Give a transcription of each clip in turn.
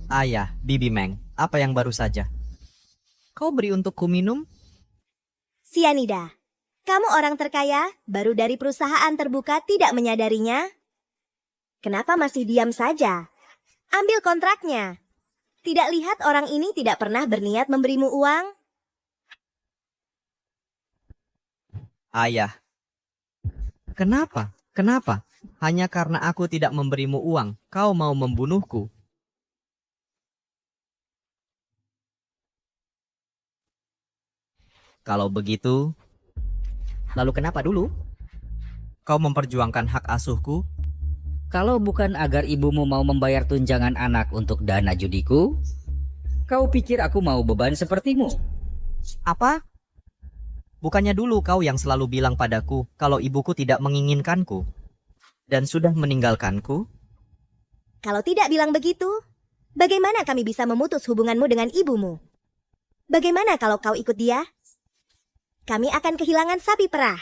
Ayah, Bibi Meng, apa yang baru saja? Kau beri untukku minum? Sianida, kamu orang terkaya, baru dari perusahaan terbuka tidak menyadarinya? Kenapa masih diam saja? Ambil kontraknya. Tidak lihat orang ini tidak pernah berniat memberimu uang? Ayah, kenapa? Kenapa? Hanya karena aku tidak memberimu uang, kau mau membunuhku? Kalau begitu, lalu kenapa dulu? Kau memperjuangkan hak asuhku? Kalau bukan agar ibumu mau membayar tunjangan anak untuk dana judiku, kau pikir aku mau beban sepertimu? Apa? Bukannya dulu kau yang selalu bilang padaku kalau ibuku tidak menginginkanku dan sudah meninggalkanku? Kalau tidak bilang begitu, bagaimana kami bisa memutus hubunganmu dengan ibumu? Bagaimana kalau kau ikut dia? Kami akan kehilangan sapi perah.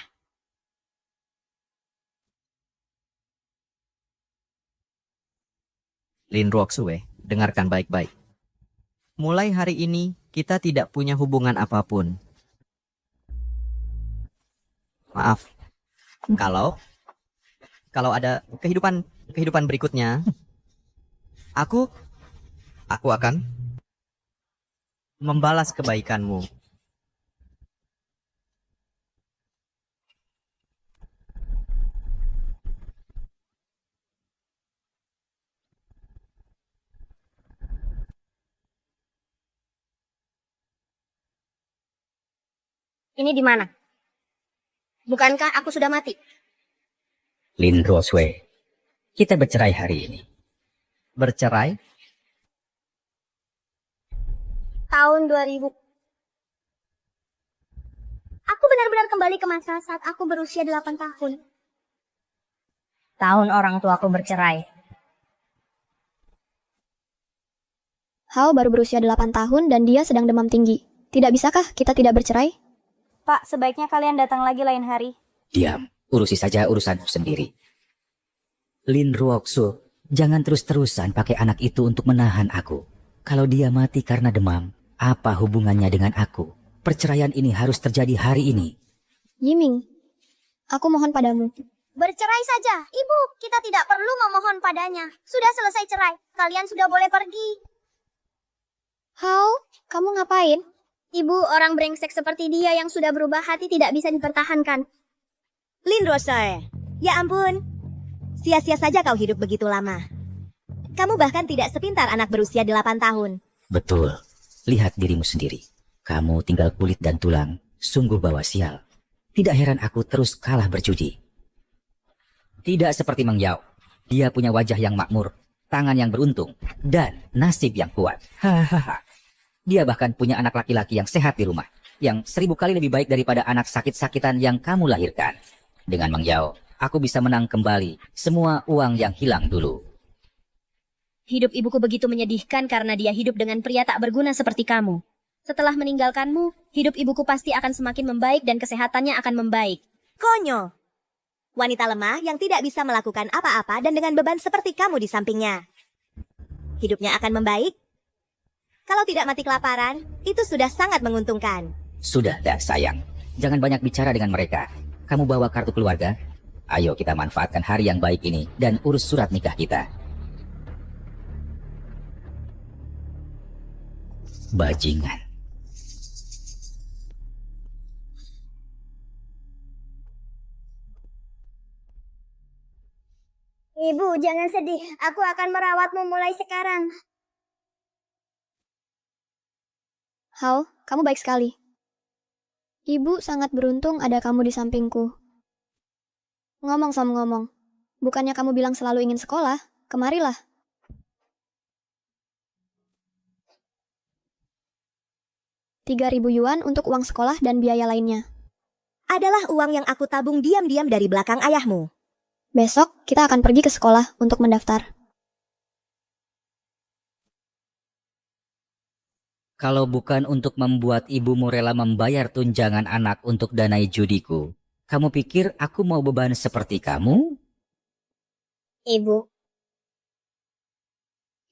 Lin Ruoxue, dengarkan baik-baik. Mulai hari ini, kita tidak punya hubungan apapun. Maaf, kalau ada kehidupan berikutnya, aku akan membalas kebaikanmu. Ini di mana? Bukankah aku sudah mati? Lin Rosway, kita bercerai hari ini. Bercerai? Tahun 2000. Aku benar-benar kembali ke masa saat aku berusia 8 tahun. Tahun orang tuaku bercerai. Hao baru berusia 8 tahun dan dia sedang demam tinggi. Tidak bisakah kita tidak bercerai? Pak, sebaiknya kalian datang lagi lain hari. Diam, urusi saja urusanmu sendiri. Lin Ruoxu, jangan terus-terusan pakai anak itu untuk menahan aku. Kalau dia mati karena demam, apa hubungannya dengan aku? Perceraian ini harus terjadi hari ini. Yiming, aku mohon padamu. Bercerai saja. Ibu, kita tidak perlu memohon padanya. Sudah selesai cerai. Kalian sudah boleh pergi. Hao, kamu ngapain? Ibu, orang brengsek seperti dia yang sudah berubah hati tidak bisa dipertahankan. Lin Rosae, ya ampun. Sia-sia saja kau hidup begitu lama. Kamu bahkan tidak sepintar anak berusia 8 tahun. Betul, lihat dirimu sendiri. Kamu tinggal kulit dan tulang, sungguh bawa sial. Tidak heran aku terus kalah berjudi. Tidak seperti Meng Yao. Dia punya wajah yang makmur, tangan yang beruntung, dan nasib yang kuat. Hahaha. Dia bahkan punya anak laki-laki yang sehat di rumah, yang 1000 kali lebih baik daripada anak sakit-sakitan yang kamu lahirkan. Dengan Meng Yao, aku bisa menang kembali semua uang yang hilang dulu. Hidup ibuku begitu menyedihkan karena dia hidup dengan pria tak berguna seperti kamu. Setelah meninggalkanmu, hidup ibuku pasti akan semakin membaik dan kesehatannya akan membaik. Konyol. Wanita lemah yang tidak bisa melakukan apa-apa dan dengan beban seperti kamu di sampingnya. Hidupnya akan membaik? Kalau tidak mati kelaparan, itu sudah sangat menguntungkan. Sudah dah sayang, jangan banyak bicara dengan mereka. Kamu bawa kartu keluarga? Ayo kita manfaatkan hari yang baik ini dan urus surat nikah kita. Bajingan. Ibu, jangan sedih. Aku akan merawatmu mulai sekarang. Hao, kamu baik sekali. Ibu sangat beruntung ada kamu di sampingku. Ngomong sama ngomong, bukannya kamu bilang selalu ingin sekolah? Kemarilah. Rp3.000 untuk uang sekolah dan biaya lainnya. Adalah uang yang aku tabung diam-diam dari belakang ayahmu. Besok kita akan pergi ke sekolah untuk mendaftar. Kalau bukan untuk membuat ibumu rela membayar tunjangan anak untuk danai judiku, kamu pikir aku mau beban seperti kamu? Ibu,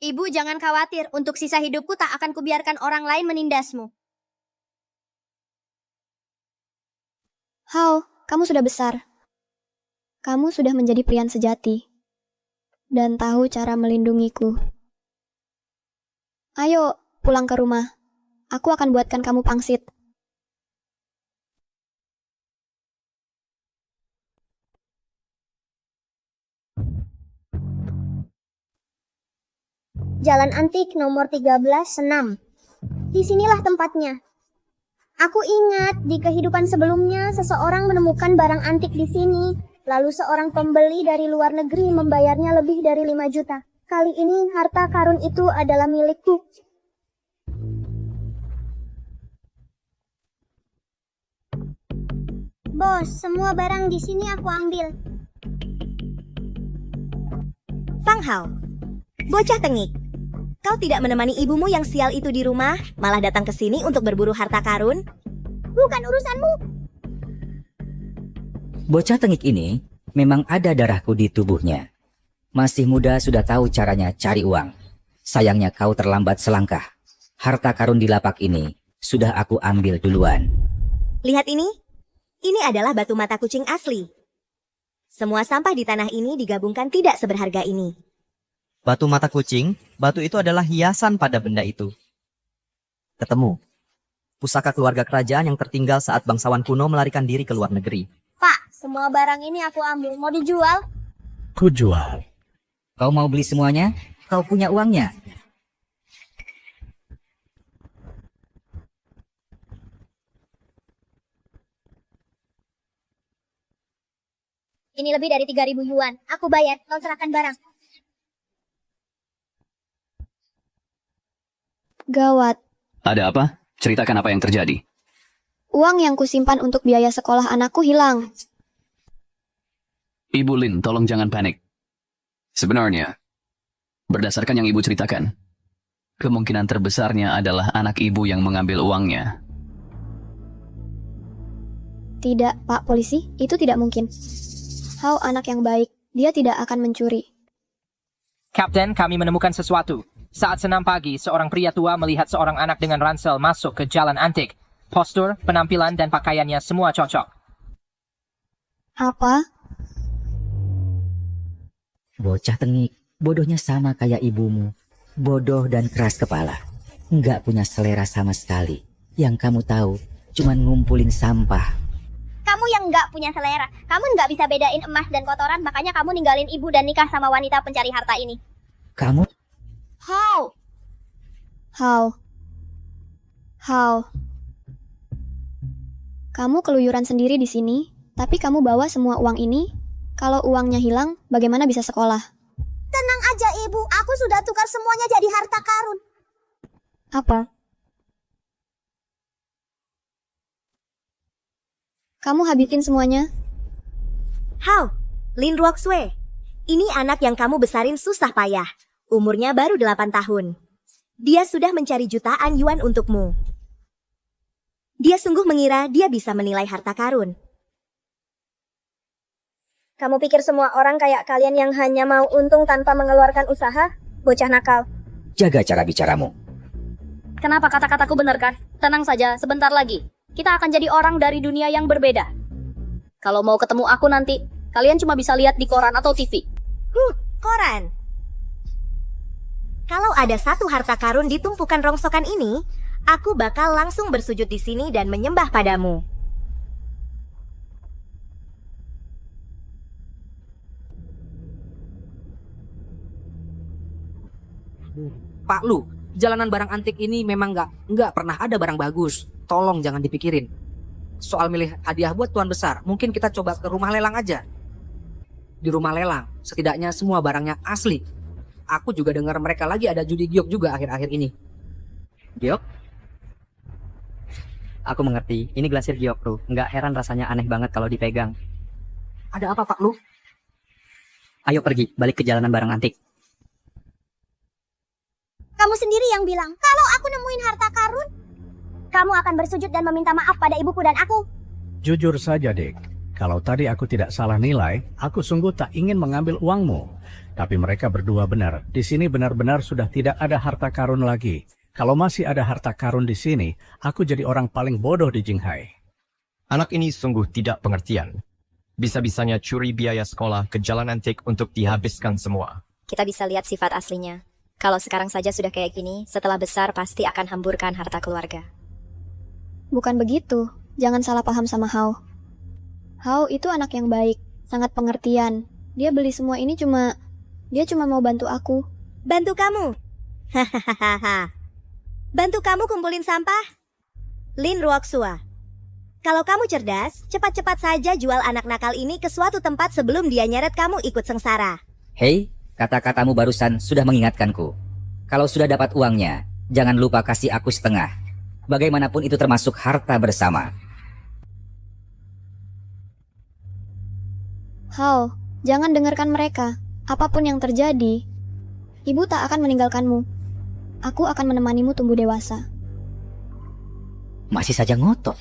Ibu jangan khawatir, untuk sisa hidupku tak akan kubiarkan orang lain menindasmu. Hao, kamu sudah besar. Kamu sudah menjadi prian sejati. Dan tahu cara melindungiku. Ayo, pulang ke rumah. Aku akan buatkan kamu pangsit. Jalan Antik nomor 13 Senam. Disinilah tempatnya. Aku ingat di kehidupan sebelumnya seseorang menemukan barang antik di sini. Lalu seorang pembeli dari luar negeri membayarnya lebih dari 5 juta. Kali ini harta karun itu adalah milikku. Bos, semua barang di sini aku ambil. Fang Hao, bocah tengik. Kau tidak menemani ibumu yang sial itu di rumah, malah datang ke sini untuk berburu harta karun? Bukan urusanmu. Bocah tengik ini memang ada darahku di tubuhnya. Masih muda sudah tahu caranya cari uang. Sayangnya kau terlambat selangkah. Harta karun di lapak ini sudah aku ambil duluan. Lihat ini. Ini adalah batu mata kucing asli. Semua sampah di tanah ini digabungkan tidak seberharga ini. Batu mata kucing, batu itu adalah hiasan pada benda itu. Ketemu. Pusaka keluarga kerajaan yang tertinggal saat bangsawan kuno melarikan diri ke luar negeri. Pak, semua barang ini aku ambil. Mau dijual? Ku jual. Kau mau beli semuanya? Kau punya uangnya. Ini lebih dari 3.000 yuan. Aku bayar, kau serahkan barang. Gawat, Ada apa? Ceritakan apa yang terjadi. uang yang kusimpan untuk biaya sekolah anakku hilang. Ibu Lin, tolong jangan panik. Sebenarnya, berdasarkan yang ibu ceritakan, kemungkinan terbesarnya adalah anak ibu yang mengambil uangnya. Tidak, Pak Polisi, itu tidak mungkin. Hao anak yang baik, dia tidak akan mencuri. Kapten, kami menemukan sesuatu. Saat senam pagi, seorang pria tua melihat seorang anak dengan ransel masuk ke jalan antik. Postur, penampilan, dan pakaiannya semua cocok. Apa? Bocah tengik, bodohnya sama kayak ibumu. Bodoh dan keras kepala. Nggak punya selera sama sekali. Yang kamu tahu, cuman ngumpulin sampah. Kamu yang nggak punya selera. Kamu nggak bisa bedain emas dan kotoran, makanya kamu ninggalin ibu dan nikah sama wanita pencari harta ini. Kamu? How? Hao. Kamu keluyuran sendiri di sini, tapi kamu bawa semua uang ini. Kalau uangnya hilang, bagaimana bisa sekolah? Tenang aja ibu, aku sudah tukar semuanya jadi harta karun. Apa? Kamu habisin semuanya? Hao, Lin Ruoxue. Ini anak yang kamu besarin susah payah. Umurnya baru 8 tahun. Dia sudah mencari jutaan yuan untukmu. Dia sungguh mengira dia bisa menilai harta karun. Kamu pikir semua orang kayak kalian yang hanya mau untung tanpa mengeluarkan usaha? Bocah nakal. Jaga cara bicaramu. Kenapa kata-kataku benar kan? Tenang saja, sebentar lagi. Kita akan jadi orang dari dunia yang berbeda. Kalau mau ketemu aku nanti, kalian cuma bisa lihat di koran atau TV. Koran. Kalau ada satu harta karun di tumpukan rongsokan ini, aku bakal langsung bersujud di sini dan menyembah padamu. Pak Lu, jalanan barang antik ini memang nggak pernah ada barang bagus. Tolong jangan dipikirin. Soal milih hadiah buat tuan besar, mungkin kita coba ke rumah lelang aja. Di rumah lelang, setidaknya semua barangnya asli. Aku juga dengar mereka lagi ada judi giok juga akhir-akhir ini. Giok? Aku mengerti, ini glasir giok, bro. Nggak heran rasanya aneh banget kalau dipegang. Ada apa Pak Lu? Ayo pergi, balik ke jalanan barang antik. Kamu sendiri yang bilang, kalau aku nemuin harta karun, kamu akan bersujud dan meminta maaf pada ibuku dan aku. Jujur saja, Dek. Kalau tadi aku tidak salah nilai, aku sungguh tak ingin mengambil uangmu. Tapi mereka berdua benar. Di sini benar-benar sudah tidak ada harta karun lagi. Kalau masih ada harta karun di sini, aku jadi orang paling bodoh di Jinghai. Anak ini sungguh tidak pengertian. Bisa-bisanya curi biaya sekolah ke jalan antik untuk dihabiskan semua. Kita bisa lihat sifat aslinya. Kalau sekarang saja sudah kayak gini, setelah besar pasti akan hamburkan harta keluarga. Bukan begitu. Jangan salah paham sama Hao. Hao itu anak yang baik, sangat pengertian. Dia beli semua ini dia cuma mau bantu aku. Bantu kamu? Hahaha. Bantu kamu kumpulin sampah? Lin Ruoksua. Kalau kamu cerdas, cepat-cepat saja jual anak nakal ini ke suatu tempat sebelum dia nyeret kamu ikut sengsara. Hei, kata-katamu barusan sudah mengingatkanku. Kalau sudah dapat uangnya, jangan lupa kasih aku setengah. Bagaimanapun itu termasuk harta bersama. Hao, jangan dengarkan mereka. Apapun yang terjadi, ibu tak akan meninggalkanmu. Aku akan menemanimu tumbuh dewasa. Masih saja ngotot.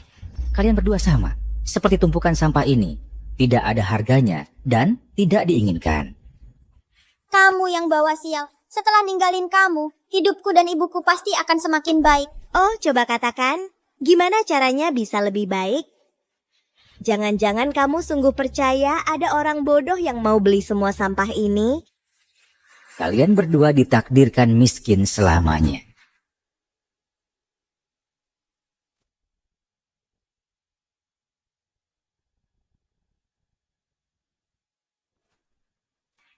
Kalian berdua sama, seperti tumpukan sampah ini. Tidak ada harganya dan tidak diinginkan. Kamu yang bawa sial. Setelah ninggalin kamu, hidupku dan ibuku pasti akan semakin baik. Oh, coba katakan, gimana caranya bisa lebih baik? Jangan-jangan kamu sungguh percaya ada orang bodoh yang mau beli semua sampah ini? Kalian berdua ditakdirkan miskin selamanya.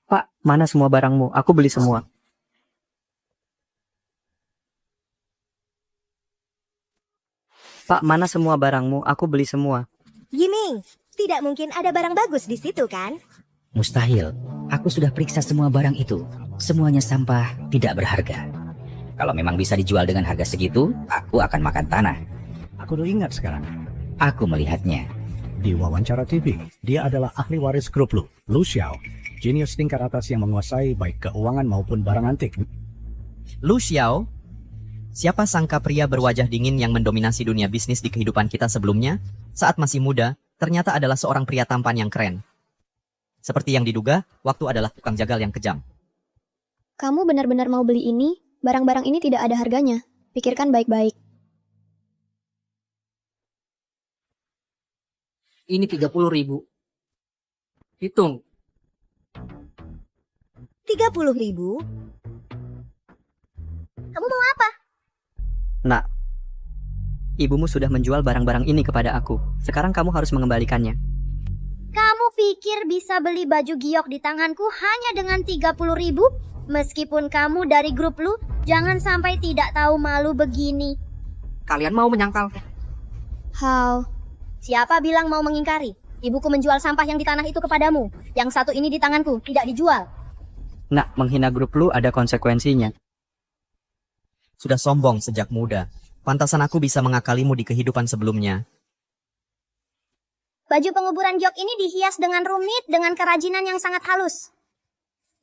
Pak, mana semua barangmu? Aku beli semua. Pak, mana semua barangmu? Aku beli semua. Yiming, tidak mungkin ada barang bagus di situ kan? Mustahil. Aku sudah periksa semua barang itu. Semuanya sampah, tidak berharga. Kalau memang bisa dijual dengan harga segitu, aku akan makan tanah. Aku udah ingat sekarang. Aku melihatnya. Di wawancara TV, dia adalah ahli waris grup Lu Xiao. Jenius tingkat atas yang menguasai baik keuangan maupun barang antik. Lu Xiao? Siapa sangka pria berwajah dingin yang mendominasi dunia bisnis di kehidupan kita sebelumnya, saat masih muda, ternyata adalah seorang pria tampan yang keren. Seperti yang diduga, waktu adalah tukang jagal yang kejam. Kamu benar-benar mau beli ini? Barang-barang ini tidak ada harganya. Pikirkan baik-baik. Ini 30.000. Hitung. 30.000? Kamu mau apa? Nak, ibumu sudah menjual barang-barang ini kepada aku. Sekarang kamu harus mengembalikannya. Kamu pikir bisa beli baju giok di tanganku hanya dengan 30.000? Meskipun kamu dari grup Lu, jangan sampai tidak tahu malu begini. Kalian mau menyangkal? Hao. Siapa bilang mau mengingkari? Ibuku menjual sampah yang di tanah itu kepadamu. Yang satu ini di tanganku, tidak dijual. Nak, menghina grup lu ada konsekuensinya. Sudah sombong sejak muda. Pantasan aku bisa mengakalimu di kehidupan sebelumnya. Baju penguburan giok ini dihias dengan rumit dengan kerajinan yang sangat halus.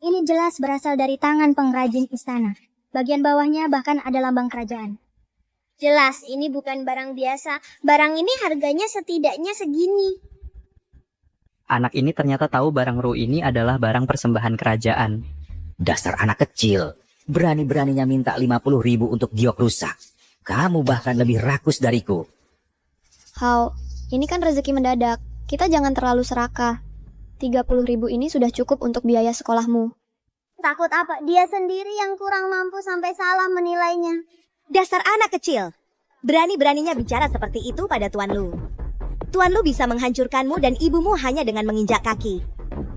Ini jelas berasal dari tangan pengrajin istana. Bagian bawahnya bahkan ada lambang kerajaan. Jelas ini bukan barang biasa. Barang ini harganya setidaknya segini. Anak ini ternyata tahu barang Ru ini adalah barang persembahan kerajaan. Dasar anak kecil. Berani-beraninya minta 50.000 untuk giok rusak. Kamu bahkan lebih rakus dariku. Hao, ini kan rezeki mendadak. Kita jangan terlalu serakah. 30.000 ini sudah cukup untuk biaya sekolahmu. Takut apa? Dia sendiri yang kurang mampu sampai salah menilainya. Dasar anak kecil. Berani-beraninya bicara seperti itu pada Tuan Lu. Tuan Lu bisa menghancurkanmu dan ibumu hanya dengan menginjak kaki.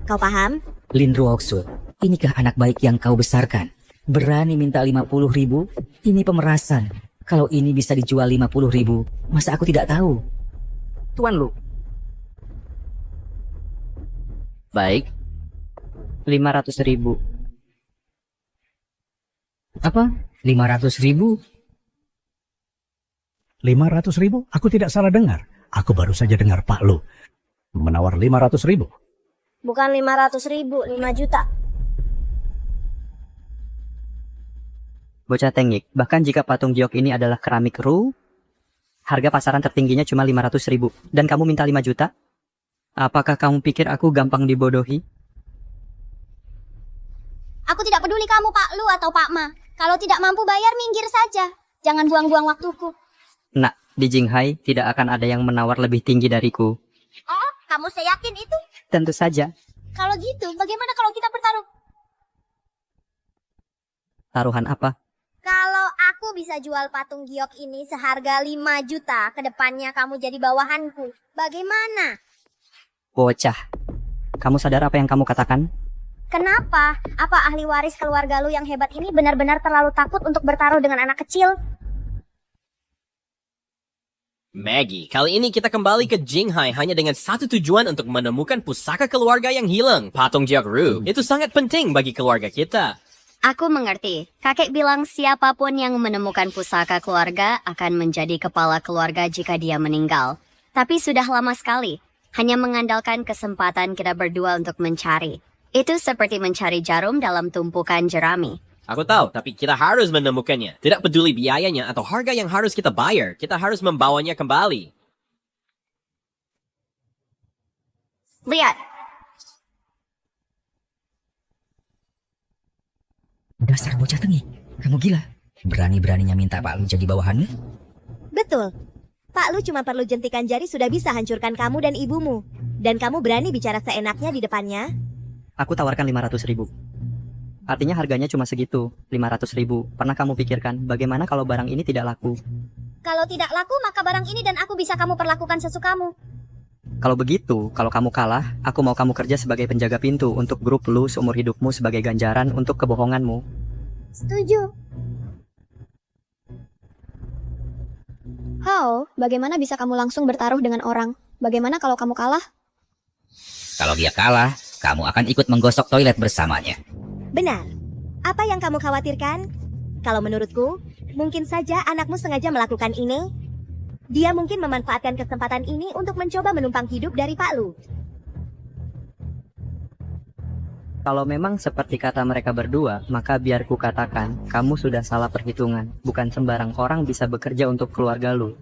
Kau paham? Lin Ruoksua, inikah anak baik yang kau besarkan? Berani minta 50.000? Ini pemerasan. Kalau ini bisa dijual 50.000, masa aku tidak tahu? Tuan Lu. Baik. 500.000. Apa? 500.000? 500.000? Aku tidak salah dengar. Aku baru saja dengar Pak Lu menawar 500.000. Bukan 500.000, 5 juta. Bocah tengik, bahkan jika patung giok ini adalah keramik Ru, harga pasaran tertingginya cuma 500.000. Dan kamu minta 5 juta? Apakah kamu pikir aku gampang dibodohi? Aku tidak peduli kamu Pak Lu atau Pak Ma. Kalau tidak mampu bayar, minggir saja. Jangan buang-buang waktuku. Nak, di Jinghai tidak akan ada yang menawar lebih tinggi dariku. Oh, kamu seyakin itu? Tentu saja. Kalau gitu, bagaimana kalau kita bertaruh? Taruhan apa? Kalau aku bisa jual patung giok ini seharga 5 juta, kedepannya kamu jadi bawahanku. Bagaimana? Bocah. Kamu sadar apa yang kamu katakan? Kenapa? Apa ahli waris keluarga lu yang hebat ini benar-benar terlalu takut untuk bertaruh dengan anak kecil? Maggie, kali ini kita kembali ke Jinghai hanya dengan satu tujuan untuk menemukan pusaka keluarga yang hilang, patung Jiok Ru. Itu sangat penting bagi keluarga kita. Aku mengerti. Kakek bilang siapapun yang menemukan pusaka keluarga akan menjadi kepala keluarga jika dia meninggal. Tapi sudah lama sekali. Hanya mengandalkan kesempatan kita berdua untuk mencari. Itu seperti mencari jarum dalam tumpukan jerami. Aku tahu, tapi kita harus menemukannya. Tidak peduli biayanya atau harga yang harus kita bayar, kita harus membawanya kembali. Lihat. Dasar bocah tengik, kamu gila. Berani-beraninya minta Pak Lu jadi bawahanmu? Betul. Pak Lu cuma perlu jentikan jari sudah bisa hancurkan kamu dan ibumu. Dan kamu berani bicara seenaknya di depannya? Aku tawarkan 500.000. Artinya harganya cuma segitu, 500.000. Pernah kamu pikirkan bagaimana kalau barang ini tidak laku? Kalau tidak laku, maka barang ini dan aku bisa kamu perlakukan sesukamu. Kalau begitu, kalau kamu kalah, aku mau kamu kerja sebagai penjaga pintu untuk grup Lu seumur hidupmu sebagai ganjaran untuk kebohonganmu. Setuju. How, bagaimana bisa kamu langsung bertaruh dengan orang? Bagaimana kalau kamu kalah? Kalau dia kalah, kamu akan ikut menggosok toilet bersamanya. Benar. Apa yang kamu khawatirkan? Kalau menurutku, mungkin saja anakmu sengaja melakukan ini. Dia mungkin memanfaatkan kesempatan ini untuk mencoba menumpang hidup dari Pak Lu. Kalau memang seperti kata mereka berdua, maka biar ku katakan, kamu sudah salah perhitungan. Bukan sembarang orang bisa bekerja untuk keluarga Lu.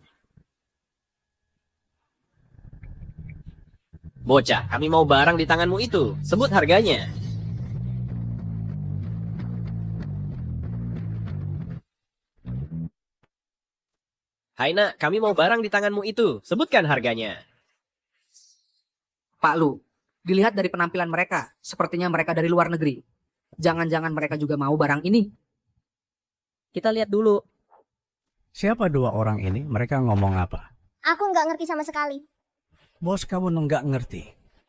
Bocah, kami mau barang di tanganmu itu. Sebut harganya. Hai nak, kami mau barang di tanganmu itu. Sebutkan harganya. Pak Lu, dilihat dari penampilan mereka, sepertinya mereka dari luar negeri. Jangan-jangan mereka juga mau barang ini. Kita lihat dulu. Siapa dua orang ini? Mereka ngomong apa? Aku nggak ngerti sama sekali. Bos kamu nggak ngerti.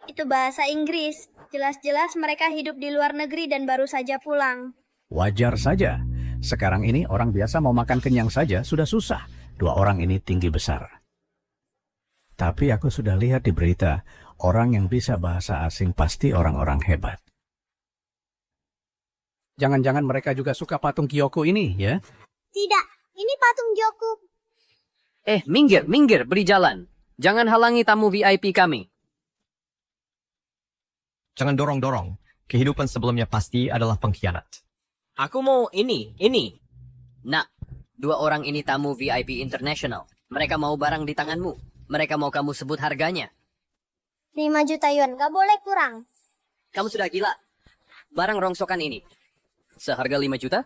Itu bahasa Inggris. Jelas-jelas mereka hidup di luar negeri dan baru saja pulang. Wajar saja. Sekarang ini orang biasa mau makan kenyang saja sudah susah. Dua orang ini tinggi besar. Tapi aku sudah lihat di berita, orang yang bisa bahasa asing pasti orang-orang hebat. Jangan-jangan mereka juga suka patung Kyoko ini, ya? Tidak, ini patung Joku. Minggir, beri jalan. Jangan halangi tamu VIP kami. Jangan dorong-dorong. Kehidupan sebelumnya pasti adalah pengkhianat. Aku mau ini. Nak, dua orang ini tamu VIP international. Mereka mau barang di tanganmu. Mereka mau kamu sebut harganya. 5 juta yuan, gak boleh kurang. Kamu sudah gila. Barang rongsokan ini. Seharga 5 juta?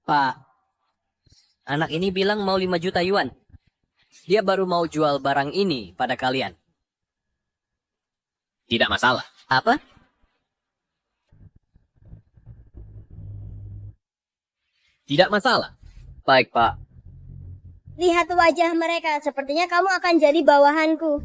Pak, anak ini bilang mau 5 juta yuan. Dia baru mau jual barang ini pada kalian. Tidak masalah. Apa? Tidak masalah. Baik, Pak. Lihat wajah mereka, sepertinya kamu akan jadi bawahanku.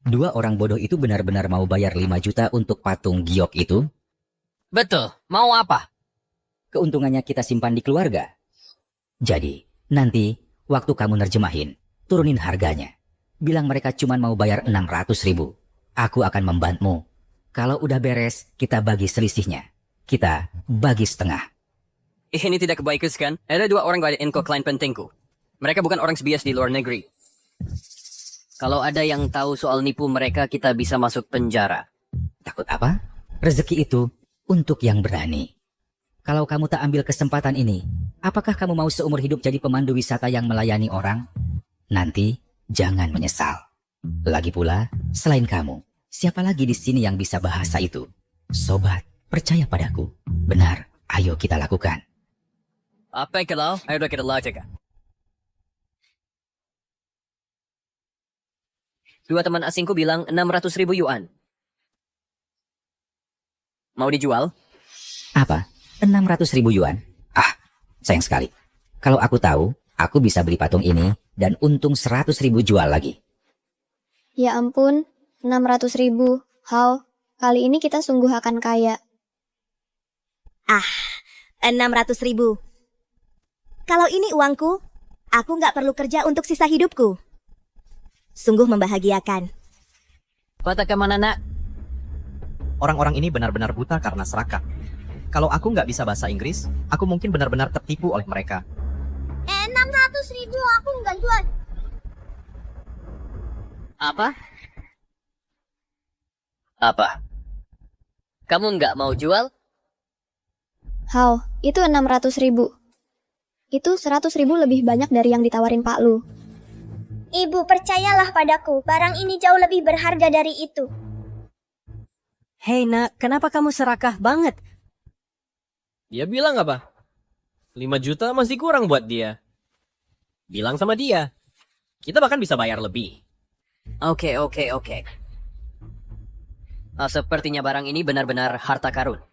Dua orang bodoh itu benar-benar mau bayar 5 juta untuk patung giok itu? Betul. Mau apa? Keuntungannya kita simpan di keluarga. Jadi, nanti waktu kamu nerjemahin, turunin harganya. Bilang mereka cuma mau bayar 600.000. Aku akan membantumu. Kalau udah beres, kita bagi selisihnya. Kita bagi setengah. Ini tidak kebagus kan? Ada dua orang pada info klien pentingku. Mereka bukan orang bias di luar negeri. Kalau ada yang tahu soal nipu mereka, kita bisa masuk penjara. Takut apa? Rezeki itu untuk yang berani. Kalau kamu tak ambil kesempatan ini, apakah kamu mau seumur hidup jadi pemandu wisata yang melayani orang? Nanti jangan menyesal. Lagi pula, selain kamu, siapa lagi di sini yang bisa bahasa itu? Sobat, percaya padaku. Benar, ayo kita lakukan. Apa yang kalau? Ayo udah kita lakukan. Dua teman asingku bilang 600.000 yuan. Mau dijual? Apa? 600.000 yuan? Ah, sayang sekali. Kalau aku tahu, aku bisa beli patung ini dan untung 100.000 jual lagi. Ya ampun, 600.000. How? Kali ini kita sungguh akan kaya. 600.000. Kalau ini uangku, aku nggak perlu kerja untuk sisa hidupku. Sungguh membahagiakan. Patah kemana nak? Orang-orang ini benar-benar buta karena serakah. Kalau aku nggak bisa bahasa Inggris, aku mungkin benar-benar tertipu oleh mereka. 600.000 aku nggak jual. Apa? Apa? Kamu nggak mau jual? How? Itu 600.000. Itu 100.000 lebih banyak dari yang ditawarin Pak Lu. Ibu, percayalah padaku, barang ini jauh lebih berharga dari itu. Hei nak, kenapa kamu serakah banget? Dia bilang apa? 5 juta masih kurang buat dia. Bilang sama dia. Kita bahkan bisa bayar lebih. Oke. Sepertinya barang ini benar-benar harta karun.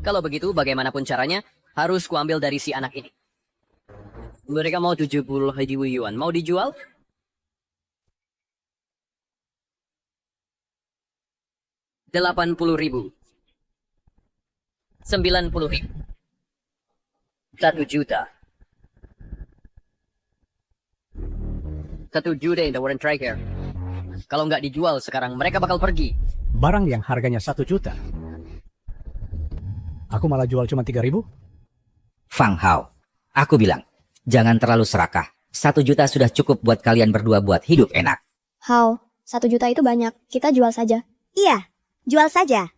Kalau begitu, bagaimanapun caranya, harus kuambil dari si anak ini. Mereka mau 70 yuan. Mau dijual? $80.000. 90.000. 1 juta. 1 juta yang tawaran terakhir. Kalau nggak dijual sekarang, mereka bakal pergi. Barang yang harganya 1 juta. Aku malah jual cuma 3.000. Fang Hao, aku bilang, jangan terlalu serakah. 1 juta sudah cukup buat kalian berdua buat hidup enak. How? 1 juta itu banyak, kita jual saja. Iya, jual saja.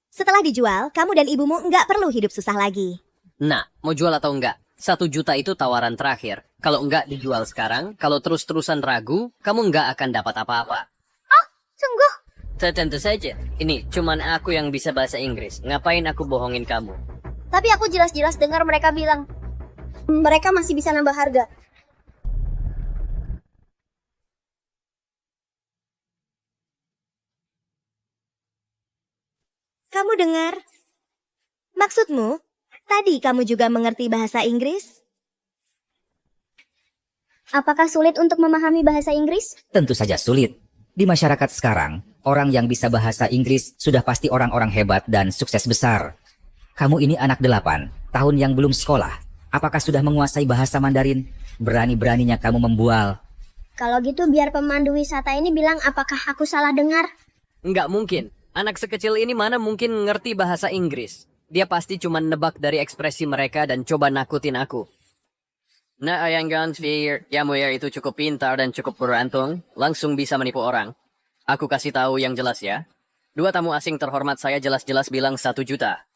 Setelah dijual, kamu dan ibumu nggak perlu hidup susah lagi. Nah, mau jual atau enggak? 1 juta itu tawaran terakhir. Kalau enggak dijual sekarang, kalau terus-terusan ragu, kamu enggak akan dapat apa-apa. Oh, sungguh? Tentu saja. Ini cuman aku yang bisa bahasa Inggris. Ngapain aku bohongin kamu? Tapi aku jelas-jelas dengar mereka bilang, mereka masih bisa nambah harga. Kamu dengar? Maksudmu, tadi kamu juga mengerti bahasa Inggris? Apakah sulit untuk memahami bahasa Inggris? Tentu saja sulit. Di masyarakat sekarang, orang yang bisa bahasa Inggris sudah pasti orang-orang hebat dan sukses besar. Kamu ini anak 8, tahun yang belum sekolah. Apakah sudah menguasai bahasa Mandarin? Berani-beraninya kamu membual. Kalau gitu biar pemandu wisata ini bilang apakah aku salah dengar. Enggak mungkin. Anak sekecil ini mana mungkin ngerti bahasa Inggris. Dia pasti cuma nebak dari ekspresi mereka dan coba nakutin aku. Nah, ayang Gansfir, Yamuya itu cukup pintar dan cukup beruntung, langsung bisa menipu orang. Aku kasih tahu yang jelas ya. 2 tamu asing terhormat saya jelas-jelas bilang 1 juta.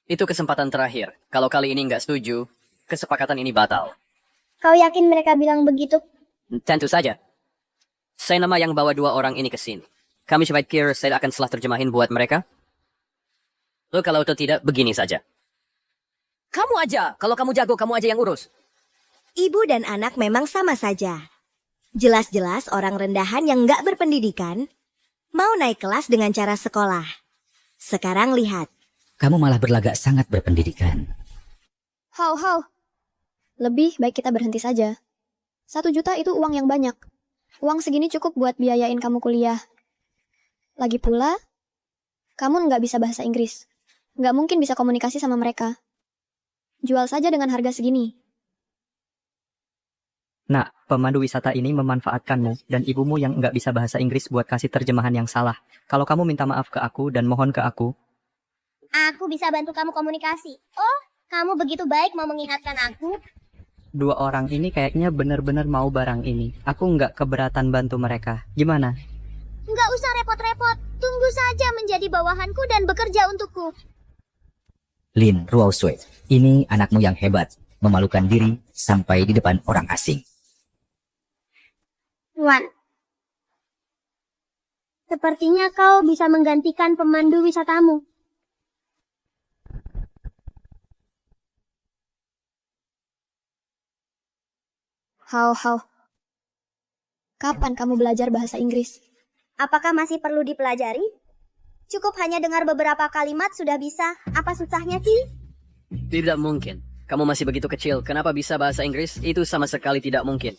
Itu kesempatan terakhir. Kalau kali ini nggak setuju, kesepakatan ini batal. Kau yakin mereka bilang begitu? Tentu saja. Saya nama yang bawa 2 orang ini ke sini. Kami pikir saya akan salah terjemahin buat mereka. Lo kalau itu tidak, begini saja. Kamu aja. Kalau kamu jago, kamu aja yang urus. Ibu dan anak memang sama saja. Jelas-jelas orang rendahan yang nggak berpendidikan mau naik kelas dengan cara sekolah. Sekarang lihat. Kamu malah berlagak sangat berpendidikan. How? Lebih baik kita berhenti saja. 1 juta itu uang yang banyak. Uang segini cukup buat biayain kamu kuliah. Lagi pula, kamu nggak bisa bahasa Inggris. Nggak mungkin bisa komunikasi sama mereka. Jual saja dengan harga segini. Nak, pemandu wisata ini memanfaatkanmu dan ibumu yang nggak bisa bahasa Inggris buat kasih terjemahan yang salah. Kalau kamu minta maaf ke aku dan mohon ke aku. Aku bisa bantu kamu komunikasi. Oh, kamu begitu baik mau mengingatkan aku. 2 orang ini kayaknya benar-benar mau barang ini. Aku nggak keberatan bantu mereka. Gimana? Nggak usah repot-repot. Tunggu saja menjadi bawahanku dan bekerja untukku. Lin Ruausui, ini anakmu yang hebat, memalukan diri sampai di depan orang asing. Tuan, sepertinya kau bisa menggantikan pemandu wisatamu. Hao. Kapan kamu belajar bahasa Inggris? Apakah masih perlu dipelajari? Cukup hanya dengar beberapa kalimat sudah bisa. Apa susahnya sih? Tidak mungkin. Kamu masih begitu kecil. Kenapa bisa bahasa Inggris? Itu sama sekali tidak mungkin.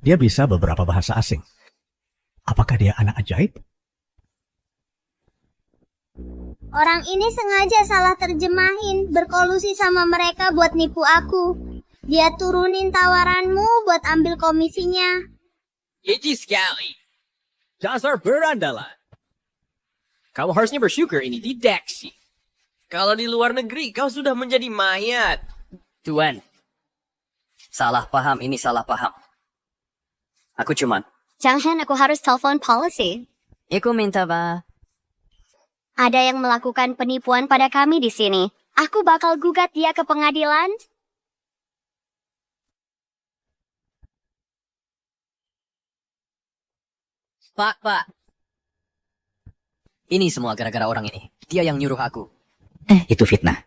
Dia bisa beberapa bahasa asing. Apakah dia anak ajaib? Orang ini sengaja salah terjemahin, berkolusi sama mereka buat nipu aku. Dia turunin tawaranmu buat ambil komisinya. Keji sekali. Dasar berandalan. Kamu harusnya bersyukur ini dideteksi. Kalau di luar negeri, kau sudah menjadi mayat. Tuan, salah paham ini salah paham. Aku cuman... Jangan, aku harus telepon polisi. Aku minta ba. Ada yang melakukan penipuan pada kami di sini. Aku bakal gugat dia ke pengadilan. Pak. Ini semua gara-gara orang ini. Dia yang nyuruh aku. Itu fitnah.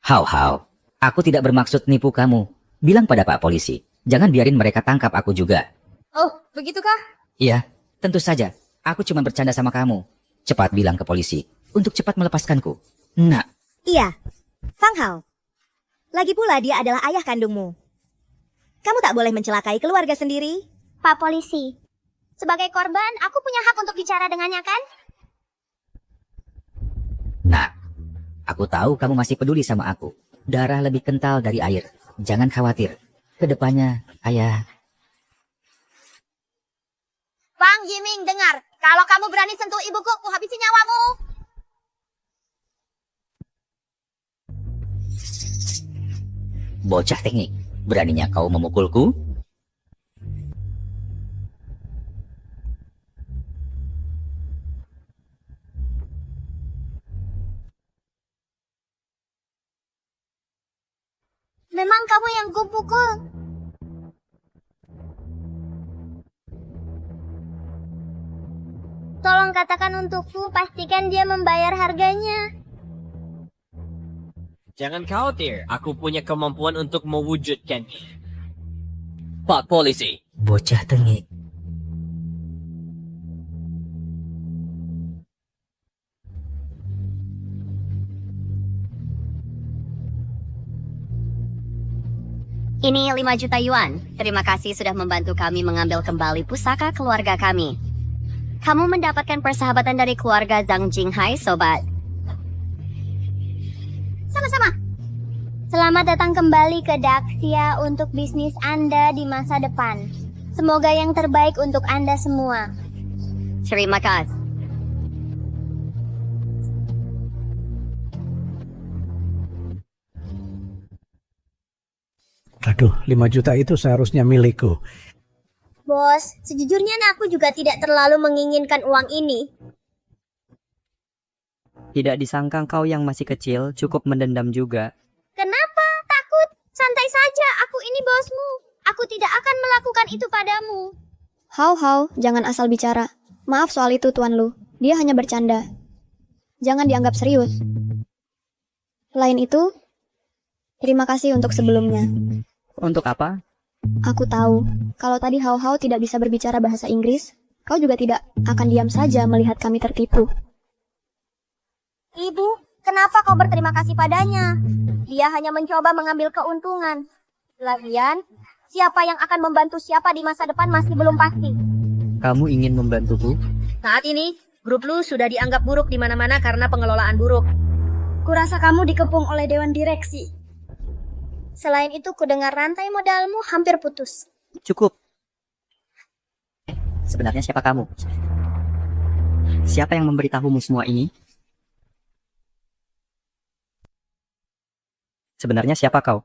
Hao, aku tidak bermaksud nipu kamu. Bilang pada Pak Polisi, jangan biarin mereka tangkap aku juga. Oh, begitukah? Iya, tentu saja. Aku cuma bercanda sama kamu. Cepat bilang ke polisi, untuk cepat melepaskanku. Nah. Iya, Fang Hao. Lagi pula dia adalah ayah kandungmu. Kamu tak boleh mencelakai keluarga sendiri. Pak Polisi, sebagai korban, aku punya hak untuk bicara dengannya kan? Nah, aku tahu kamu masih peduli sama aku. Darah lebih kental dari air. Jangan khawatir. Kedepannya, ayah... Bang Yiming, dengar. Kalau kamu berani sentuh ibuku, ku habisi nyawamu. Bocah tengik, beraninya kau memukulku? Memang kamu yang kupukul. Tolong katakan untukku, pastikan dia membayar harganya. Jangan khawatir, aku punya kemampuan untuk mewujudkannya. Pak Polisi. Bocah tengik. Ini 5 juta yuan. Terima kasih sudah membantu kami mengambil kembali pusaka keluarga kami. Kamu mendapatkan persahabatan dari keluarga Zhang Jinghai, sobat. Sama-sama. Selamat datang kembali ke Daxia untuk bisnis Anda di masa depan. Semoga yang terbaik untuk Anda semua. Terima kasih. Aduh, 5 juta itu seharusnya milikku. Bos, sejujurnya aku juga tidak terlalu menginginkan uang ini. Tidak disangka kau yang masih kecil cukup mendendam juga. Kenapa? Takut? Santai saja, aku ini bosmu. Aku tidak akan melakukan itu padamu. Hao, jangan asal bicara. Maaf soal itu, Tuan Lu. Dia hanya bercanda. Jangan dianggap serius. Selain itu, terima kasih untuk sebelumnya. Untuk apa? Aku tahu, kalau tadi Hao tidak bisa berbicara bahasa Inggris, kau juga tidak akan diam saja melihat kami tertipu. Ibu, kenapa kau berterima kasih padanya? Dia hanya mencoba mengambil keuntungan. Lagian, siapa yang akan membantu siapa di masa depan masih belum pasti. Kamu ingin membantuku? Saat ini, grup lu sudah dianggap buruk di mana-mana karena pengelolaan buruk. Kurasa kamu dikepung oleh dewan direksi. Selain itu, kudengar rantai modalmu hampir putus. Cukup. Sebenarnya siapa kamu? Siapa yang memberitahumu semua ini? Sebenarnya siapa kau?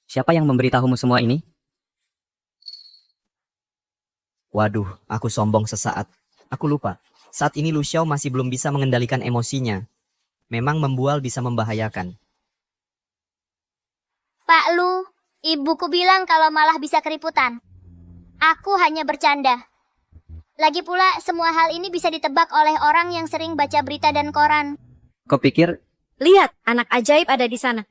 Siapa yang memberitahumu semua ini? Waduh, aku sombong sesaat. Aku lupa. Saat ini Lu Xiao masih belum bisa mengendalikan emosinya. Memang membual bisa membahayakan. Pak Lu, ibuku bilang kalau malah bisa keriputan. Aku hanya bercanda. Lagi pula, semua hal ini bisa ditebak oleh orang yang sering baca berita dan koran. Kau pikir Lihat, anak ajaib ada di sana.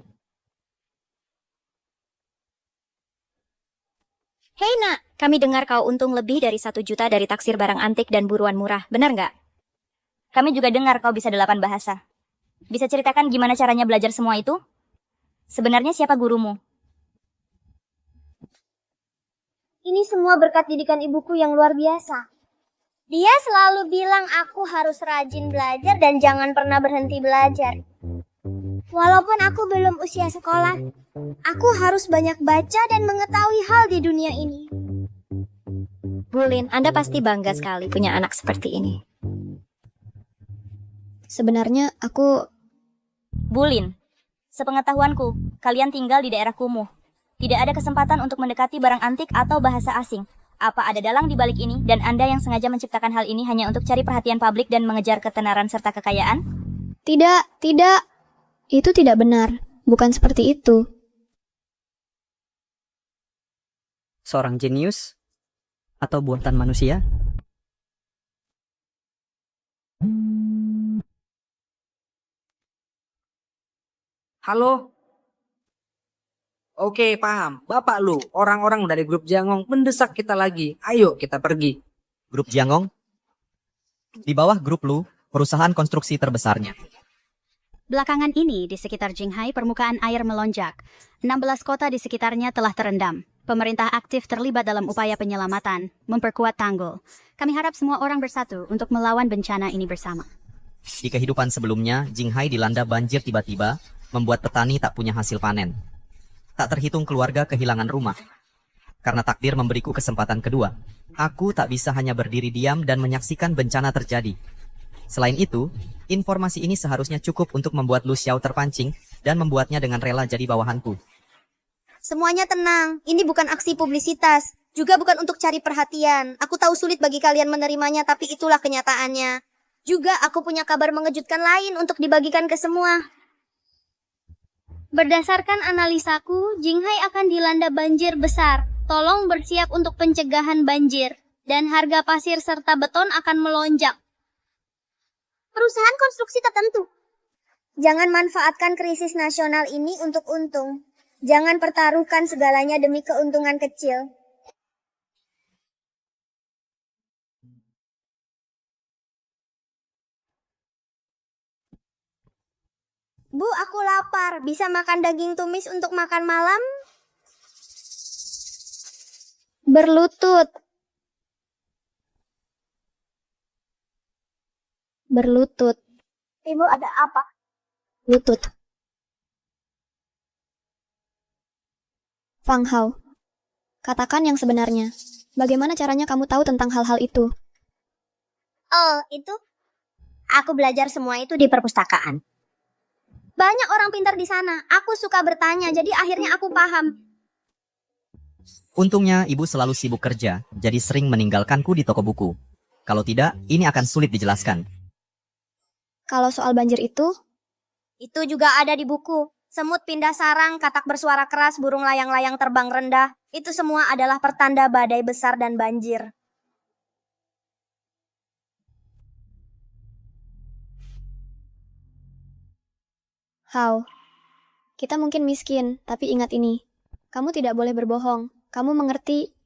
Hei nak, kami dengar kau untung lebih dari 1 juta dari taksir barang antik dan buruan murah. Benar nggak? Kami juga dengar kau bisa 8 bahasa. Bisa ceritakan gimana caranya belajar semua itu? Sebenarnya siapa gurumu? Ini semua berkat didikan ibuku yang luar biasa. Dia selalu bilang aku harus rajin belajar dan jangan pernah berhenti belajar. Walaupun aku belum usia sekolah, aku harus banyak baca dan mengetahui hal di dunia ini. Bulin, Anda pasti bangga sekali punya anak seperti ini. Sebenarnya aku... Bulin, sepengetahuanku, kalian tinggal di daerah kumuh. Tidak ada kesempatan untuk mendekati barang antik atau bahasa asing. Apa ada dalang di balik ini, dan Anda yang sengaja menciptakan hal ini hanya untuk cari perhatian publik dan mengejar ketenaran serta kekayaan? Tidak. Itu tidak benar. Bukan seperti itu. seorang jenius atau buatan manusia? Halo? Oke, paham. Bapak Lu, orang-orang dari grup Jiangong mendesak kita lagi. Ayo kita pergi. Grup Jiangong? Di bawah grup Lu, perusahaan konstruksi terbesarnya. Belakangan ini, di sekitar Jinghai, permukaan air melonjak. 16 kota di sekitarnya telah terendam. Pemerintah aktif terlibat dalam upaya penyelamatan, memperkuat tanggul. Kami harap semua orang bersatu untuk melawan bencana ini bersama. Di kehidupan sebelumnya, Jinghai dilanda banjir tiba-tiba, membuat petani tak punya hasil panen. Tak terhitung keluarga kehilangan rumah. Karena takdir memberiku kesempatan kedua, aku tak bisa hanya berdiri diam dan menyaksikan bencana terjadi. Selain itu, informasi ini seharusnya cukup untuk membuat Lu Xiao terpancing dan membuatnya dengan rela jadi bawahanku. Semuanya tenang, ini bukan aksi publisitas, juga bukan untuk cari perhatian. Aku tahu sulit bagi kalian menerimanya, tapi itulah kenyataannya. Juga aku punya kabar mengejutkan lain untuk dibagikan ke semua. Berdasarkan analisaku, Jinghai akan dilanda banjir besar. Tolong bersiap untuk pencegahan banjir. Dan harga pasir serta beton akan melonjak. Perusahaan konstruksi tertentu. Jangan manfaatkan krisis nasional ini untuk untung. Jangan pertaruhkan segalanya demi keuntungan kecil. Bu, aku lapar. Bisa makan daging tumis untuk makan malam? Berlutut. Berlutut. Ibu, ada apa? Lutut. Fang Hao, katakan yang sebenarnya. Bagaimana caranya kamu tahu tentang hal-hal itu? Oh, itu? Aku belajar semua itu di perpustakaan. Banyak orang pintar di sana. Aku suka bertanya, jadi akhirnya aku paham. Untungnya ibu selalu sibuk kerja, jadi sering meninggalkanku di toko buku. Kalau tidak, ini akan sulit dijelaskan. Kalau soal banjir itu? Itu juga ada di buku. Semut pindah sarang, katak bersuara keras, burung layang-layang terbang rendah. Itu semua adalah pertanda badai besar dan banjir. Hao, kita mungkin miskin, tapi ingat ini. Kamu tidak boleh berbohong. Kamu mengerti?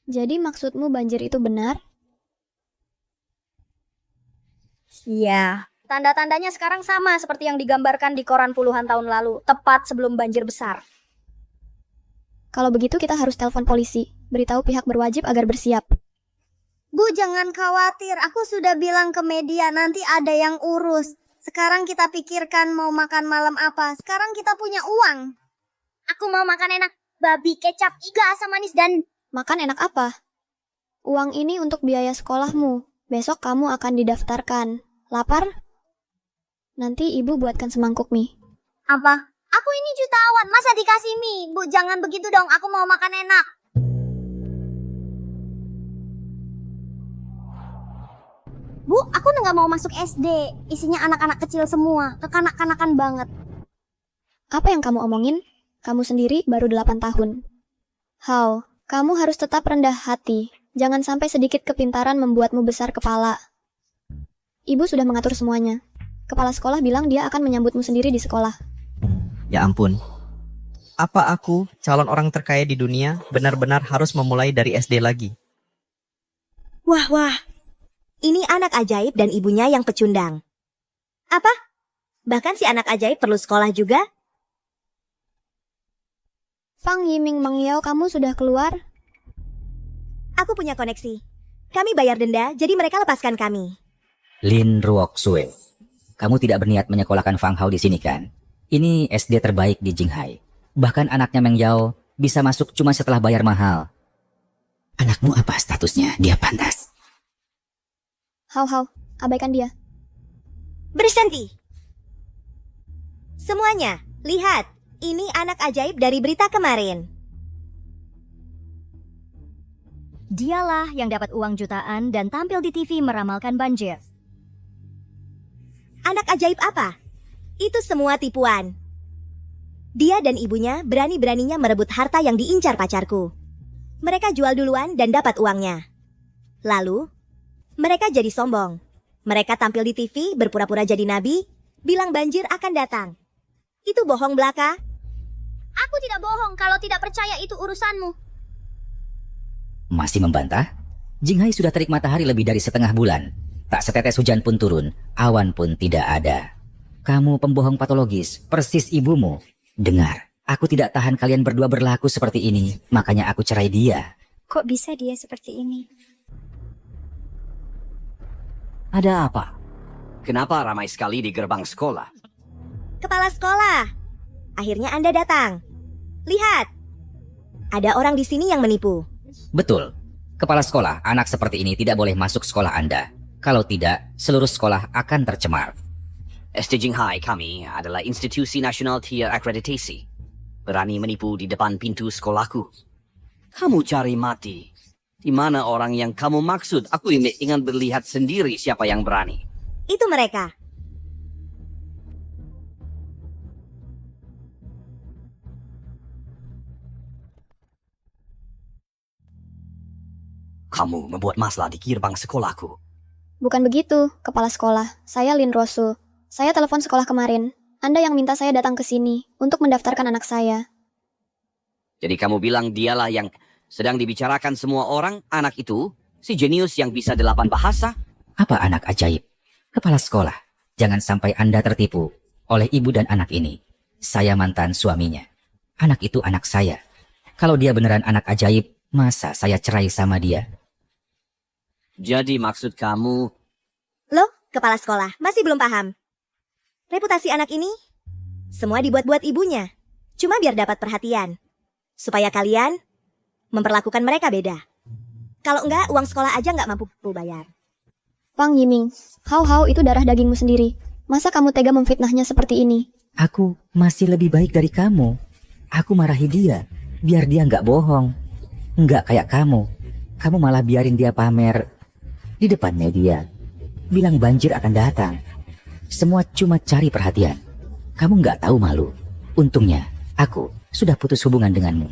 Jadi maksudmu banjir itu benar? Iya. Tanda-tandanya sekarang sama seperti yang digambarkan di koran puluhan tahun lalu, tepat sebelum banjir besar. Kalau begitu kita harus telepon polisi, beritahu pihak berwajib agar bersiap. Bu, jangan khawatir, aku sudah bilang ke media, nanti ada yang urus. Sekarang kita pikirkan mau makan malam apa, sekarang kita punya uang. Aku mau makan enak, babi, kecap, iga, asam manis, dan... Makan enak apa? Uang ini untuk biaya sekolahmu, besok kamu akan didaftarkan. Lapar? Nanti ibu buatkan semangkuk mie. Apa? Aku ini jutawan, masa dikasih mie? Bu, jangan begitu dong, aku mau makan enak. Bu, aku udah gak mau masuk SD. Isinya anak-anak kecil semua, kekanak-kanakan banget. Apa yang kamu omongin? Kamu sendiri baru 8 tahun. How, kamu harus tetap rendah hati. Jangan sampai sedikit kepintaran membuatmu besar kepala. Ibu sudah mengatur semuanya. Kepala sekolah bilang dia akan menyambutmu sendiri di sekolah. Ya ampun. Apa aku, calon orang terkaya di dunia, benar-benar harus memulai dari SD lagi? Wah. Ini anak ajaib dan ibunya yang pecundang. Apa? Bahkan si anak ajaib perlu sekolah juga? Fang Yiming Mangyao, kamu sudah keluar? Aku punya koneksi. Kami bayar denda, jadi mereka lepaskan kami. Lin Ruok Sue, kamu tidak berniat menyekolahkan Fang Hao di sini kan? Ini SD terbaik di Jinghai. Bahkan anaknya Meng Yao bisa masuk cuma setelah bayar mahal. Anakmu apa statusnya? Dia pantas. How, abaikan dia. Berhenti. Semuanya, lihat. Ini anak ajaib dari berita kemarin. Dialah yang dapat uang jutaan dan tampil di TV meramalkan banjir. Anak ajaib apa? Itu semua tipuan. Dia dan ibunya berani-beraninya merebut harta yang diincar pacarku. Mereka jual duluan dan dapat uangnya. Lalu, mereka jadi sombong. Mereka tampil di TV berpura-pura jadi nabi, bilang banjir akan datang. Itu bohong belaka. Aku tidak bohong, kalau tidak percaya itu urusanmu. Masih membantah? Jinghai sudah terik matahari lebih dari setengah bulan. Tak setetes hujan pun turun, awan pun tidak ada. Kamu pembohong patologis, persis ibumu. Dengar, aku tidak tahan kalian berdua berlaku seperti ini, makanya aku cerai dia. Kok bisa dia seperti ini? Ada apa? Kenapa ramai sekali di gerbang sekolah? Kepala sekolah, akhirnya Anda datang. Lihat, ada orang di sini yang menipu. Betul. Kepala sekolah, anak seperti ini tidak boleh masuk sekolah Anda. Kalau tidak, seluruh sekolah akan tercemar. SD Jinghai kami adalah institusi nasional tier akreditasi. Berani menipu di depan pintu sekolahku. Kamu cari mati. Di mana orang yang kamu maksud? Aku ingin melihat sendiri siapa yang berani. Itu mereka. Kamu membuat masalah di gerbang sekolahku. Bukan begitu, kepala sekolah. Saya Lin Rosu. Saya telepon sekolah kemarin. Anda yang minta saya datang ke sini untuk mendaftarkan anak saya. Jadi kamu bilang dialah yang sedang dibicarakan semua orang, anak itu, si jenius yang bisa 8 bahasa? Apa anak ajaib? Kepala sekolah, jangan sampai Anda tertipu oleh ibu dan anak ini. Saya mantan suaminya. Anak itu anak saya. Kalau dia beneran anak ajaib, masa saya cerai sama dia? Jadi maksud kamu... Loh, kepala sekolah, masih belum paham. Reputasi anak ini, semua dibuat-buat ibunya. Cuma biar dapat perhatian. Supaya kalian memperlakukan mereka beda. Kalau enggak, uang sekolah aja nggak mampu bayar. Fang Yiming, How itu darah dagingmu sendiri. Masa kamu tega memfitnahnya seperti ini? Aku masih lebih baik dari kamu. Aku marahi dia, biar dia nggak bohong. Nggak kayak kamu. Kamu malah biarin dia pamer di depan media. Bilang banjir akan datang. Semua cuma cari perhatian. Kamu nggak tahu malu. Untungnya, aku sudah putus hubungan denganmu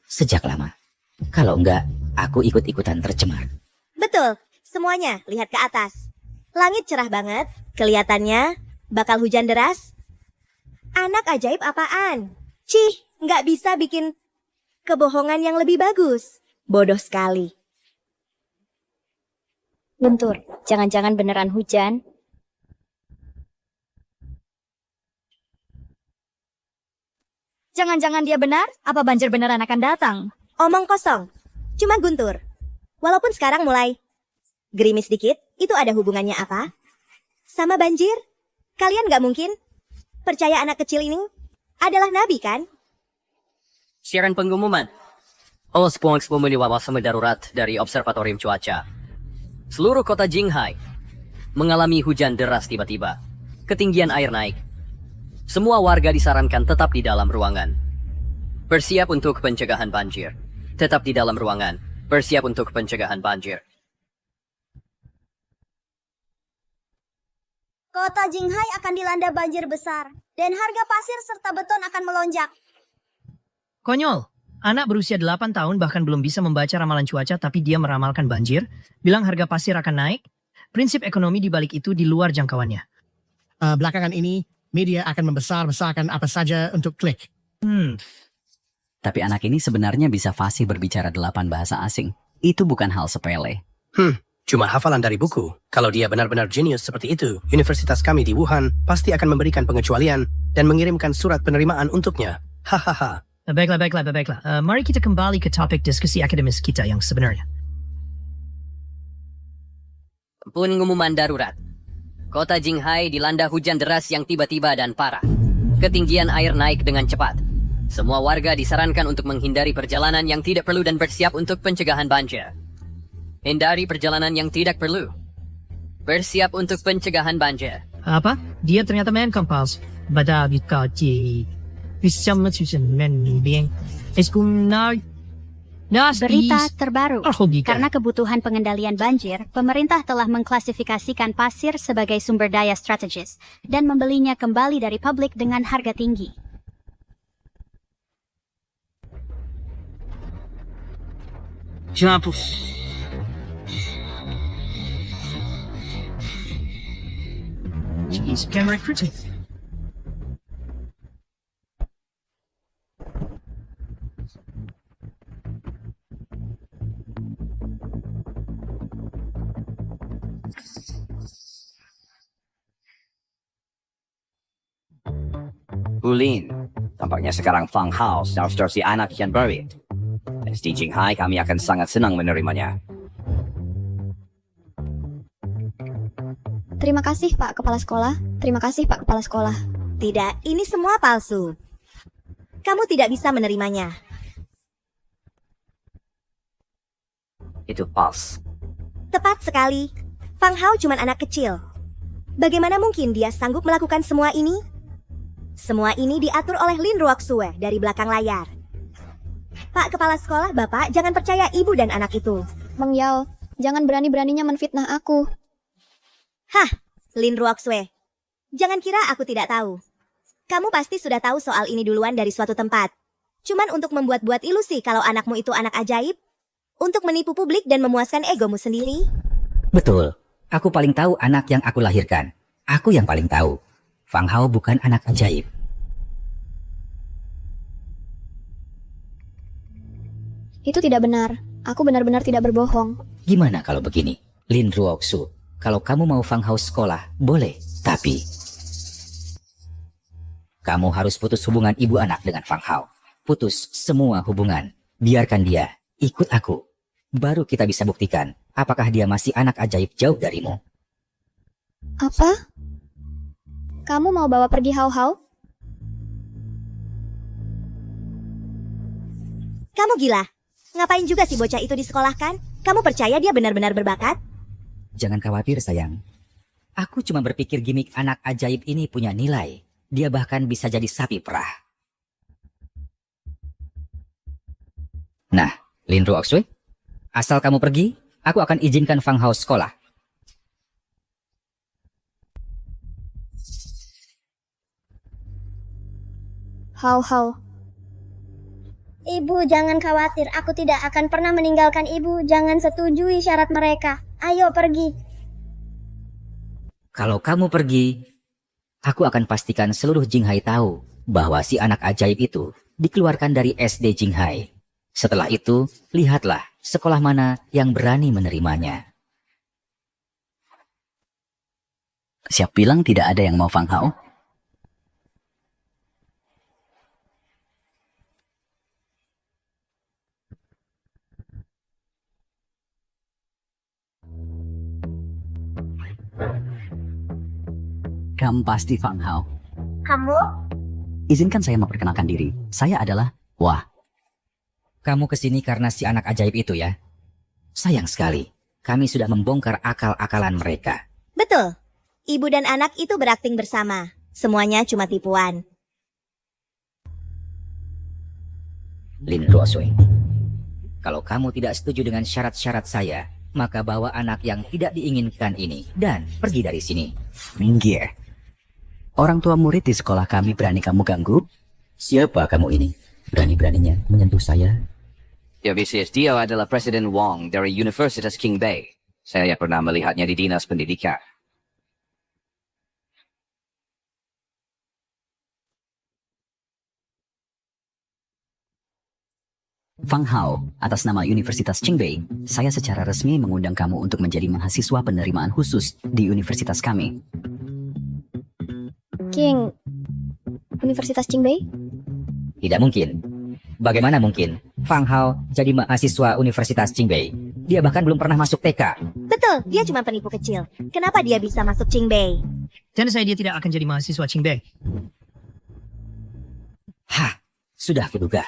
sejak lama. Kalau enggak, aku ikut-ikutan tercemar. Betul, semuanya lihat ke atas. Langit cerah banget, kelihatannya bakal hujan deras. Anak ajaib apaan? Cih, nggak bisa bikin kebohongan yang lebih bagus. Bodoh sekali. Guntur, jangan-jangan beneran hujan? Jangan-jangan dia benar? Apa banjir beneran akan datang? Omong kosong. Cuma Guntur. Walaupun sekarang mulai gerimis dikit, itu ada hubungannya apa? Sama banjir? Kalian nggak mungkin percaya anak kecil ini adalah nabi kan? Siaran pengumuman. Oleh spons pemilih wawasan darurat dari Observatorium Cuaca. Seluruh kota Jinghai mengalami hujan deras tiba-tiba. Ketinggian air naik. Semua warga disarankan tetap di dalam ruangan. Bersiap untuk pencegahan banjir. Tetap di dalam ruangan. Bersiap untuk pencegahan banjir. Kota Jinghai akan dilanda banjir besar, dan harga pasir serta beton akan melonjak. Konyol. Anak berusia 8 tahun bahkan belum bisa membaca ramalan cuaca tapi dia meramalkan banjir, bilang harga pasir akan naik. Prinsip ekonomi di balik itu di luar jangkauannya. Belakangan ini, media akan membesar-besarkan apa saja untuk klik. Tapi anak ini sebenarnya bisa fasih berbicara 8 bahasa asing. Itu bukan hal sepele. Cuma hafalan dari buku. Kalau dia benar-benar jenius seperti itu, universitas kami di Wuhan pasti akan memberikan pengecualian dan mengirimkan surat penerimaan untuknya. Hahaha. Baiklah. Mari kita kembali ke topik diskusi akademis kita yang sebenarnya. Pengumuman darurat. Kota Jinghai dilanda hujan deras yang tiba-tiba dan parah. Ketinggian air naik dengan cepat. Semua warga disarankan untuk menghindari perjalanan yang tidak perlu dan bersiap untuk pencegahan banjir. Hindari perjalanan yang tidak perlu. Bersiap untuk pencegahan banjir. Apa? Dia ternyata main kompas. Berita terbaru, karena kebutuhan pengendalian banjir, pemerintah telah mengklasifikasikan pasir sebagai sumber daya strategis dan membelinya kembali dari publik dengan harga tinggi. Jeez, camera critic. Ulin, tampaknya sekarang Fang Hao seharusnya anak yang baru. SD Jinghai kami akan sangat senang menerimanya. Terima kasih, Pak Kepala Sekolah. Terima kasih, Pak Kepala Sekolah. Tidak, ini semua palsu. Kamu tidak bisa menerimanya. Itu palsu. Tepat sekali. Fang Hao cuma anak kecil. Bagaimana mungkin dia sanggup melakukan semua ini? Semua ini diatur oleh Lin Ruoxue dari belakang layar. Pak Kepala Sekolah, Bapak jangan percaya ibu dan anak itu. Mang Yao, jangan berani-beraninya menfitnah aku. Hah, Lin Ruoxue. Jangan kira aku tidak tahu. Kamu pasti sudah tahu soal ini duluan dari suatu tempat. Cuman untuk membuat-buat ilusi kalau anakmu itu anak ajaib. Untuk menipu publik dan memuaskan egomu sendiri. Betul. Aku paling tahu anak yang aku lahirkan. Aku yang paling tahu. Fang Hao bukan anak ajaib. Itu tidak benar. Aku benar-benar tidak berbohong. Gimana kalau begini? Lin Ruoxu, kalau kamu mau Fang Hao sekolah, boleh. Tapi kamu harus putus hubungan ibu anak dengan Fang Hao. Putus semua hubungan. Biarkan dia ikut aku. Baru kita bisa buktikan apakah dia masih anak ajaib jauh darimu. Apa? Kamu mau bawa pergi Hao Hao? Kamu gila. Ngapain juga si bocah itu disekolahkan? Kamu percaya dia benar-benar berbakat? Jangan khawatir sayang. Aku cuma berpikir gimmick anak ajaib ini punya nilai. Dia bahkan bisa jadi sapi perah. Nah, Lin Ruoxue, asal kamu pergi, aku akan izinkan Fang Hao sekolah. Hao Hao. Ibu, jangan khawatir. Aku tidak akan pernah meninggalkan ibu. Jangan setujui syarat mereka. Ayo pergi. Kalau kamu pergi, aku akan pastikan seluruh Jinghai tahu bahwa si anak ajaib itu dikeluarkan dari SD Jinghai. Setelah itu, lihatlah sekolah mana yang berani menerimanya. Siap bilang tidak ada yang mau Fang Hao? Kamu pasti Fang Hao. Kamu? Izinkan saya memperkenalkan diri. Saya adalah Wah. Kamu kesini karena si anak ajaib itu ya? Sayang sekali, kami sudah membongkar akal-akalan mereka. Betul. Ibu dan anak itu berakting bersama. Semuanya cuma tipuan. Lin Ruoxue, kalau kamu tidak setuju dengan syarat-syarat saya, Maka bawa anak yang tidak diinginkan ini dan pergi dari sini. Minggir. Orang tua murid di sekolah kami berani kamu ganggu? Siapa kamu ini? Berani-beraninya menyentuh saya? Ya bisnis, dia adalah Presiden Wong dari Universitas King Bay. Saya pernah melihatnya di Dinas Pendidikan. Fang Hao, atas nama Universitas Qingbei, saya secara resmi mengundang kamu untuk menjadi mahasiswa penerimaan khusus di universitas kami. King, Universitas Qingbei? Tidak mungkin. Bagaimana mungkin Fang Hao jadi mahasiswa Universitas Qingbei? Dia bahkan belum pernah masuk TK. Betul, dia cuma penipu kecil. Kenapa dia bisa masuk Qingbei? Dan saya dia tidak akan jadi mahasiswa Qingbei. Hah, sudah kuduga.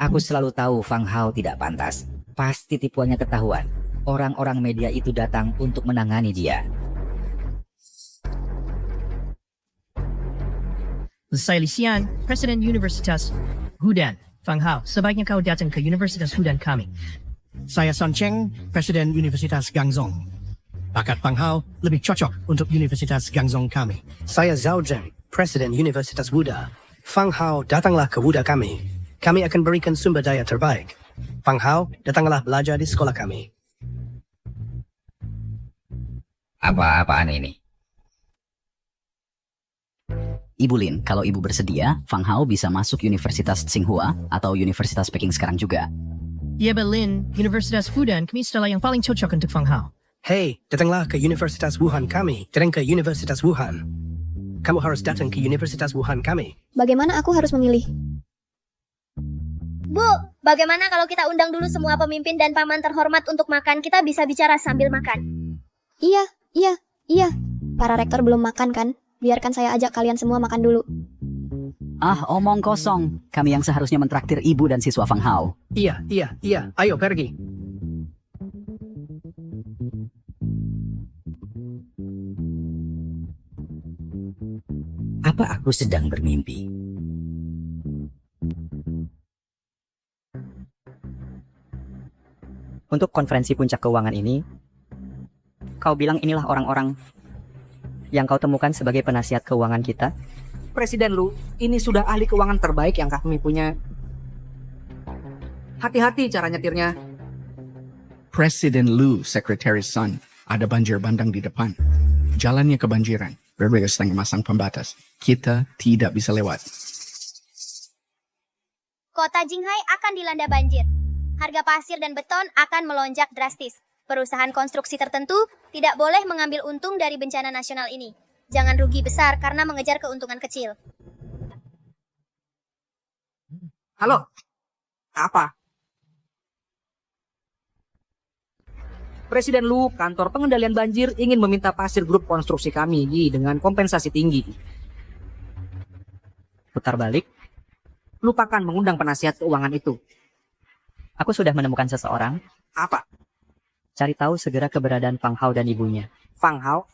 Aku selalu tahu Fang Hao tidak pantas. Pasti tipuannya ketahuan. Orang-orang media itu datang untuk menangani dia. Saya Lisian, Presiden Universitas Hudan. Fang Hao, sebaiknya kau datang ke Universitas Hudan kami. Saya Son Cheng, Presiden Universitas Gangzong. Bakat Fang Hao lebih cocok untuk Universitas Gangzong kami. Saya Zhao Zheng, Presiden Universitas Wuda. Fang Hao, datanglah ke Wuda kami. Kami akan berikan sumber daya terbaik. Fang Hao, datanglah belajar di sekolah kami. Apa-apaan ini? Ibu Lin, kalau ibu bersedia, Fang Hao bisa masuk Universitas Tsinghua atau Universitas Peking sekarang juga. Ya Berlin, Universitas Fudan kami setelah yang paling cocok untuk Fang Hao. Hei, datanglah ke Universitas Wuhan kami. Datang ke Universitas Wuhan. Kamu harus datang ke Universitas Wuhan kami. Bagaimana aku harus memilih? Bu, bagaimana kalau kita undang dulu semua pemimpin dan paman terhormat untuk makan? Kita bisa bicara sambil makan. Iya. Para rektor belum makan kan? Biarkan saya ajak kalian semua makan dulu. Ah, omong kosong. Kami yang seharusnya mentraktir ibu dan siswa Fang Hao. Iya. Ayo pergi. Apa aku sedang bermimpi? Untuk konferensi puncak keuangan ini, kau bilang inilah orang-orang yang kau temukan sebagai penasihat keuangan kita? Presiden Lu, ini sudah ahli keuangan terbaik yang kami punya. Hati-hati cara nyetirnya. Presiden Lu, Sekretaris Sun, ada banjir bandang di depan. Jalannya kebanjiran. Berbeda sedang memasang pembatas. Kita tidak bisa lewat. Kota Jinghai akan dilanda banjir. Harga pasir dan beton akan melonjak drastis. Perusahaan konstruksi tertentu tidak boleh mengambil untung dari bencana nasional ini. Jangan rugi besar karena mengejar keuntungan kecil. Halo? Apa? Presiden Lu, kantor pengendalian banjir ingin meminta pasir grup konstruksi kami dengan kompensasi tinggi. Putar balik. Lupakan mengundang penasihat keuangan itu. Aku sudah menemukan seseorang. Apa? Cari tahu segera keberadaan Fang Hao dan ibunya. Fang Hao?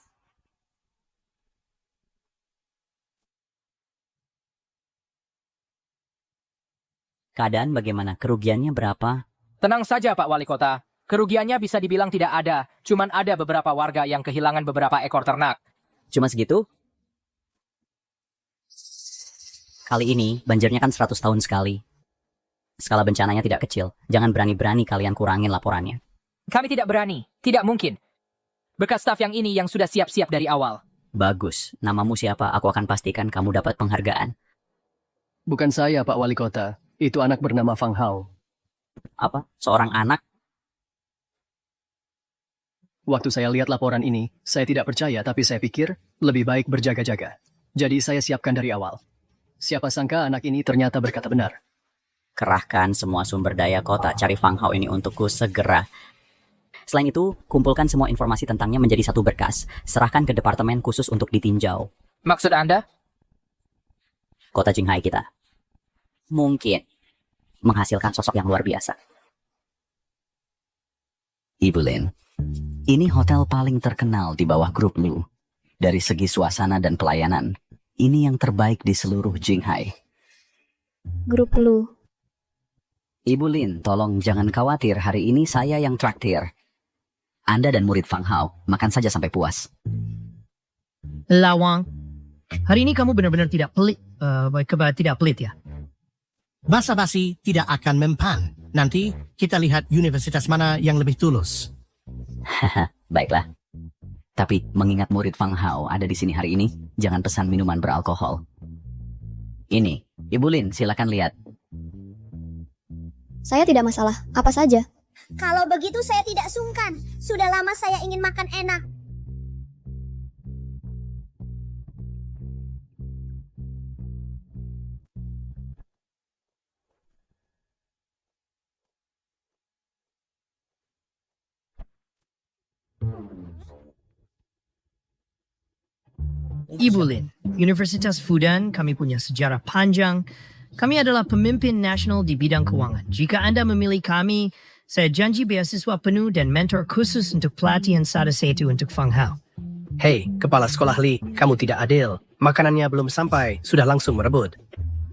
Keadaan bagaimana? Kerugiannya berapa? Tenang saja Pak Wali Kota. Kerugiannya bisa dibilang tidak ada. Cuman ada beberapa warga yang kehilangan beberapa ekor ternak. Cuma segitu? Kali ini banjirnya kan 100 tahun sekali. Skala bencananya tidak kecil. Jangan berani-berani kalian kurangin laporannya. Kami tidak berani. Tidak mungkin. Bekas staf yang ini yang sudah siap-siap dari awal. Bagus. Namamu siapa? Aku akan pastikan kamu dapat penghargaan. Bukan saya, Pak Wali Kota. Itu anak bernama Fang Hao. Apa? Seorang anak? Waktu saya lihat laporan ini, saya tidak percaya, tapi saya pikir lebih baik berjaga-jaga. Jadi saya siapkan dari awal. Siapa sangka anak ini ternyata berkata benar. Kerahkan semua sumber daya kota, cari Fang Hao ini untukku segera. Selain itu, kumpulkan semua informasi tentangnya menjadi satu berkas. Serahkan ke departemen khusus untuk ditinjau. Maksud Anda? Kota Jinghai kita mungkin menghasilkan sosok yang luar biasa. Ibu Lin, ini hotel paling terkenal di bawah grup Lu. Dari segi suasana dan pelayanan, ini yang terbaik di seluruh Jinghai. Grup Lu. Ibu Lin, tolong jangan khawatir, hari ini saya yang traktir. Anda dan murid Fang Hao makan saja sampai puas. Lawang, hari ini kamu benar-benar tidak pelit, tidak pelit ya? Basa-basi tidak akan mempan. Nanti kita lihat universitas mana yang lebih tulus. Baiklah. Tapi mengingat murid Fang Hao ada di sini hari ini, jangan pesan minuman beralkohol. Ini, Ibu Lin, silakan lihat. Saya tidak masalah, apa saja. Kalau begitu saya tidak sungkan. Sudah lama saya ingin makan enak. Ibu Lin, Universitas Fudan, kami punya sejarah panjang. Kami adalah pemimpin nasional di bidang keuangan. Jika Anda memilih kami, saya janji beasiswa penuh dan mentor khusus untuk pelatihan Sada Setu untuk Fang Hao. Hei, kepala sekolah Li, kamu tidak adil. Makanannya belum sampai, sudah langsung merebut.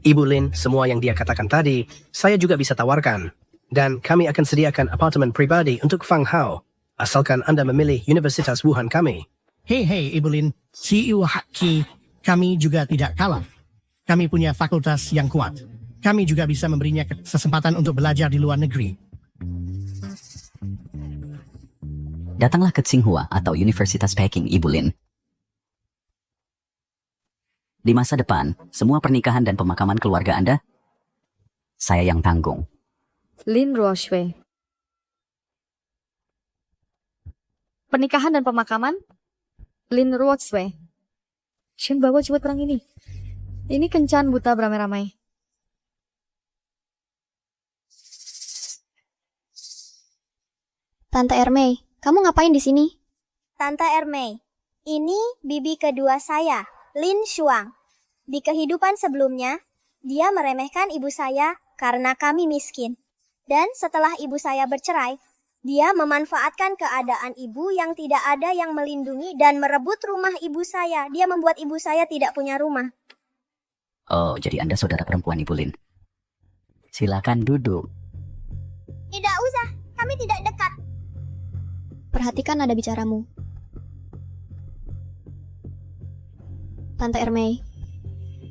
Ibu Lin, semua yang dia katakan tadi, saya juga bisa tawarkan. Dan kami akan sediakan apartemen pribadi untuk Fang Hao, asalkan Anda memilih Universitas Wuhan kami. Hei, Ibu Lin, CEO Haki, kami juga tidak kalah. Kami punya fakultas yang kuat. Kami juga bisa memberinya kesempatan untuk belajar di luar negeri. Datanglah ke Tsinghua atau Universitas Peking, Ibu Lin. Di masa depan, semua pernikahan dan pemakaman keluarga Anda, saya yang tanggung. Lin Ruoshui. Pernikahan dan pemakaman? Lin Ruoshui. Shin, bawa cepat perang ini. Ini kencan buta beramai-ramai. Tante Ermei, kamu ngapain di sini? Tante Ermei, ini bibi kedua saya, Lin Shuang. Di kehidupan sebelumnya, dia meremehkan ibu saya karena kami miskin. Dan setelah ibu saya bercerai, dia memanfaatkan keadaan ibu yang tidak ada yang melindungi dan merebut rumah ibu saya. Dia membuat ibu saya tidak punya rumah. Oh, jadi Anda saudara perempuan Ibu Lin. Silakan duduk. Tidak usah, kami tidak dekat. Perhatikan nada bicaramu. Tante Ermei,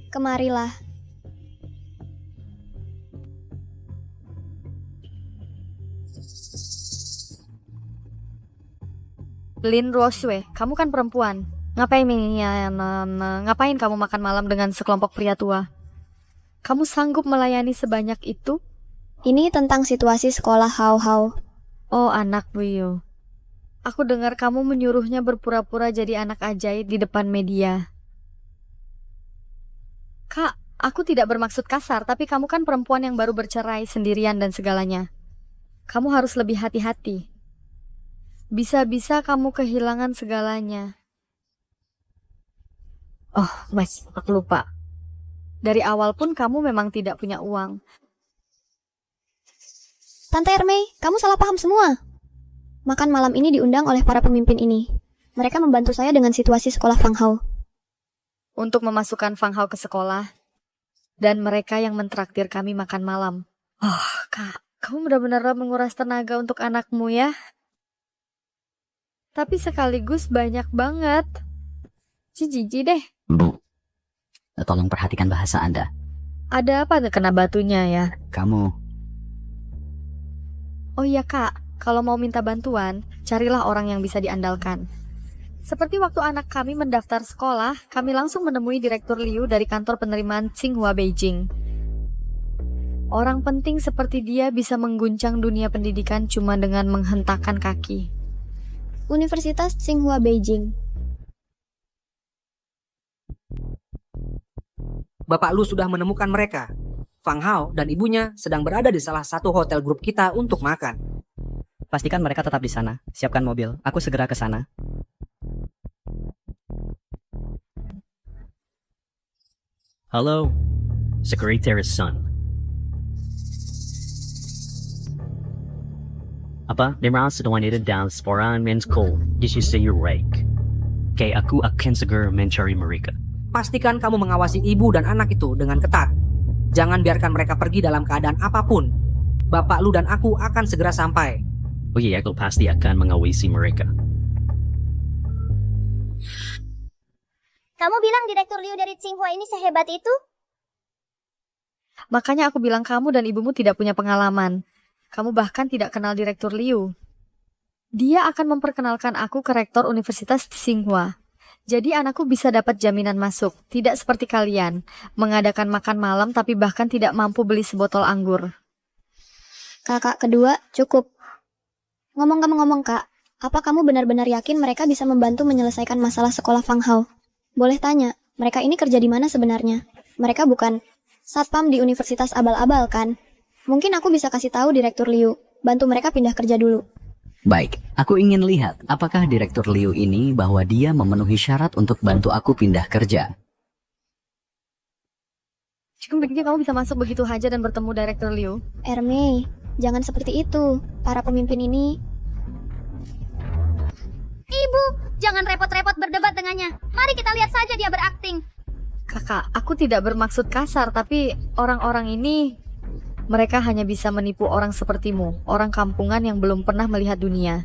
kemarilah. Lin Ruoshui, kamu kan perempuan. Ngapain kamu makan malam dengan sekelompok pria tua? Kamu sanggup melayani sebanyak itu? Ini tentang situasi sekolah Hao. Oh, anak Buyo. Aku dengar kamu menyuruhnya berpura-pura jadi anak ajaib di depan media. Kak, aku tidak bermaksud kasar, tapi kamu kan perempuan yang baru bercerai, sendirian dan segalanya. Kamu harus lebih hati-hati. Bisa-bisa kamu kehilangan segalanya. Oh, Mas, aku lupa. Dari awal pun kamu memang tidak punya uang. Tante Ermei, kamu salah paham semua. Makan malam ini diundang oleh para pemimpin ini. Mereka membantu saya dengan situasi sekolah Fang Hao. Untuk memasukkan Fang Hao ke sekolah. Dan mereka yang mentraktir kami makan malam. Oh, Kak, kamu benar-benar menguras tenaga untuk anakmu ya. Tapi sekaligus banyak banget. Jijik deh. Bu, tolong perhatikan bahasa Anda. Ada apa kena batunya ya? Kamu. Oh iya Kak, kalau mau minta bantuan, carilah orang yang bisa diandalkan. Seperti waktu anak kami mendaftar sekolah, kami langsung menemui Direktur Liu dari kantor penerimaan Tsinghua Beijing. Orang penting seperti dia bisa mengguncang dunia pendidikan cuma dengan menghentakkan kaki. Universitas Tsinghua Beijing. Bapak Lu sudah menemukan mereka. Fang Hao dan ibunya sedang berada di salah satu hotel grup kita untuk makan. Pastikan mereka tetap di sana. Siapkan mobil. Aku segera ke sana. Hello, Secretary's son. Apa, Nimrod donated down sporan men's call. This is your rake. Kay aku akan segera mencari mereka. Pastikan kamu mengawasi ibu dan anak itu dengan ketat. Jangan biarkan mereka pergi dalam keadaan apapun. Bapak Lu dan aku akan segera sampai. Oh iya, aku pasti akan mengawasi mereka. Kamu bilang Direktur Liu dari Tsinghua ini sehebat itu? Makanya aku bilang kamu dan ibumu tidak punya pengalaman. Kamu bahkan tidak kenal Direktur Liu. Dia akan memperkenalkan aku ke rektor Universitas Tsinghua. Jadi anakku bisa dapat jaminan masuk. Tidak seperti kalian, mengadakan makan malam tapi bahkan tidak mampu beli sebotol anggur. Kakak kedua, cukup. Ngomong-ngomong kak, apa kamu benar-benar yakin mereka bisa membantu menyelesaikan masalah sekolah Fang Hao? Boleh tanya, mereka ini kerja di mana sebenarnya? Mereka bukan satpam di universitas abal-abal kan? Mungkin aku bisa kasih tahu Direktur Liu, bantu mereka pindah kerja dulu. Baik, aku ingin lihat apakah Direktur Liu ini bahwa dia memenuhi syarat untuk bantu aku pindah kerja. Cikum pikir kamu bisa masuk begitu aja dan bertemu Direktur Liu? Ermei, jangan seperti itu. Para pemimpin ini... Ibu, jangan repot-repot berdebat dengannya. Mari kita lihat saja dia berakting. Kakak, aku tidak bermaksud kasar, tapi orang-orang ini... Mereka hanya bisa menipu orang sepertimu, orang kampungan yang belum pernah melihat dunia.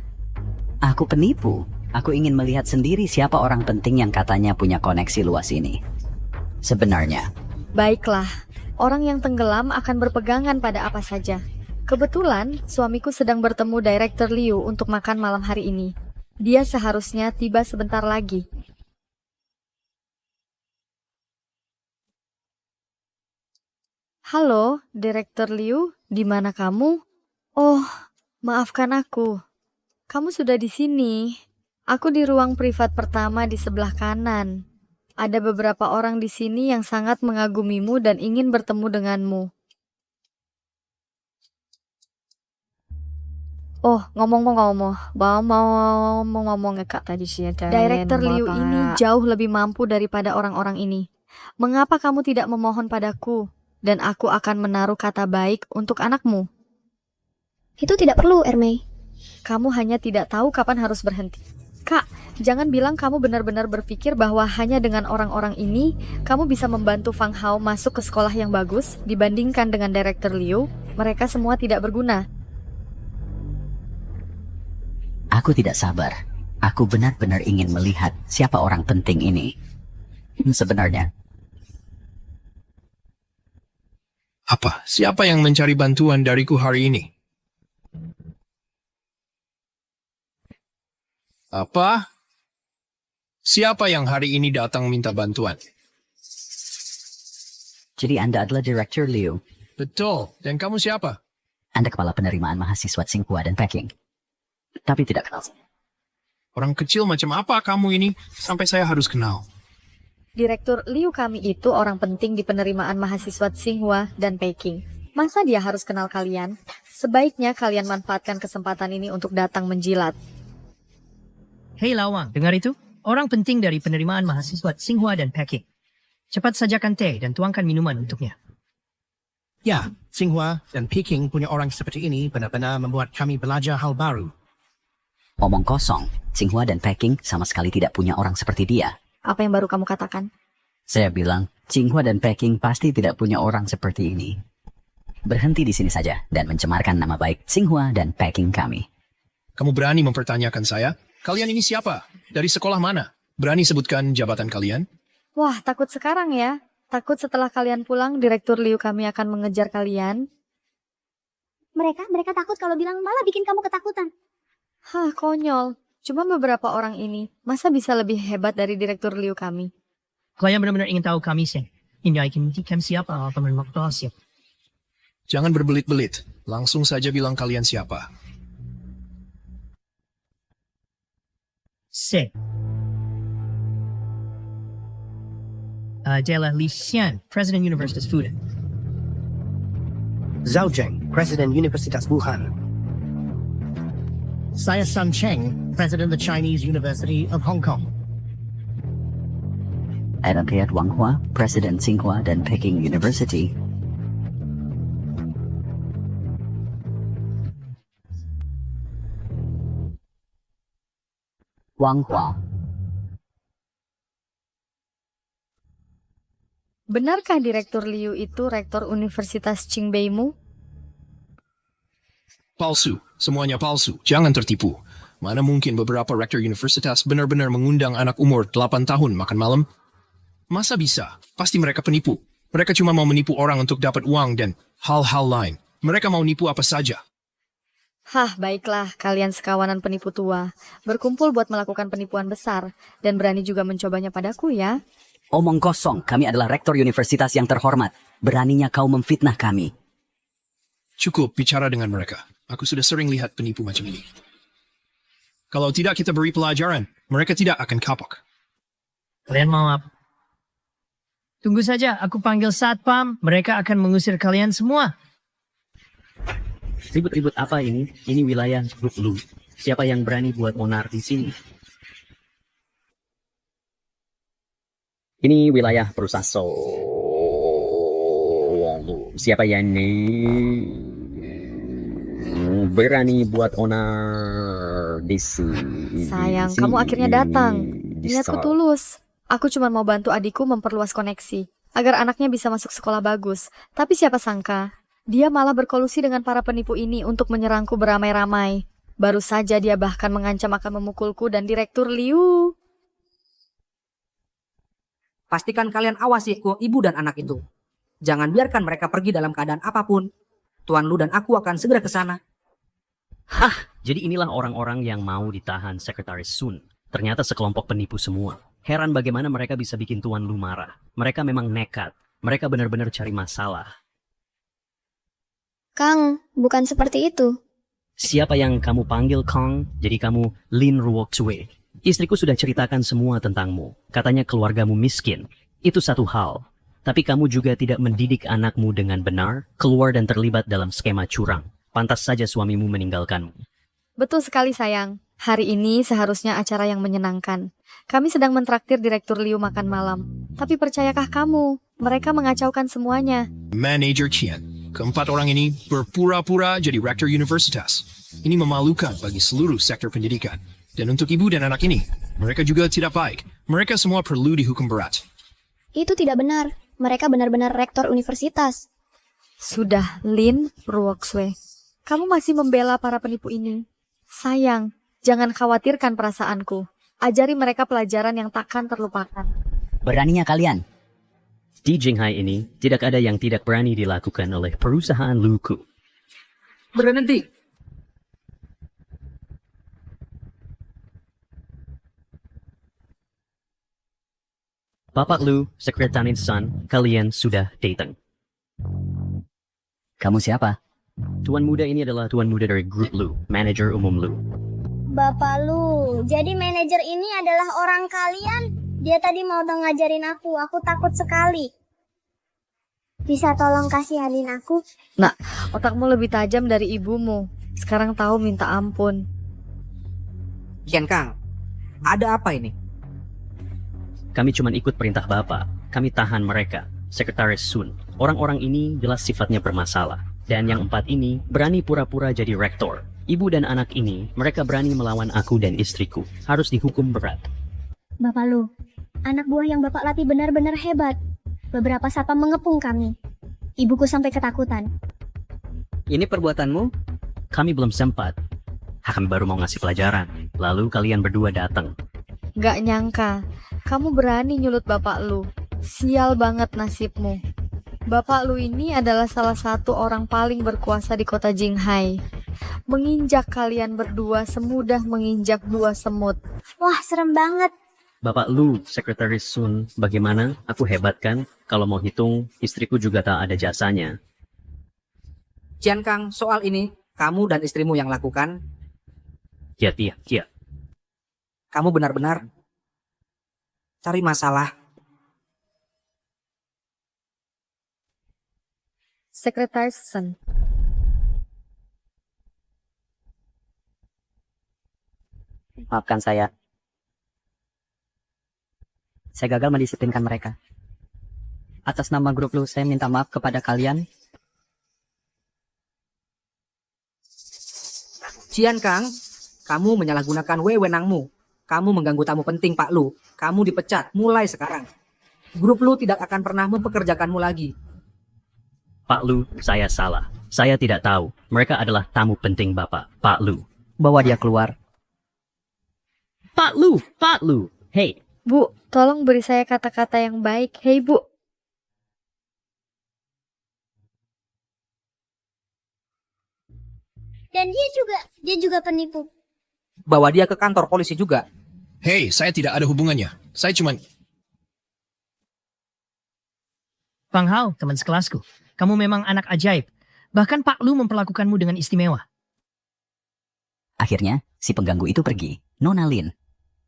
Aku penipu. Aku ingin melihat sendiri siapa orang penting yang katanya punya koneksi luas ini. Sebenarnya. Baiklah, orang yang tenggelam akan berpegangan pada apa saja. Kebetulan, suamiku sedang bertemu Direktur Liu untuk makan malam hari ini. Dia seharusnya tiba sebentar lagi. Halo, Direktur Liu, di mana kamu? Oh, maafkan aku. Kamu sudah di sini. Aku di ruang privat pertama di sebelah kanan. Ada beberapa orang di sini yang sangat mengagumimu dan ingin bertemu denganmu. Oh, ngomong-ngomong Kak tadi sih. Direktur Liu ini jauh lebih mampu daripada orang-orang ini. Mengapa kamu tidak memohon padaku? Dan aku akan menaruh kata baik untuk anakmu. Itu tidak perlu, Ermei. Kamu hanya tidak tahu kapan harus berhenti. Kak, jangan bilang kamu benar-benar berpikir bahwa hanya dengan orang-orang ini, kamu bisa membantu Fang Hao masuk ke sekolah yang bagus dibandingkan dengan Direktur Liu. Mereka semua tidak berguna. Aku tidak sabar. Aku benar-benar ingin melihat siapa orang penting ini. Sebenarnya. Apa? Siapa yang mencari bantuan dariku hari ini? Apa? Siapa yang hari ini datang minta bantuan? Jadi Anda adalah Direktur Liu. Betul. Dan kamu siapa? Anda kepala penerimaan mahasiswa Tsinghua dan Peking. Tapi tidak kenal. Orang kecil macam apa kamu ini? Sampai saya harus kenal. Direktur Liu kami itu orang penting di penerimaan mahasiswa Tsinghua dan Peking. Masa dia harus kenal kalian? Sebaiknya kalian manfaatkan kesempatan ini untuk datang menjilat. Hei Lawang, dengar itu? Orang penting dari penerimaan mahasiswa Tsinghua dan Peking. Cepat sajakan teh dan tuangkan minuman untuknya. Ya, Tsinghua dan Peking punya orang seperti ini benar-benar membuat kami belajar hal baru. Omong kosong. Tsinghua dan Peking sama sekali tidak punya orang seperti dia. Apa yang baru kamu katakan? Saya bilang, Tsinghua dan Peking pasti tidak punya orang seperti ini. Berhenti di sini saja dan mencemarkan nama baik Tsinghua dan Peking kami. Kamu berani mempertanyakan saya? Kalian ini siapa? Dari sekolah mana? Berani sebutkan jabatan kalian? Wah, takut sekarang ya. Takut setelah kalian pulang, Direktur Liu kami akan mengejar kalian. Mereka takut kalau bilang malah bikin kamu ketakutan. Hah, konyol. Cuma beberapa orang ini, masa bisa lebih hebat dari Direktur Liu kami? Kalian benar-benar ingin tahu kami sih. Hindi akan menghentikan siapa atau memaksa siapa. Jangan berbelit-belit. Langsung saja bilang kalian siapa. Se. Adalah Li Xian, President Universitas Fudan. Zhao Zheng, President Universitas Wuhan. Saya Sun Cheng, President of the Chinese University of Hong Kong. Adam Piat Wang Hua, President Tsinghua dan Peking University. Wang Hua. Benarkah Direktur Liu itu rektor Universitas Qingbeimu? Palsu. Semuanya palsu, jangan tertipu. Mana mungkin beberapa rektor universitas benar-benar mengundang anak umur 8 tahun makan malam? Masa bisa? Pasti mereka penipu. Mereka cuma mau menipu orang untuk dapat uang dan hal-hal lain. Mereka mau nipu apa saja. Hah, baiklah, kalian sekawanan penipu tua. Berkumpul buat melakukan penipuan besar, dan berani juga mencobanya padaku ya. Omong kosong, kami adalah rektor universitas yang terhormat. Beraninya kau memfitnah kami. Cukup bicara dengan mereka. Aku sudah sering lihat penipu macam ini. Kalau tidak kita beri pelajaran, mereka tidak akan kapok. Kalian mau apa? Tunggu saja, aku panggil satpam. Mereka akan mengusir kalian semua. Ribut-ribut apa ini? Ini wilayah Grup Lu. Siapa yang berani buat onar di sini? Ini wilayah perusahaan. Siapa yang berani buat onar di sini? Sayang, kamu akhirnya datang. Niatku tulus. Aku cuma mau bantu adikku memperluas koneksi, agar anaknya bisa masuk sekolah bagus. Tapi siapa sangka, dia malah berkolusi dengan para penipu ini untuk menyerangku beramai-ramai. Baru saja dia bahkan mengancam akan memukulku dan Direktur Liu. Pastikan kalian awasi ibu dan anak itu. Jangan biarkan mereka pergi dalam keadaan apapun. Tuan Lu dan aku akan segera ke sana. Hah, jadi inilah orang-orang yang mau ditahan Sekretaris Sun. Ternyata sekelompok penipu semua. Heran bagaimana mereka bisa bikin Tuan Lu marah. Mereka memang nekat. Mereka benar-benar cari masalah. Kang, bukan seperti itu. Siapa yang kamu panggil Kang? Jadi kamu Lin Ruoxue. Istriku sudah ceritakan semua tentangmu. Katanya keluargamu miskin. Itu satu hal. Tapi kamu juga tidak mendidik anakmu dengan benar, keluar dan terlibat dalam skema curang. Pantas saja suamimu meninggalkanmu. Betul sekali sayang. Hari ini seharusnya acara yang menyenangkan. Kami sedang mentraktir Direktur Liu makan malam. Tapi percayakah kamu, mereka mengacaukan semuanya. Manager Qian, keempat orang ini berpura-pura jadi rektor universitas. Ini memalukan bagi seluruh sektor pendidikan. Dan untuk ibu dan anak ini, mereka juga tidak baik. Mereka semua perlu dihukum berat. Itu tidak benar. Mereka benar-benar rektor universitas. Sudah, Lin Ruoxue. Kamu masih membela para penipu ini. Sayang, jangan khawatirkan perasaanku. Ajari mereka pelajaran yang takkan terlupakan. Beraninya kalian. Di Jinghai ini, tidak ada yang tidak berani dilakukan oleh perusahaan Luku. Berhenti. Bapak Lu, Sekretaris Sun, kalian sudah datang. Kamu siapa? Tuan muda ini adalah tuan muda dari Grup Lu, manajer umum Lu. Bapak Lu, jadi manajer ini adalah orang kalian? Dia tadi mau ngajarin aku takut sekali. Bisa tolong kasihanin aku? Nak, otakmu lebih tajam dari ibumu. Sekarang tahu minta ampun. Kian Kang, ada apa ini? Kami cuma ikut perintah Bapak. Kami tahan mereka, Sekretaris Sun. Orang-orang ini jelas sifatnya bermasalah. Dan yang empat ini berani pura-pura jadi rektor. Ibu dan anak ini, mereka berani melawan aku dan istriku. Harus dihukum berat. Bapak Lu, anak buah yang Bapak latih benar-benar hebat. Beberapa satpam mengepung kami. Ibuku sampai ketakutan. Ini perbuatanmu? Kami belum sempat. Kami baru mau ngasih pelajaran. Lalu kalian berdua datang. Gak nyangka, kamu berani nyulut Bapak Lu. Sial banget nasibmu. Bapak Lu ini adalah salah satu orang paling berkuasa di kota Jinghai. Menginjak kalian berdua semudah menginjak dua semut. Wah, serem banget. Bapak Lu, Sekretaris Sun, bagaimana? Aku hebat kan? Kalau mau hitung, istriku juga tak ada jasanya. Kian Kang, soal ini, kamu dan istrimu yang lakukan? Iya. Kamu benar-benar cari masalah. Sekretaris Sun. Maafkan saya. Saya gagal mendisiplinkan mereka. Atas nama Grup Lu, saya minta maaf kepada kalian. Cian Kang, kamu menyalahgunakan wewenangmu. Kamu mengganggu tamu penting Pak Lu. Kamu dipecat mulai sekarang. Grup Lu tidak akan pernah mempekerjakanmu lagi. Pak Lu, saya salah. Saya tidak tahu. Mereka adalah tamu penting Bapak, Pak Lu. Bawa dia keluar. Pak Lu, Pak Lu. Hei, Bu, tolong beri saya kata-kata yang baik. Hei, Bu. Dan dia juga penipu. Bawa dia ke kantor polisi juga. Hei, saya tidak ada hubungannya. Saya cuma... Fang Hao, teman sekelasku. Kamu memang anak ajaib. Bahkan Pak Lu memperlakukanmu dengan istimewa. Akhirnya, si pengganggu itu pergi. Nona Lin,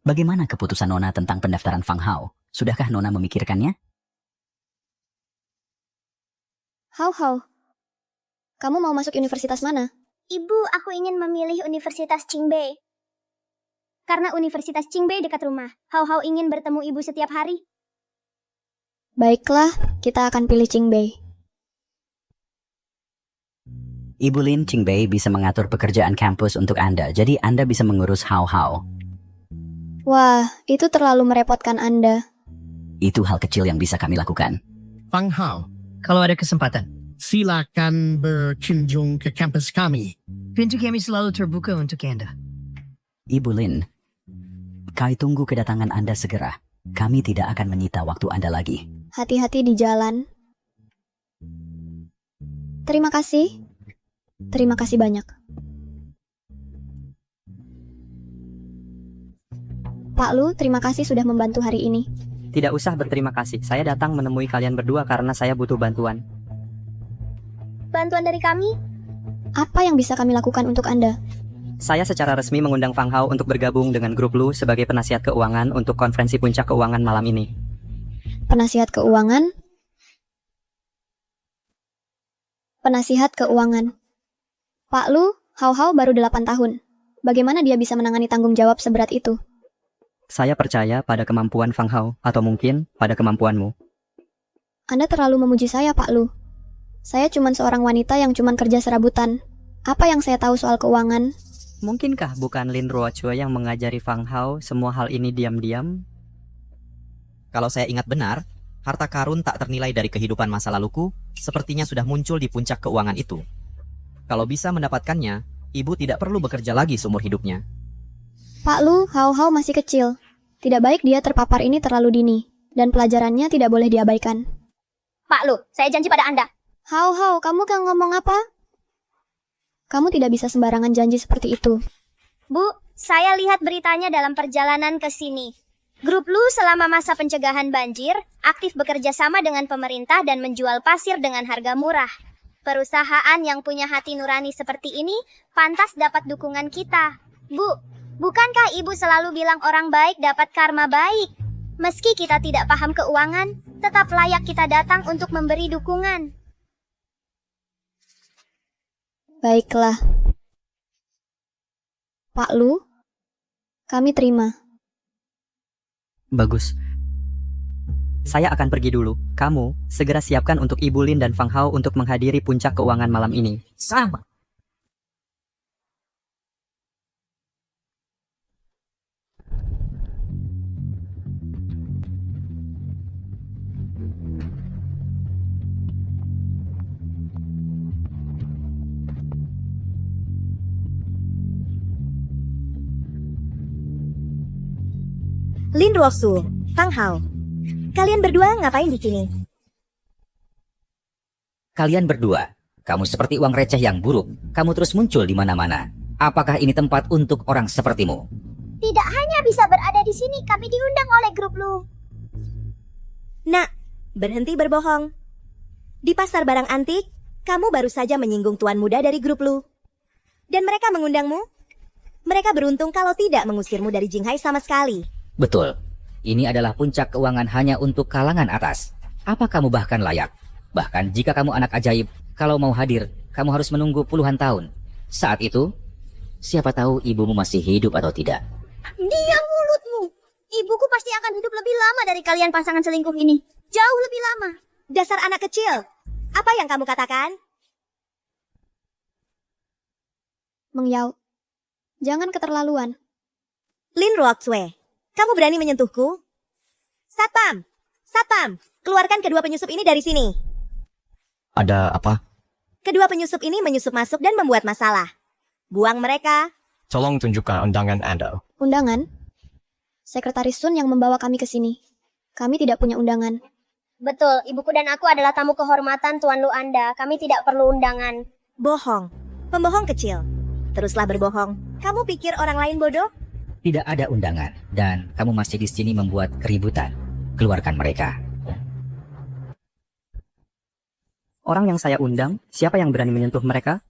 bagaimana keputusan Nona tentang pendaftaran Fang Hao? Sudahkah Nona memikirkannya? How? Kamu mau masuk universitas mana? Ibu, aku ingin memilih Universitas Qingbei. Karena Universitas Qingbei dekat rumah. How ingin bertemu ibu setiap hari. Baiklah, kita akan pilih Qingbei. Ibu Lin, Qingbei bisa mengatur pekerjaan kampus untuk Anda, jadi Anda bisa mengurus How. Wah, itu terlalu merepotkan Anda. Itu hal kecil yang bisa kami lakukan. Fang Hao, Kalau ada kesempatan, silakan berkunjung ke kampus kami. pintu kami selalu terbuka untuk Anda. Ibu Lin, kami tunggu kedatangan Anda segera. Kami tidak akan menyita waktu Anda lagi. Hati-hati di jalan. Terima kasih. Terima kasih banyak. Pak Lu, terima kasih sudah membantu hari ini. Tidak usah berterima kasih. Saya datang menemui kalian berdua karena saya butuh bantuan. Bantuan dari kami? Apa yang bisa kami lakukan untuk Anda? Saya secara resmi mengundang Fang Hao untuk bergabung dengan grup Lu sebagai penasihat keuangan untuk konferensi puncak keuangan malam ini. Penasihat keuangan? Penasihat keuangan. Pak Lu, How baru 8 tahun. Bagaimana dia bisa menangani tanggung jawab seberat itu? Saya percaya pada kemampuan Fang Hao, atau mungkin pada kemampuanmu. Anda terlalu memuji saya, Pak Lu. Saya cuma seorang wanita yang cuma kerja serabutan. Apa yang saya tahu soal keuangan? Mungkinkah bukan Lin Ruochue yang mengajari Fang Hao semua hal ini diam-diam? Kalau saya ingat benar, harta karun tak ternilai dari kehidupan masa laluku, sepertinya sudah muncul di puncak keuangan itu. Kalau bisa mendapatkannya, ibu tidak perlu bekerja lagi seumur hidupnya. Pak Lu, How masih kecil. Tidak baik dia terpapar ini terlalu dini. Dan pelajarannya tidak boleh diabaikan. Pak Lu, saya janji pada Anda. How, kamu kan ngomong apa? Kamu tidak bisa sembarangan janji seperti itu. Bu, saya lihat beritanya dalam perjalanan ke sini. Grup Lu selama masa pencegahan banjir, aktif bekerja sama dengan pemerintah dan menjual pasir dengan harga murah. Perusahaan yang punya hati nurani seperti ini pantas dapat dukungan kita. Bu, bukankah ibu selalu bilang orang baik dapat karma baik? Meski kita tidak paham keuangan, tetap layak kita datang untuk memberi dukungan. Baiklah. Pak Lu, kami terima. Bagus. Saya akan pergi dulu. Kamu segera siapkan untuk Ibu Lin dan Fang Hao untuk menghadiri puncak keuangan malam ini. Sama. Lin Ruochue, Fang Hao. Kalian berdua ngapain di sini? Kalian berdua, kamu seperti uang receh yang buruk. Kamu terus muncul di mana-mana. Apakah ini tempat untuk orang sepertimu? Tidak hanya bisa berada di sini, kami diundang oleh grup Lu. Nak, berhenti berbohong. Di pasar barang antik, kamu baru saja menyinggung tuan muda dari grup Lu. Dan mereka mengundangmu? Mereka beruntung kalau tidak mengusirmu dari Jinghai sama sekali. Betul. Ini adalah puncak keuangan hanya untuk kalangan atas. Apa kamu bahkan layak? Bahkan jika kamu anak ajaib, kalau mau hadir, kamu harus menunggu puluhan tahun. Saat itu, siapa tahu ibumu masih hidup atau tidak. Diam mulutmu. Ibuku pasti akan hidup lebih lama dari kalian pasangan selingkuh ini. Jauh lebih lama. Dasar anak kecil. Apa yang kamu katakan? Meng Yao, jangan keterlaluan. Lin Ruochue, kamu berani menyentuhku? Satpam! Satpam! Keluarkan kedua penyusup ini dari sini. Ada apa? Kedua penyusup ini menyusup masuk dan membuat masalah. Buang mereka. Tolong tunjukkan undangan Anda. Undangan? Sekretaris Sun yang membawa kami ke sini. Kami tidak punya undangan. Betul, ibuku dan aku adalah tamu kehormatan Tuan Lu Anda. Kami tidak perlu undangan. Bohong. Pembohong kecil. Teruslah berbohong. Kamu pikir orang lain bodoh? Tidak ada undangan, dan kamu masih di sini membuat keributan. Keluarkan mereka. Orang yang saya undang, siapa yang berani menyentuh mereka?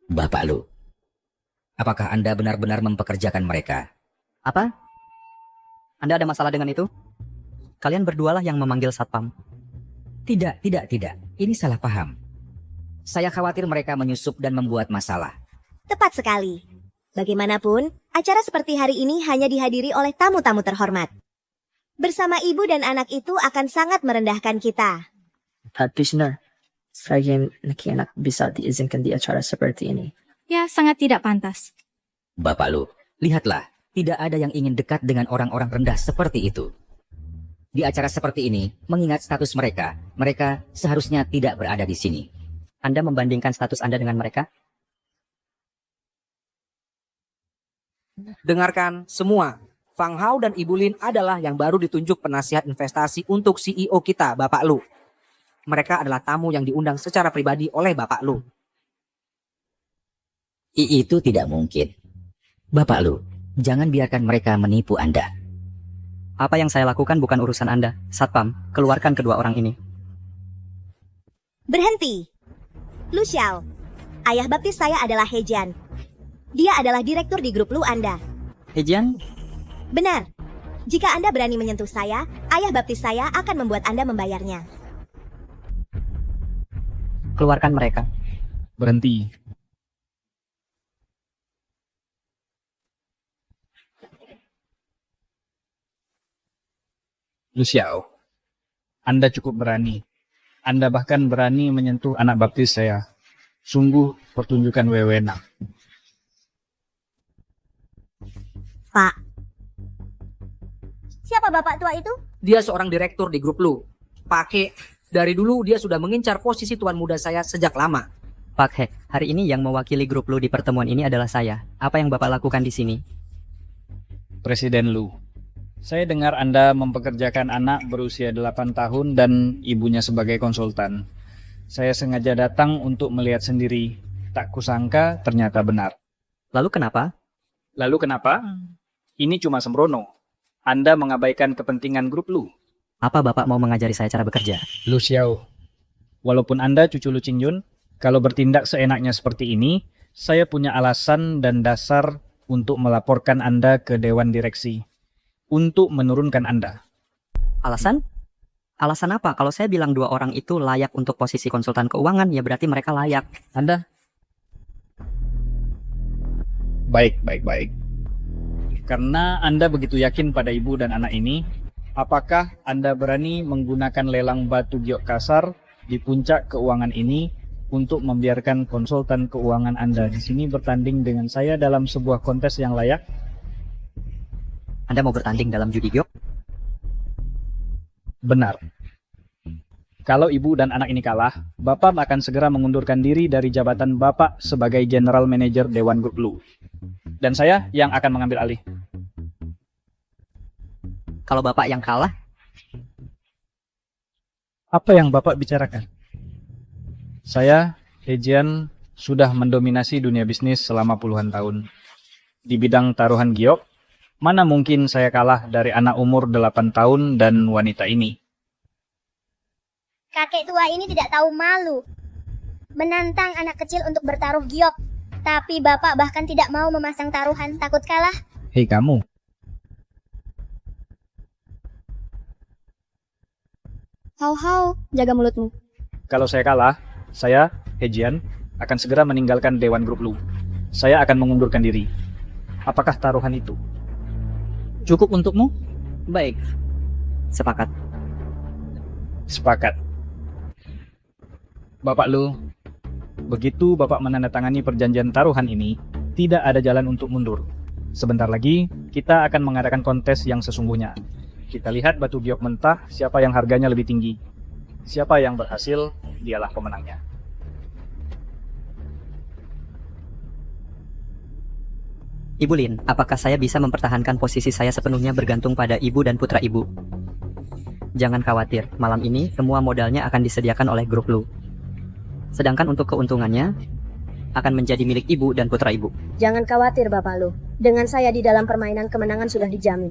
Bapak Lu, apakah Anda benar-benar mempekerjakan mereka? Apa? Anda ada masalah dengan itu? Kalian berdualah yang memanggil satpam. Tidak. Ini salah paham. Saya khawatir mereka menyusup dan membuat masalah. Tepat sekali. Bagaimanapun, acara seperti hari ini hanya dihadiri oleh tamu-tamu terhormat. Bersama ibu dan anak itu akan sangat merendahkan kita. Practitioner, saya anak bisa diizinkan di acara seperti ini. Ya, sangat tidak pantas. Bapak Lu, lihatlah. Tidak ada yang ingin dekat dengan orang-orang rendah seperti itu. Di acara seperti ini, mengingat status mereka, mereka seharusnya tidak berada di sini. Anda membandingkan status Anda dengan mereka? Dengarkan semua. Fang Hao dan Ibu Lin adalah yang baru ditunjuk penasihat investasi untuk CEO kita, Bapak Lu. Mereka adalah tamu yang diundang secara pribadi oleh Bapak Lu. Itu tidak mungkin. Bapak Lu, jangan biarkan mereka menipu Anda. Apa yang saya lakukan bukan urusan Anda. Satpam, keluarkan kedua orang ini. Berhenti. Lu Xiao, ayah baptis saya adalah He Jian. Dia adalah direktur di grup Lu Anda. He Jian? Benar. Jika Anda berani menyentuh saya, ayah baptis saya akan membuat Anda membayarnya. Keluarkan mereka. Berhenti. Lu Xiao, Anda cukup berani. Anda bahkan berani menyentuh anak baptis saya. Sungguh pertunjukan wewenang. Pak. Siapa bapak tua itu? Dia seorang direktur di grup Lu. Dari dulu dia sudah mengincar posisi tuan muda saya sejak lama. Pak He, hari ini yang mewakili grup Lu di pertemuan ini adalah saya. Apa yang Bapak lakukan di sini? Presiden Lu, saya dengar Anda mempekerjakan anak berusia 8 tahun dan ibunya sebagai konsultan. Saya sengaja datang untuk melihat sendiri. Tak kusangka ternyata benar. Lalu kenapa? Ini cuma sembrono. Anda mengabaikan kepentingan grup Lu. Apa Bapak mau mengajari saya cara bekerja? Lu Xiao, walaupun Anda cucu Lu Qingyun, kalau bertindak seenaknya seperti ini, saya punya alasan dan dasar untuk melaporkan Anda ke Dewan Direksi. Untuk menurunkan Anda. Alasan? Alasan apa? Kalau saya bilang dua orang itu layak untuk posisi konsultan keuangan, ya berarti mereka layak. Anda? Baik. Karena Anda begitu yakin pada ibu dan anak ini, apakah Anda berani menggunakan lelang batu giok kasar di puncak keuangan ini untuk membiarkan konsultan keuangan Anda di sini bertanding dengan saya dalam sebuah kontes yang layak? Anda mau bertanding dalam judi giok? Benar. Kalau ibu dan anak ini kalah, Bapak akan segera mengundurkan diri dari jabatan Bapak sebagai General Manager Dewan Grup Lu. Dan saya yang akan mengambil alih. Kalau Bapak yang kalah? Apa yang Bapak bicarakan? Saya, He Jian, sudah mendominasi dunia bisnis selama puluhan tahun. Di bidang taruhan giok, mana mungkin saya kalah dari anak umur 8 tahun dan wanita ini? Kakek tua ini tidak tahu malu. Menantang anak kecil untuk bertaruh giok. Tapi bapak bahkan tidak mau memasang taruhan, takut kalah. Hei kamu. Hau, jaga mulutmu. Kalau saya kalah, saya, He Jian, akan segera meninggalkan Dewan Grup Lu. Saya akan mengundurkan diri. Apakah taruhan itu cukup untukmu? Baik. Sepakat. Sepakat. Bapak Lu, begitu Bapak menandatangani perjanjian taruhan ini, tidak ada jalan untuk mundur. Sebentar lagi, kita akan mengadakan kontes yang sesungguhnya. Kita lihat batu giok mentah, siapa yang harganya lebih tinggi. Siapa yang berhasil, dialah pemenangnya. Ibu Lin, apakah saya bisa mempertahankan posisi saya sepenuhnya bergantung pada ibu dan putra ibu? Jangan khawatir, malam ini semua modalnya akan disediakan oleh grup Lu. Sedangkan untuk keuntungannya, akan menjadi milik ibu dan putra ibu. Jangan khawatir Bapak Lu. Dengan saya di dalam permainan kemenangan sudah dijamin.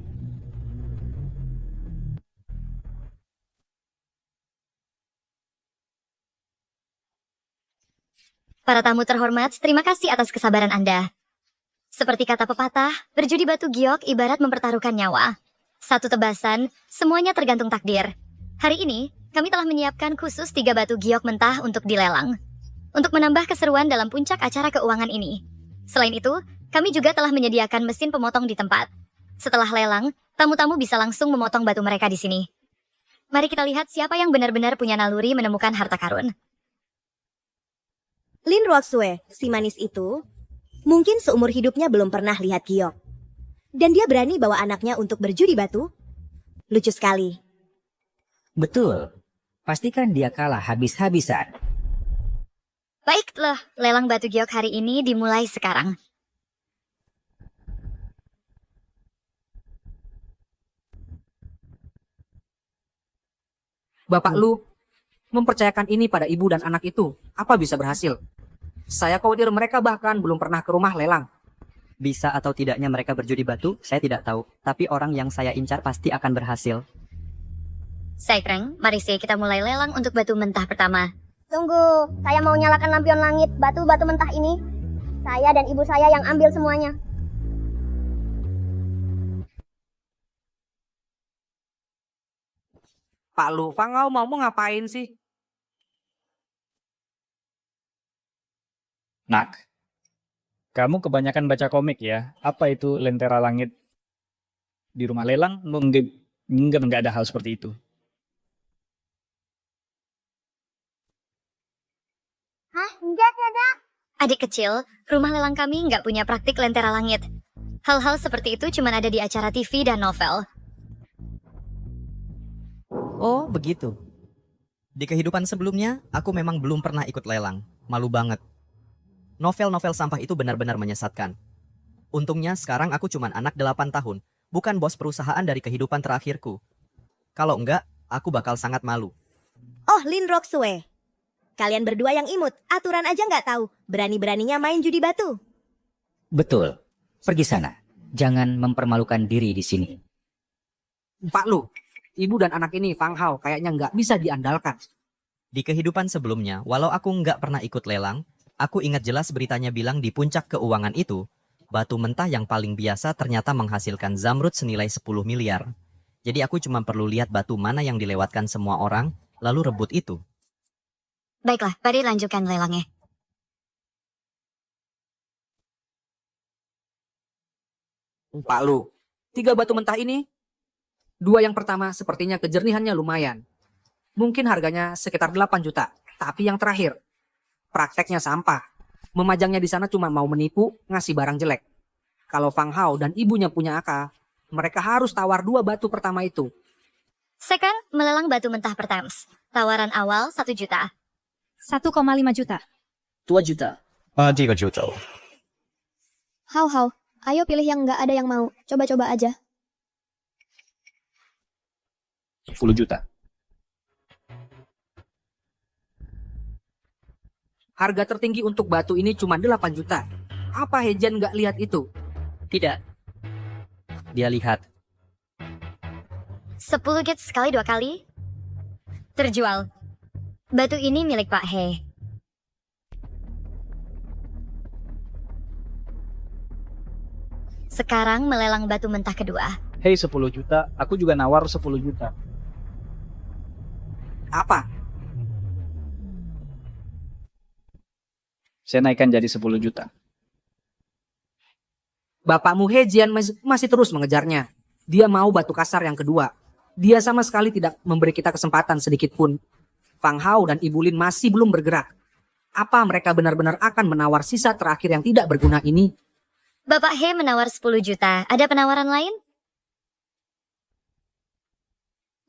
Para tamu terhormat, terima kasih atas kesabaran Anda. Seperti kata pepatah, berjudi batu giok ibarat mempertaruhkan nyawa. Satu tebasan, semuanya tergantung takdir. Hari ini, kami telah menyiapkan khusus 3 batu giok mentah untuk dilelang. Untuk menambah keseruan dalam puncak acara keuangan ini. Selain itu, kami juga telah menyediakan mesin pemotong di tempat. Setelah lelang, tamu-tamu bisa langsung memotong batu mereka di sini. Mari kita lihat siapa yang benar-benar punya naluri menemukan harta karun. Lin Ruoxue, si manis itu, mungkin seumur hidupnya belum pernah lihat giok. Dan dia berani bawa anaknya untuk berjudi batu? Lucu sekali. Betul. Pastikan dia kalah habis-habisan. Baiklah, lelang batu giok hari ini dimulai sekarang. Bapak Lu mempercayakan ini pada ibu dan anak itu. Apa bisa berhasil? Saya khawatir mereka bahkan belum pernah ke rumah lelang. Bisa atau tidaknya mereka berjudi batu, saya tidak tahu. Tapi orang yang saya incar pasti akan berhasil. Saikreng, mari kita mulai lelang untuk batu mentah pertama. Tunggu, saya mau nyalakan lampion langit batu-batu mentah ini. Saya dan ibu saya yang ambil semuanya. Pak Lu, Fangau mau ngapain sih? Nak, kamu kebanyakan baca komik ya. Apa itu Lentera Langit? Di rumah lelang nggak ada hal seperti itu. Hah? Enggak ada. Adik kecil, rumah lelang kami nggak punya praktik lentera langit. Hal-hal seperti itu cuma ada di acara TV dan novel. Oh, begitu. Di kehidupan sebelumnya, aku memang belum pernah ikut lelang. Malu banget. Novel-novel sampah itu benar-benar menyesatkan. Untungnya sekarang aku cuman anak 8 tahun, bukan bos perusahaan dari kehidupan terakhirku. Kalau enggak, aku bakal sangat malu. Oh, Lin Ruoxue. Kalian berdua yang imut, aturan aja nggak tahu. Berani-beraninya main judi batu. Betul. Pergi sana. Jangan mempermalukan diri di sini. Pak Lu, ibu dan anak ini Fang Hao kayaknya nggak bisa diandalkan. Di kehidupan sebelumnya, walau aku nggak pernah ikut lelang, aku ingat jelas beritanya bilang di puncak keuangan itu, batu mentah yang paling biasa ternyata menghasilkan zamrud senilai 10 miliar. Jadi aku cuma perlu lihat batu mana yang dilewatkan semua orang, lalu rebut itu. Baiklah, mari lanjutkan lelangnya. Pak Lu, 3 batu mentah ini, 2 yang pertama sepertinya kejernihannya lumayan. Mungkin harganya sekitar 8 juta. Tapi yang terakhir, prakteknya sampah. Memajangnya di sana cuma mau menipu, ngasih barang jelek. Kalau Fang Hao dan ibunya punya akal, mereka harus tawar 2 batu pertama itu. Second, melelang batu mentah pertama. Tawaran awal 1 juta. 1,5 juta. 2 juta. 3 juta. How, ayo pilih yang nggak ada yang mau. Coba-coba aja. 10 juta. Harga tertinggi untuk batu ini cuma 8 juta. Apa Hejian nggak lihat itu? Tidak. Dia lihat. 10 get sekali 2 kali. Terjual. Batu ini milik Pak He. Sekarang melelang batu mentah kedua. Hei 10 juta, aku juga nawar 10 juta. Apa? Saya naikkan jadi 10 juta. Bapakmu Hejian masih terus mengejarnya. Dia mau batu kasar yang kedua. Dia sama sekali tidak memberi kita kesempatan sedikit pun. Fang Hao dan Ibu Lin masih belum bergerak. Apa mereka benar-benar akan menawar sisa terakhir yang tidak berguna ini? Bapak He menawar 10 juta. Ada penawaran lain?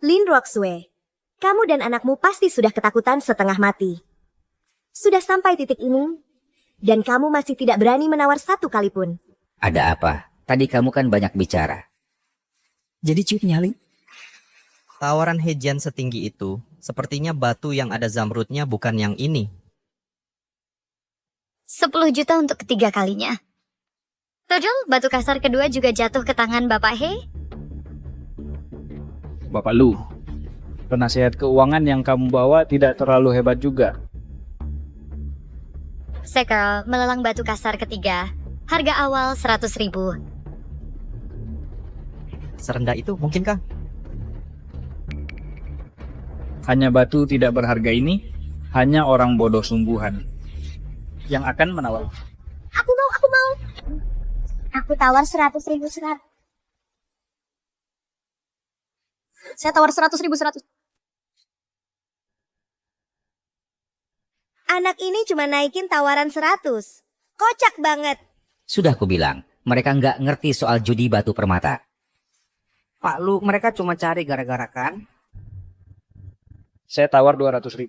Lin Ruoxue, kamu dan anakmu pasti sudah ketakutan setengah mati. Sudah sampai titik ini, dan kamu masih tidak berani menawar satu kali pun. Ada apa? Tadi kamu kan banyak bicara. Jadi ciut nyali. Tawaran Hejian setinggi itu, sepertinya batu yang ada zamrudnya bukan yang ini. 10 juta untuk ketiga kalinya. Tojol, batu kasar kedua juga jatuh ke tangan Bapak He. Bapak Lu, penasihat keuangan yang kamu bawa tidak terlalu hebat juga. Sekel melelang batu kasar ketiga. Harga awal 100.000. Serendah itu mungkinkah? Hanya batu tidak berharga ini, hanya orang bodoh sungguhan yang akan menawar. Aku mau. Aku tawar 100.000 serat. Saya tawar 100.000 100. Anak ini cuma naikin tawaran 100. Kocak banget. Sudah kubilang, mereka nggak ngerti soal judi batu permata. Pak Lu, mereka cuma cari gara-gara kan? Saya tawar 200.000.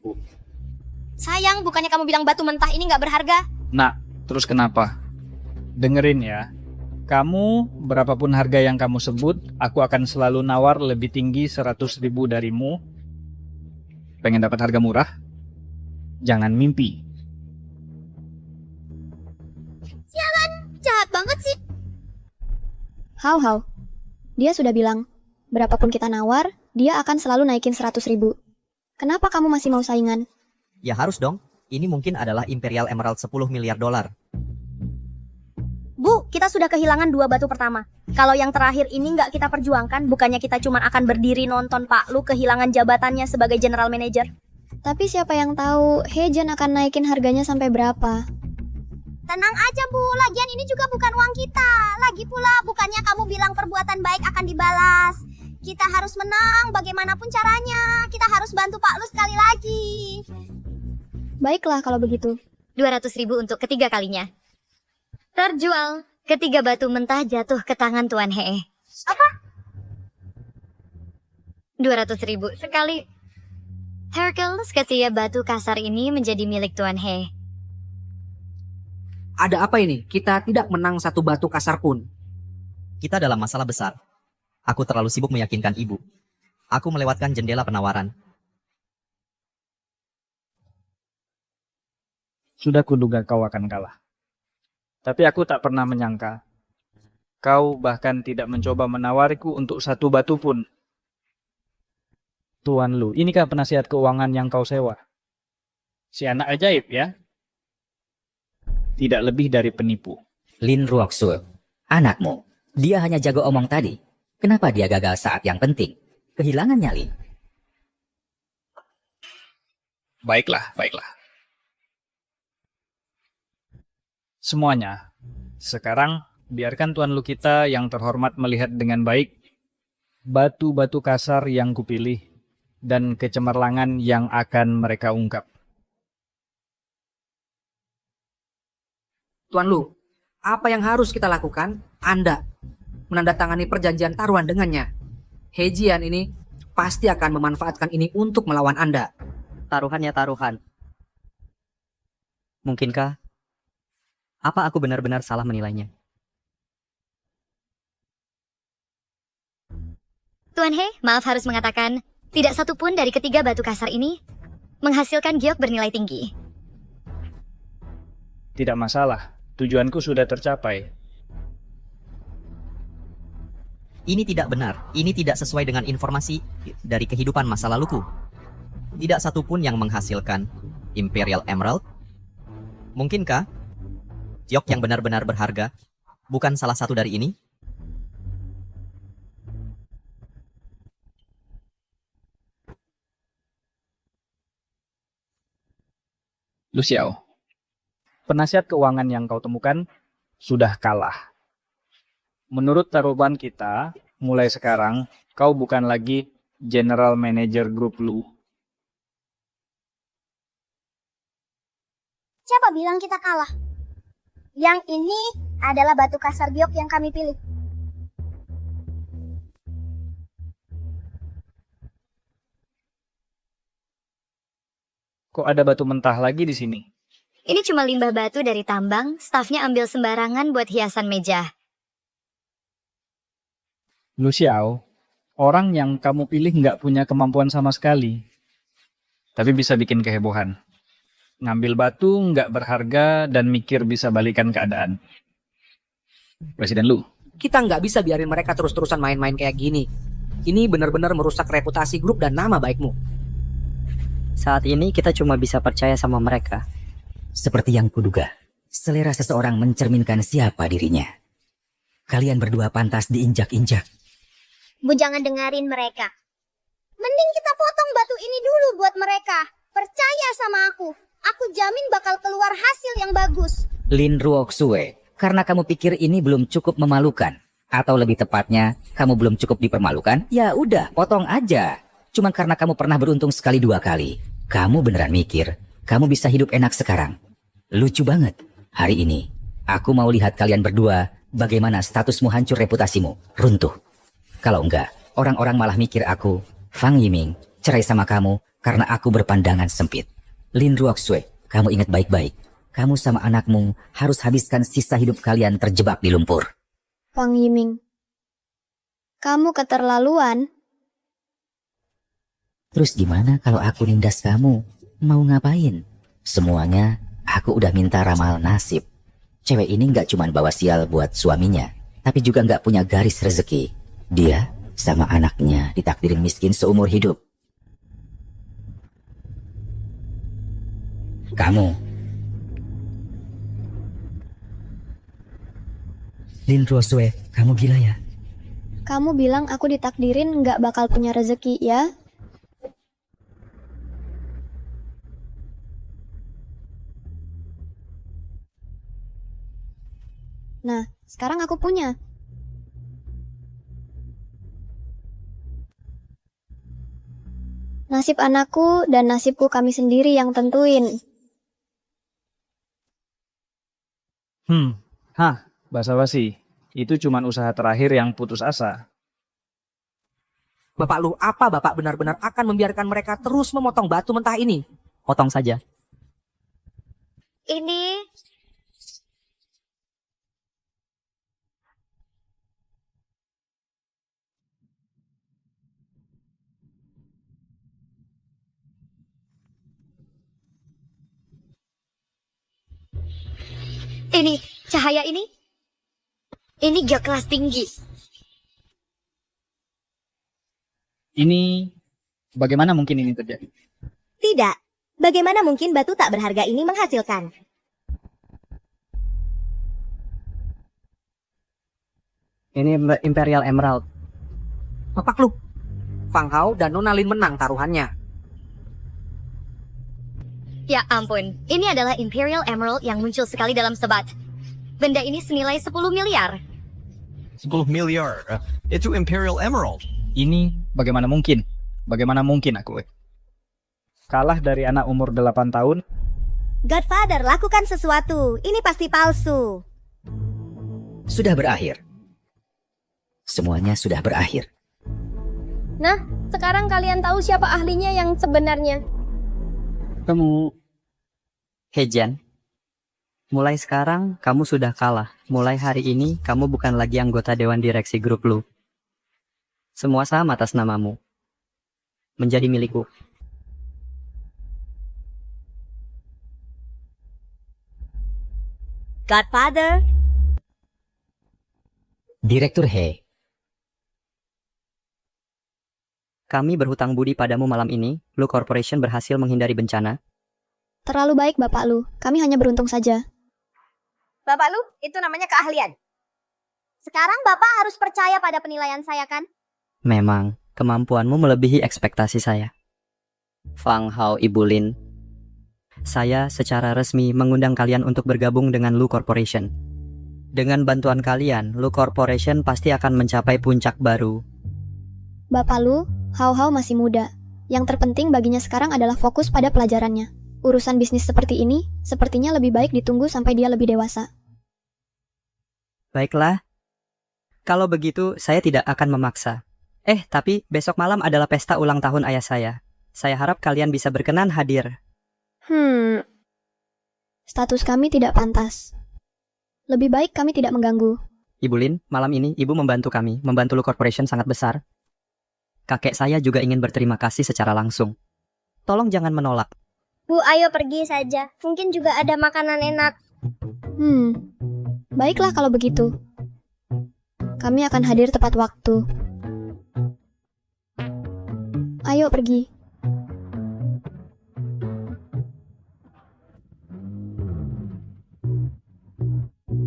Sayang, bukannya kamu bilang batu mentah ini nggak berharga? Nah, terus kenapa? Dengerin ya. Kamu, berapapun harga yang kamu sebut, aku akan selalu nawar lebih tinggi 100.000 darimu. Pengen dapat harga murah? Jangan mimpi. Sialan, jahat banget sih. How. Dia sudah bilang, berapapun kita nawar, dia akan selalu naikin 100.000. Kenapa kamu masih mau saingan? Ya harus dong. Ini mungkin adalah Imperial Emerald 10 miliar dolar. Bu, kita sudah kehilangan 2 batu pertama. Kalau yang terakhir ini nggak kita perjuangkan, bukannya kita cuma akan berdiri nonton Pak Lu kehilangan jabatannya sebagai general manager. Tapi siapa yang tahu Hejian akan naikin harganya sampai berapa? Tenang aja Bu, lagian ini juga bukan uang kita. Lagi pula, bukannya kamu bilang perbuatan baik akan dibalas. Kita harus menang bagaimanapun caranya. Kita harus bantu Pak Lu sekali lagi. Baiklah kalau begitu. 200.000 untuk ketiga kalinya. Terjual. Ketiga batu mentah jatuh ke tangan Tuan He. Apa? 200.000 sekali. Hercules, ketiga batu kasar ini menjadi milik Tuan He. Ada apa ini? Kita tidak menang satu batu kasar pun. Kita dalam masalah besar. Aku terlalu sibuk meyakinkan ibu. Aku melewatkan jendela penawaran. Sudah kuduga kau akan kalah. Tapi aku tak pernah menyangka. Kau bahkan tidak mencoba menawariku untuk satu batu pun. Tuan Lu, inikah penasihat keuangan yang kau sewa? Si anak ajaib ya? Tidak lebih dari penipu. Lin Ruoxue, anakmu, dia hanya jago omong tadi. Kenapa dia gagal saat yang penting? Kehilangan nyali. Baiklah. Semuanya. Sekarang, biarkan Tuan Lu kita yang terhormat melihat dengan baik batu-batu kasar yang kupilih dan kecemerlangan yang akan mereka ungkap. Tuan Lu, apa yang harus kita lakukan? Anda menandatangani perjanjian taruhan dengannya. Hejian ini pasti akan memanfaatkan ini untuk melawan Anda. Taruhannya taruhan. Mungkinkah? Apa aku benar-benar salah menilainya? Tuan He, maaf harus mengatakan, tidak satu pun dari ketiga batu kasar ini menghasilkan giok bernilai tinggi. Tidak masalah, tujuanku sudah tercapai. Ini tidak benar. Ini tidak sesuai dengan informasi dari kehidupan masa laluku. Tidak satu pun yang menghasilkan Imperial Emerald. Mungkinkah giok yang benar-benar berharga bukan salah satu dari ini? Lu Xiao, penasihat keuangan yang kau temukan sudah kalah. Menurut taruhan kita, mulai sekarang kau bukan lagi General Manager Grup Lu. Siapa bilang kita kalah? Yang ini adalah batu kasar giok yang kami pilih. Kok ada batu mentah lagi di sini? Ini cuma limbah batu dari tambang, stafnya ambil sembarangan buat hiasan meja. Lu Xiao, orang yang kamu pilih nggak punya kemampuan sama sekali. Tapi bisa bikin kehebohan. Ngambil batu nggak berharga dan mikir bisa balikan keadaan. Presiden Lu. Kita nggak bisa biarin mereka terus-terusan main-main kayak gini. Ini benar-benar merusak reputasi grup dan nama baikmu. Saat ini kita cuma bisa percaya sama mereka. Seperti yang kuduga, selera seseorang mencerminkan siapa dirinya. Kalian berdua pantas diinjak-injak. Bu, jangan dengerin mereka. Mending kita potong batu ini dulu buat mereka. Percaya sama aku. Aku jamin bakal keluar hasil yang bagus. Lin Ruoxue, karena kamu pikir ini belum cukup memalukan, atau lebih tepatnya, kamu belum cukup dipermalukan, ya udah, potong aja. Cuma karena kamu pernah beruntung sekali 2 kali. Kamu beneran mikir, kamu bisa hidup enak sekarang. Lucu banget. Hari ini, aku mau lihat kalian berdua, bagaimana statusmu hancur, reputasimu runtuh. Kalau enggak, orang-orang malah mikir aku, Fang Yiming, cerai sama kamu karena aku berpandangan sempit. Lin Ruoxue, kamu ingat baik-baik. Kamu sama anakmu harus habiskan sisa hidup kalian terjebak di lumpur. Fang Yiming, kamu keterlaluan. Terus gimana kalau aku nindas kamu? Mau ngapain? Semuanya aku udah minta ramal nasib. Cewek ini gak cuma bawa sial buat suaminya, tapi juga gak punya garis rezeki. Dia sama anaknya ditakdirin miskin seumur hidup. Kamu, Lin Ruoxue, kamu gila ya? Kamu bilang aku ditakdirin nggak bakal punya rezeki, ya? Nah, sekarang aku punya. Nasib anakku dan nasibku kami sendiri yang tentuin. Basa-basi. Itu cuman usaha terakhir yang putus asa. Bapak Lu, apa Bapak benar-benar akan membiarkan mereka terus memotong batu mentah ini? Potong saja. Ini cahaya ini giok kelas tinggi. Ini, bagaimana mungkin ini terjadi? Tidak. Bagaimana mungkin batu tak berharga ini menghasilkan? Ini Imperial Emerald. Bapak Lu, Fang Hao dan Nona Lin menang taruhannya. Ya ampun, ini adalah Imperial Emerald yang muncul sekali dalam sebat. Benda ini senilai 10 miliar. 10 miliar? Itu Imperial Emerald. Ini bagaimana mungkin? Bagaimana mungkin aku? Kalah dari anak umur 8 tahun? Godfather, lakukan sesuatu. Ini pasti palsu. Sudah berakhir. Semuanya sudah berakhir. Nah, sekarang kalian tahu siapa ahlinya yang sebenarnya. Kamu... Hejian, mulai sekarang kamu sudah kalah. Mulai hari ini kamu bukan lagi anggota Dewan Direksi Grup Lu. Semua saham atas namamu. Menjadi milikku. Godfather. Direktur He. Kami berhutang budi padamu malam ini. Lu Corporation berhasil menghindari bencana. Terlalu baik, Bapak Lu. Kami hanya beruntung saja. Bapak Lu, itu namanya keahlian. Sekarang Bapak harus percaya pada penilaian saya, kan? Memang, kemampuanmu melebihi ekspektasi saya. Fang Hao, Ibu Lin. Saya secara resmi mengundang kalian untuk bergabung dengan Lu Corporation. Dengan bantuan kalian, Lu Corporation pasti akan mencapai puncak baru. Bapak Lu, Hao Hao masih muda. Yang terpenting baginya sekarang adalah fokus pada pelajarannya. Urusan bisnis seperti ini, sepertinya lebih baik ditunggu sampai dia lebih dewasa. Baiklah. Kalau begitu, saya tidak akan memaksa. Tapi besok malam adalah pesta ulang tahun ayah saya. Saya harap kalian bisa berkenan hadir. Status kami tidak pantas. Lebih baik kami tidak mengganggu. Ibu Lin, malam ini ibu membantu kami, membantu Lu Corporation sangat besar. Kakek saya juga ingin berterima kasih secara langsung. Tolong jangan menolak. Bu, ayo pergi saja. Mungkin juga ada makanan enak. Baiklah kalau begitu. Kami akan hadir tepat waktu. Ayo pergi.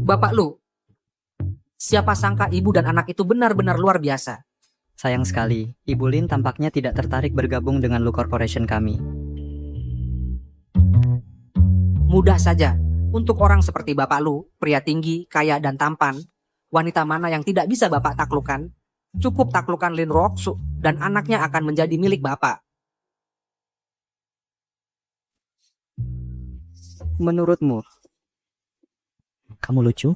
Bapak Lu, siapa sangka ibu dan anak itu benar-benar luar biasa. Sayang sekali, Ibu Lin tampaknya tidak tertarik bergabung dengan Lu Corporation kami. Mudah saja, untuk orang seperti Bapak Lu, pria tinggi, kaya, dan tampan, wanita mana yang tidak bisa Bapak taklukkan? Cukup taklukkan Lin Ruoksu, dan anaknya akan menjadi milik Bapak. Menurutmu, kamu lucu?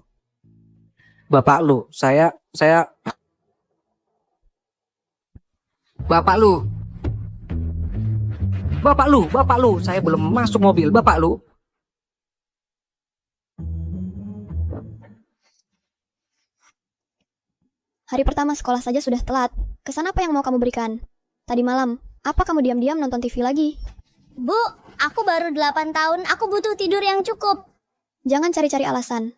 Bapak Lu, saya... Bapak Lu, saya belum masuk mobil, Bapak Lu. Hari pertama sekolah saja sudah telat. Kesan apa yang mau kamu berikan? Tadi malam, apa kamu diam-diam nonton TV lagi? Bu, aku baru 8 tahun, aku butuh tidur yang cukup. Jangan cari-cari alasan.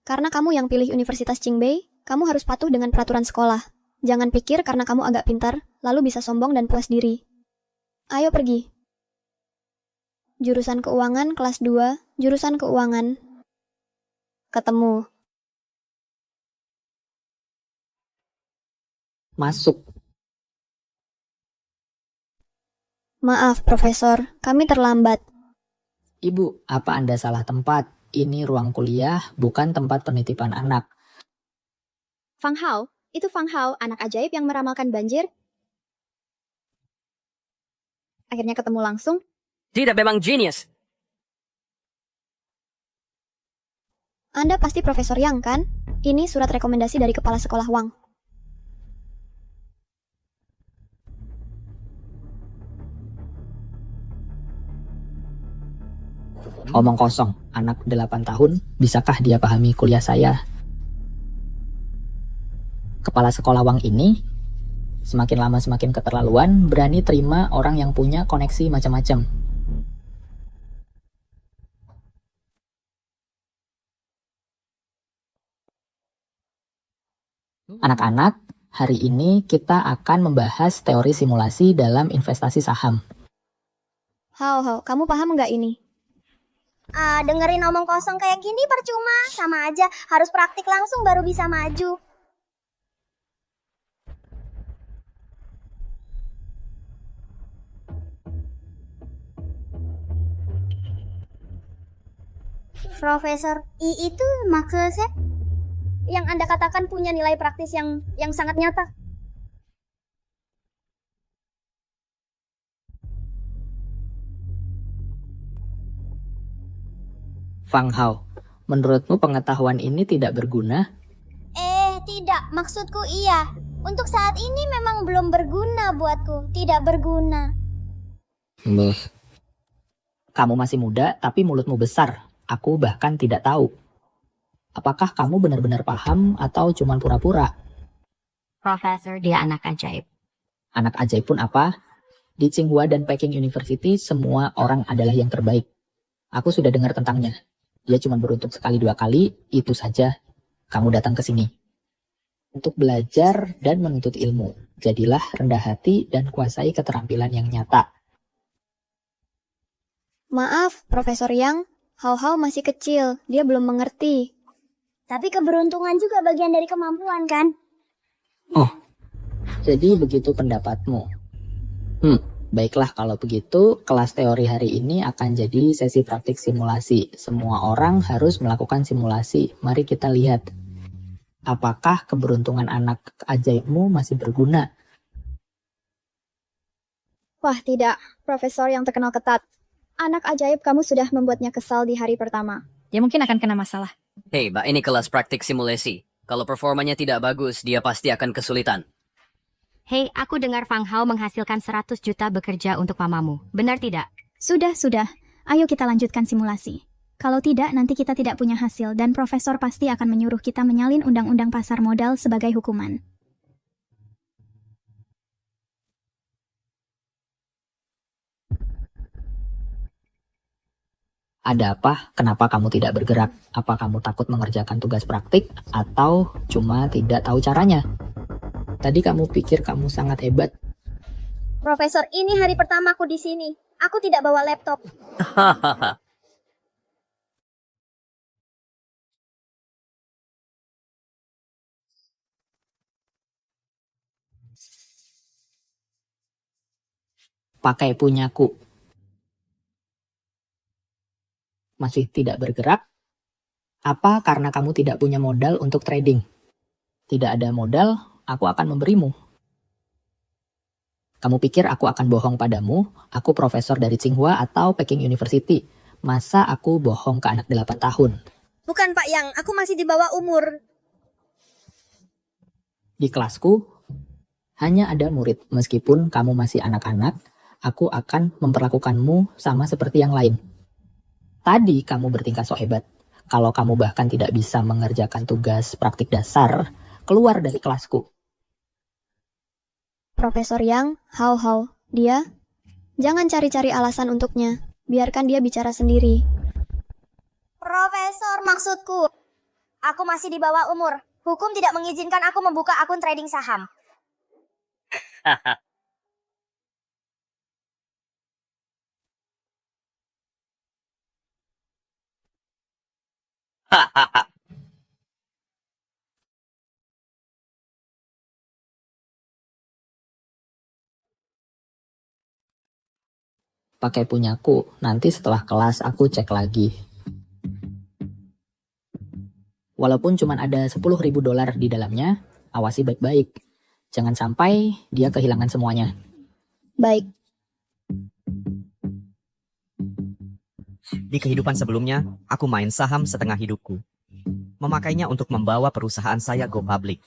Karena kamu yang pilih Universitas Qingbei, kamu harus patuh dengan peraturan sekolah. Jangan pikir karena kamu agak pintar, lalu bisa sombong dan puas diri. Ayo pergi. Jurusan keuangan kelas 2, jurusan keuangan. Ketemu. Masuk. Maaf, Profesor, kami terlambat. Ibu, apa Anda salah tempat? Ini ruang kuliah, bukan tempat penitipan anak. Fang Hao, itu Fang Hao, anak ajaib yang meramalkan banjir. Akhirnya ketemu langsung. Tidak, memang genius. Anda pasti Profesor Yang, kan? Ini surat rekomendasi dari Kepala Sekolah Wang. Omong kosong, anak 8 tahun, bisakah dia pahami kuliah saya? Kepala sekolah Wang ini, semakin lama semakin keterlaluan, berani terima orang yang punya koneksi macam-macam. Anak-anak, hari ini kita akan membahas teori simulasi dalam investasi saham. Hao, kamu paham nggak ini? Dengerin omong kosong kayak gini percuma, sama aja harus praktik langsung baru bisa maju. Profesor I itu maksudnya yang Anda katakan punya nilai praktis yang sangat nyata. Fang Hao, menurutmu pengetahuan ini tidak berguna? Tidak, maksudku iya. Untuk saat ini memang belum berguna buatku, tidak berguna. Kamu masih muda, tapi mulutmu besar. Aku bahkan tidak tahu. Apakah kamu benar-benar paham atau cuma pura-pura? Profesor, dia anak ajaib. Anak ajaib pun apa? Di Tsinghua dan Peking University, semua orang adalah yang terbaik. Aku sudah dengar tentangnya. Dia cuma beruntung sekali 2 kali, itu saja. Kamu datang ke sini untuk belajar dan menuntut ilmu. Jadilah rendah hati dan kuasai keterampilan yang nyata. Maaf, Profesor Yang. Hao masih kecil, dia belum mengerti. Tapi keberuntungan juga bagian dari kemampuan, kan? Oh, jadi begitu pendapatmu. Baiklah kalau begitu, kelas teori hari ini akan jadi sesi praktik simulasi. Semua orang harus melakukan simulasi. Mari kita lihat. Apakah keberuntungan anak ajaibmu masih berguna? Wah, tidak. Profesor yang terkenal ketat. Anak ajaib kamu sudah membuatnya kesal di hari pertama. Dia mungkin akan kena masalah. Hei, Mbak, ini kelas praktik simulasi. Kalau performanya tidak bagus, dia pasti akan kesulitan. Hei, aku dengar Fang Hao menghasilkan 100 juta bekerja untuk mamamu. Benar tidak? Sudah. Ayo kita lanjutkan simulasi. Kalau tidak, nanti kita tidak punya hasil dan profesor pasti akan menyuruh kita menyalin undang-undang pasar modal sebagai hukuman. Ada apa? Kenapa kamu tidak bergerak? Apa kamu takut mengerjakan tugas praktik atau cuma tidak tahu caranya? Tadi kamu pikir kamu sangat hebat. Profesor, ini hari pertamaku di sini. Aku tidak bawa laptop. Hahaha. Pakai punyaku. Masih tidak bergerak? Apa karena kamu tidak punya modal untuk trading? Tidak ada modal, aku akan memberimu. Kamu pikir aku akan bohong padamu? Aku profesor dari Tsinghua atau Peking University. Masa aku bohong ke anak 8 tahun? Bukan Pak Yang, aku masih di bawah umur. Di kelasku, hanya ada murid. Meskipun kamu masih anak-anak, aku akan memperlakukanmu sama seperti yang lain. Tadi kamu bertingkah so hebat. Kalau kamu bahkan tidak bisa mengerjakan tugas praktik dasar, keluar dari kelasku. Profesor Yang, Hao, dia? Jangan cari-cari alasan untuknya. Biarkan dia bicara sendiri. Profesor, maksudku. Aku masih di bawah umur. Hukum tidak mengizinkan aku membuka akun trading saham. Hahaha. Pakai punyaku, nanti setelah kelas aku cek lagi. Walaupun cuma ada 10.000 dolar di dalamnya, awasi baik-baik. Jangan sampai dia kehilangan semuanya. Baik. Di kehidupan sebelumnya, aku main saham setengah hidupku. Memakainya untuk membawa perusahaan saya go public.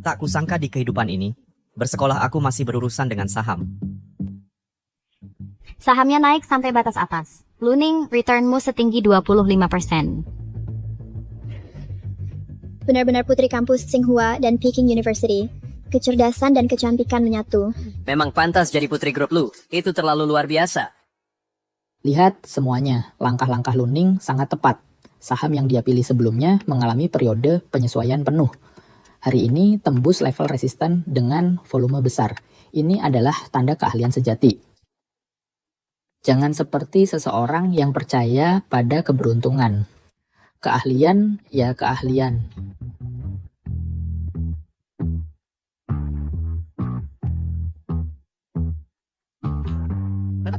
Tak kusangka di kehidupan ini, bersekolah aku masih berurusan dengan saham. Sahamnya naik sampai batas atas. Luning, returnmu setinggi 25%. Benar-benar putri kampus Tsinghua dan Peking University. Kecerdasan dan kecantikan menyatu. Memang pantas jadi putri grup lu. Itu terlalu luar biasa. Lihat semuanya, langkah-langkah Luning sangat tepat. Saham yang dia pilih sebelumnya mengalami periode penyesuaian penuh. Hari ini tembus level resisten dengan volume besar. Ini adalah tanda keahlian sejati. Jangan seperti seseorang yang percaya pada keberuntungan. Keahlian ya keahlian.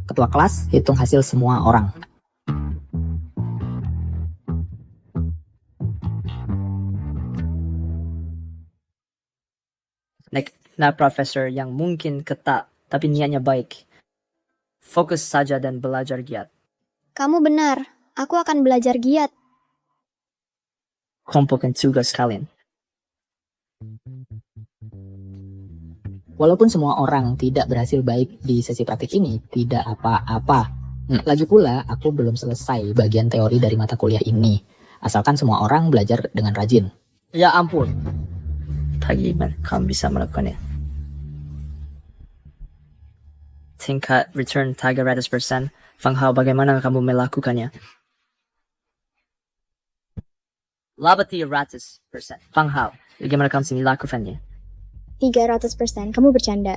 Ketua kelas, hitung hasil semua orang. Nah, profesor yang mungkin ketat, tapi niatnya baik. Fokus saja dan belajar giat. Kamu benar. Aku akan belajar giat. Kumpulkan tugas kalian. Walaupun semua orang tidak berhasil baik di sesi praktik ini, tidak apa-apa. Lagi pula, aku belum selesai bagian teori dari mata kuliah ini. Asalkan semua orang belajar dengan rajin. Ya ampun. Bagaimana kamu bisa melakukannya? Tingkat return 300%. Fang Hao, bagaimana kamu melakukannya? Laba 300%. Fang Hao, bagaimana kamu melakukannya? 300%. Kamu bercanda.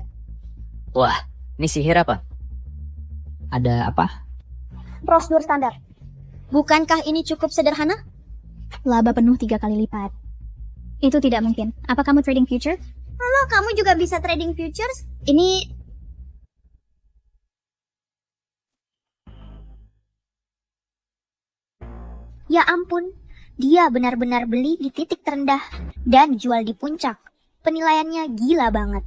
Wah, ini sihir apa? Ada apa? Prosedur standar. Bukankah ini cukup sederhana? Laba penuh 3 kali lipat. Itu tidak mungkin. Apa kamu trading future? Halo, kamu juga bisa trading futures? Ini... Ya ampun, dia benar-benar beli di titik terendah dan jual di puncak. Penilaiannya gila banget.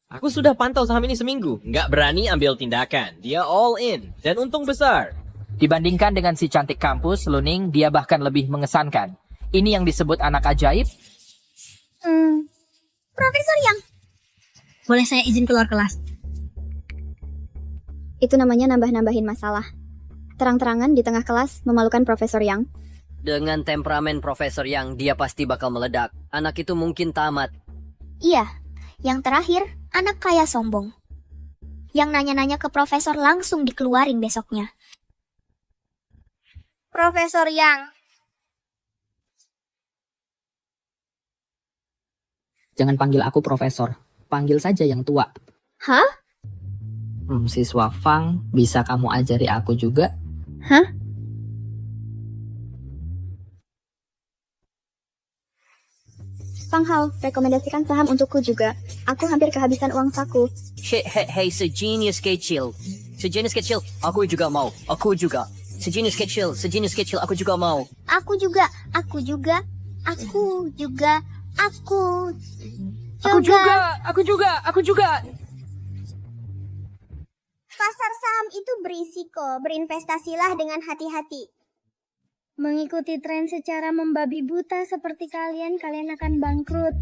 Aku sudah pantau saham ini seminggu. Nggak berani ambil tindakan. Dia all in. Dan untung besar. Dibandingkan dengan si cantik kampus, Luning, dia bahkan lebih mengesankan. Ini yang disebut anak ajaib? Profesor Yang, boleh saya izin keluar kelas? Itu namanya nambah-nambahin masalah. Terang-terangan di tengah kelas memalukan Profesor Yang. Dengan temperamen Profesor Yang, dia pasti bakal meledak. Anak itu mungkin tamat. Iya, yang terakhir, anak kaya sombong. Yang nanya-nanya ke profesor langsung dikeluarin besoknya. Profesor Yang. Jangan panggil aku profesor. Panggil saja yang tua. Hah? Siswa Fang, bisa kamu ajari aku juga? Hah? Fang Hao, rekomendasikan saham untukku juga. Aku hampir kehabisan uang saku. Hey, sejenius kecil. Sejenius kecil, aku juga mau. Aku juga. Sejenius kecil, aku juga mau. Aku juga. Aku juga. Pasar saham itu berisiko, berinvestasilah dengan hati-hati. Mengikuti tren secara membabi buta seperti kalian akan bangkrut.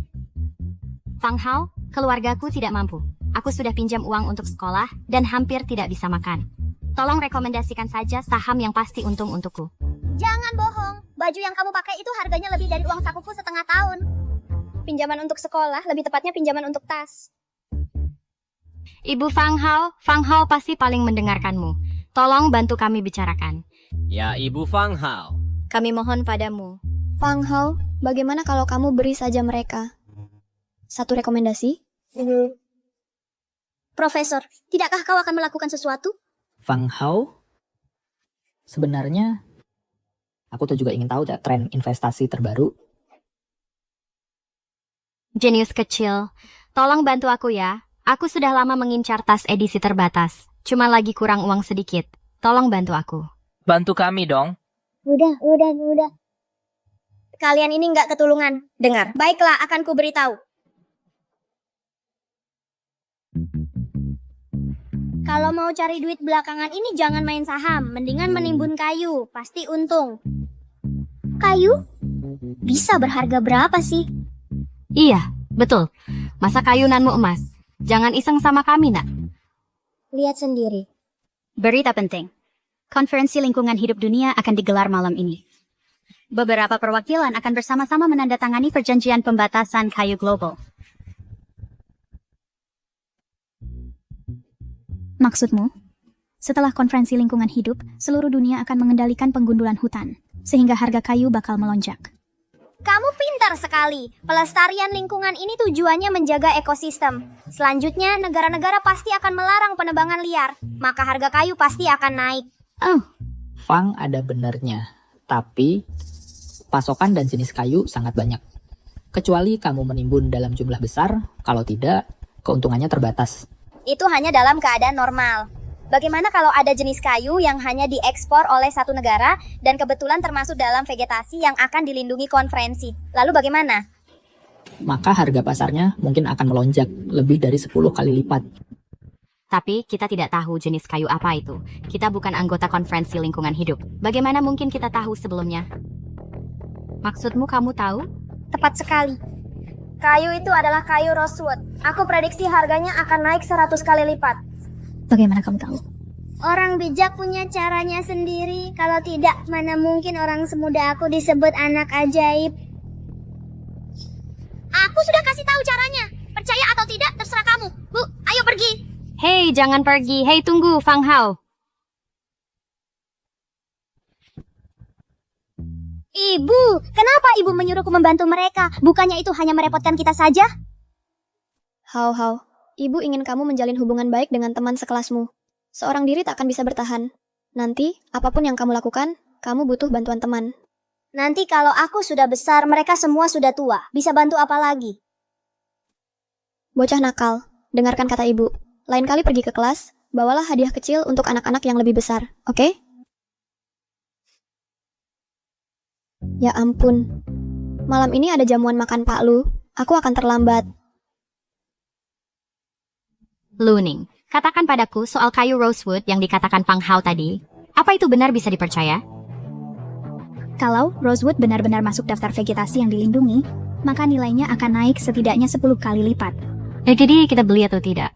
Fang Hao, keluargaku tidak mampu. Aku sudah pinjam uang untuk sekolah dan hampir tidak bisa makan. Tolong rekomendasikan saja saham yang pasti untung untukku. Jangan bohong, baju yang kamu pakai itu harganya lebih dari uang sakuku setengah tahun. Pinjaman untuk sekolah, lebih tepatnya pinjaman untuk tas. Ibu Fang Hao pasti paling mendengarkanmu. Tolong bantu kami bicarakan. Ya, Ibu Fang Hao. Kami mohon padamu. Fang Hao, bagaimana kalau kamu beri saja mereka satu rekomendasi? Profesor, tidakkah kau akan melakukan sesuatu? Fang Hao? Sebenarnya, aku tuh juga ingin tahu tren investasi terbaru. Jenius kecil, tolong bantu aku ya. Aku sudah lama mengincar tas edisi terbatas. Cuma lagi kurang uang sedikit. Tolong bantu aku. Bantu kami dong. Udah. Kalian ini nggak ketulungan. Dengar, baiklah akan ku beritahu. Kalau mau cari duit belakangan ini jangan main saham. Mendingan menimbun kayu. Pasti untung. Kayu? Bisa berharga berapa sih? Iya, betul. Masa kayunanmu emas? Jangan iseng sama kami, nak. Lihat sendiri. Berita penting. Konferensi Lingkungan Hidup Dunia akan digelar malam ini. Beberapa perwakilan akan bersama-sama menandatangani perjanjian pembatasan kayu global. Maksudmu? Setelah konferensi lingkungan hidup, seluruh dunia akan mengendalikan penggundulan hutan, sehingga harga kayu bakal melonjak. Kamu pintar sekali. Pelestarian lingkungan ini tujuannya menjaga ekosistem. Selanjutnya, negara-negara pasti akan melarang penebangan liar. Maka harga kayu pasti akan naik. Fang ada benernya. Tapi, pasokan dan jenis kayu sangat banyak. Kecuali kamu menimbun dalam jumlah besar, kalau tidak, keuntungannya terbatas. Itu hanya dalam keadaan normal. Bagaimana kalau ada jenis kayu yang hanya diekspor oleh satu negara dan kebetulan termasuk dalam vegetasi yang akan dilindungi konferensi? Lalu bagaimana? Maka harga pasarnya mungkin akan melonjak lebih dari 10 kali lipat. Tapi kita tidak tahu jenis kayu apa itu. Kita bukan anggota konferensi lingkungan hidup. Bagaimana mungkin kita tahu sebelumnya? Maksudmu kamu tahu? Tepat sekali. Kayu itu adalah kayu rosewood. Aku prediksi harganya akan naik 100 kali lipat. Bagaimana kamu tahu? Orang bijak punya caranya sendiri. Kalau tidak, mana mungkin orang semuda aku disebut anak ajaib. Aku sudah kasih tahu caranya. Percaya atau tidak, terserah kamu. Bu, ayo pergi. Hei, jangan pergi. Hei, tunggu, Fang Hao. Ibu, kenapa ibu menyuruhku membantu mereka? Bukannya itu hanya merepotkan kita saja? Hao, ibu ingin kamu menjalin hubungan baik dengan teman sekelasmu. Seorang diri tak akan bisa bertahan. Nanti, apapun yang kamu lakukan, kamu butuh bantuan teman. Nanti kalau aku sudah besar, mereka semua sudah tua. Bisa bantu apa lagi? Bocah nakal, dengarkan kata ibu. Lain kali pergi ke kelas, bawalah hadiah kecil untuk anak-anak yang lebih besar, oke? Ya ampun. Malam ini ada jamuan makan Pak Lu. Aku akan terlambat. Luning, katakan padaku soal kayu rosewood yang dikatakan Fang Hao tadi. Apa itu benar bisa dipercaya? Kalau rosewood benar-benar masuk daftar vegetasi yang dilindungi, maka nilainya akan naik setidaknya 10 kali lipat. Jadi kita beli atau tidak?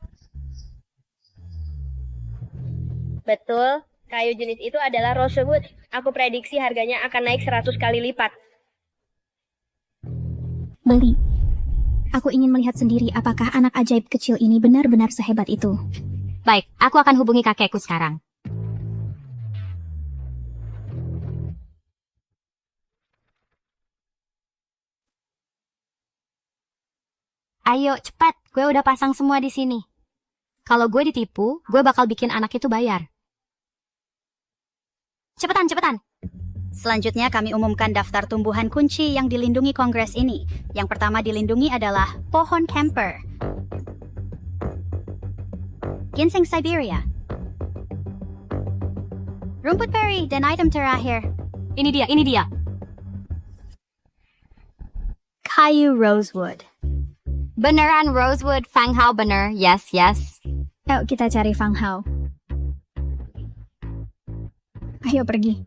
Betul, kayu jenis itu adalah rosewood. Aku prediksi harganya akan naik 100 kali lipat. Beli. Aku ingin melihat sendiri apakah anak ajaib kecil ini benar-benar sehebat itu. Baik, aku akan hubungi kakekku sekarang. Ayo, cepat. Gue udah pasang semua di sini. Kalau gue ditipu, gue bakal bikin anak itu bayar. Cepetan, cepetan. Selanjutnya kami umumkan daftar tumbuhan kunci yang dilindungi Kongres ini. Yang pertama dilindungi adalah pohon camper. Ginseng Siberia. Rumput peri dan item terakhir. Ini dia. Kayu rosewood. Beneran rosewood, Fang Hao bener. Yes. Ayo kita cari Fang Hao. Ayo pergi.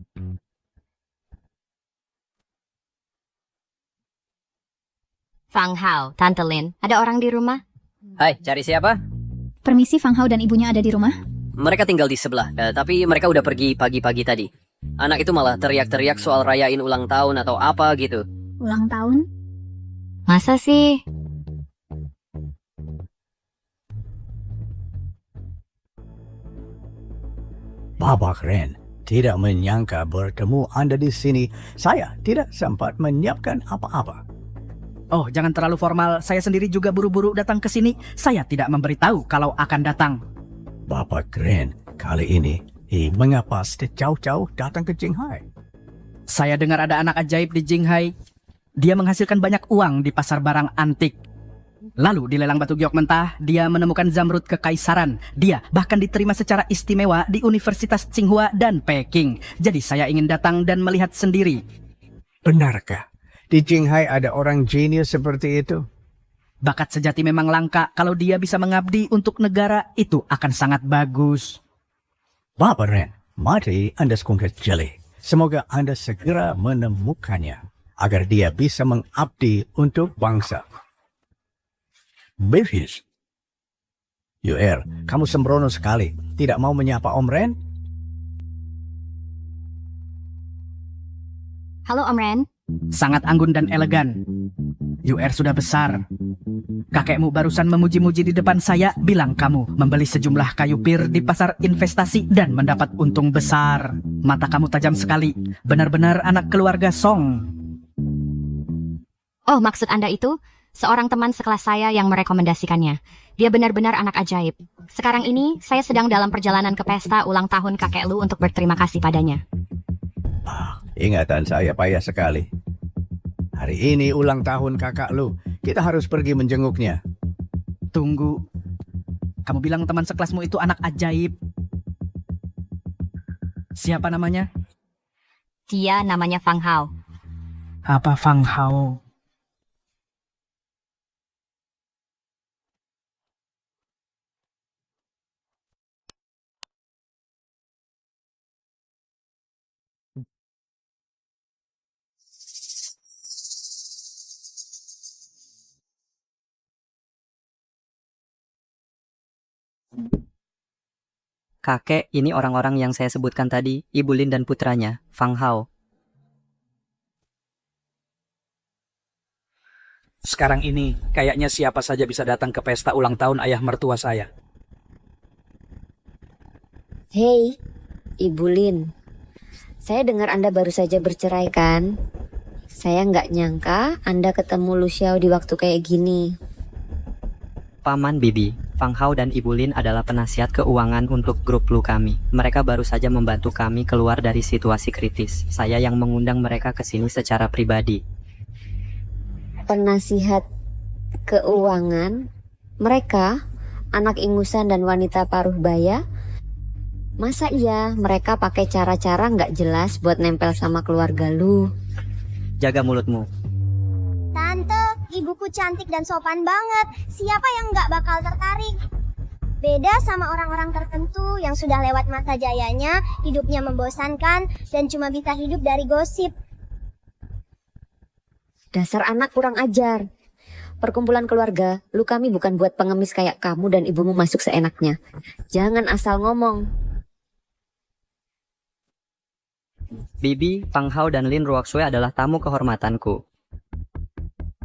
Fang Hao, Tante Lin, ada orang di rumah? Hai, cari siapa? Permisi, Fang Hao dan ibunya ada di rumah? Mereka tinggal di sebelah, tapi mereka udah pergi pagi-pagi tadi. Anak itu malah teriak-teriak soal rayain ulang tahun atau apa gitu. Ulang tahun? Masa sih? Bapak Ren, tidak menyangka bertemu Anda di sini. Saya tidak sempat menyiapkan apa-apa. Oh, jangan terlalu formal. Saya sendiri juga buru-buru datang ke sini. Saya tidak memberitahu kalau akan datang. Bapak Ren, kali ini, mengapa jauh-jauh datang ke Jinghai? Saya dengar ada anak ajaib di Jinghai. Dia menghasilkan banyak uang di pasar barang antik. Lalu di lelang batu giok mentah, dia menemukan zamrud kekaisaran. Dia bahkan diterima secara istimewa di Universitas Tsinghua dan Peking. Jadi saya ingin datang dan melihat sendiri. Benarkah? Di Jinghai ada orang jenius seperti itu? Bakat sejati memang langka. Kalau dia bisa mengabdi untuk negara, itu akan sangat bagus. Bapak Ren, mari Anda congratulate. Semoga Anda segera menemukannya, agar dia bisa mengabdi untuk bangsa. Bevis. Yuer, kamu sembrono sekali. Tidak mau menyapa Om Ren? Halo Om Ren. Sangat anggun dan elegan. UR sudah besar. Kakekmu barusan memuji-muji di depan saya, bilang kamu membeli sejumlah kayu pir di pasar investasi dan mendapat untung besar. Mata kamu tajam sekali. Benar-benar anak keluarga Song. Oh, maksud Anda itu seorang teman sekelas saya yang merekomendasikannya. Dia benar-benar anak ajaib. Sekarang ini, saya sedang dalam perjalanan ke pesta ulang tahun kakek Lu untuk berterima kasih padanya. Ingatan saya payah sekali. Hari ini ulang tahun kakak Lu. Kita harus pergi menjenguknya. Tunggu. Kamu bilang teman sekelasmu itu anak ajaib. Siapa namanya? Dia namanya Fang Hao. Apa Fang Hao? Kakek, ini orang-orang yang saya sebutkan tadi, Ibu Lin dan putranya, Fang Hao. Sekarang ini, kayaknya siapa saja bisa datang ke pesta ulang tahun ayah mertua saya. Hei, Ibu Lin. Saya dengar Anda baru saja bercerai kan? Saya nggak nyangka Anda ketemu Lu Xiao di waktu kayak gini. Paman Bibi, Fang Hao dan Ibu Lin adalah penasihat keuangan untuk grup Lu kami. Mereka baru saja membantu kami keluar dari situasi kritis. Saya yang mengundang mereka ke sini secara pribadi. Penasihat keuangan? Mereka, anak ingusan dan wanita paruh baya? Masa iya mereka pakai cara-cara nggak jelas buat nempel sama keluarga Lu? Jaga mulutmu. Tante, ibuku cantik dan sopan banget. Siapa yang nggak bakal tertarik? Beda sama orang-orang tertentu yang sudah lewat masa jayanya, hidupnya membosankan, dan cuma bisa hidup dari gosip. Dasar anak kurang ajar. Perkumpulan keluarga, lu kami bukan buat pengemis kayak kamu dan ibumu masuk seenaknya. Jangan asal ngomong. Bibi, Fang Hao, dan Lin Ruoxue adalah tamu kehormatanku.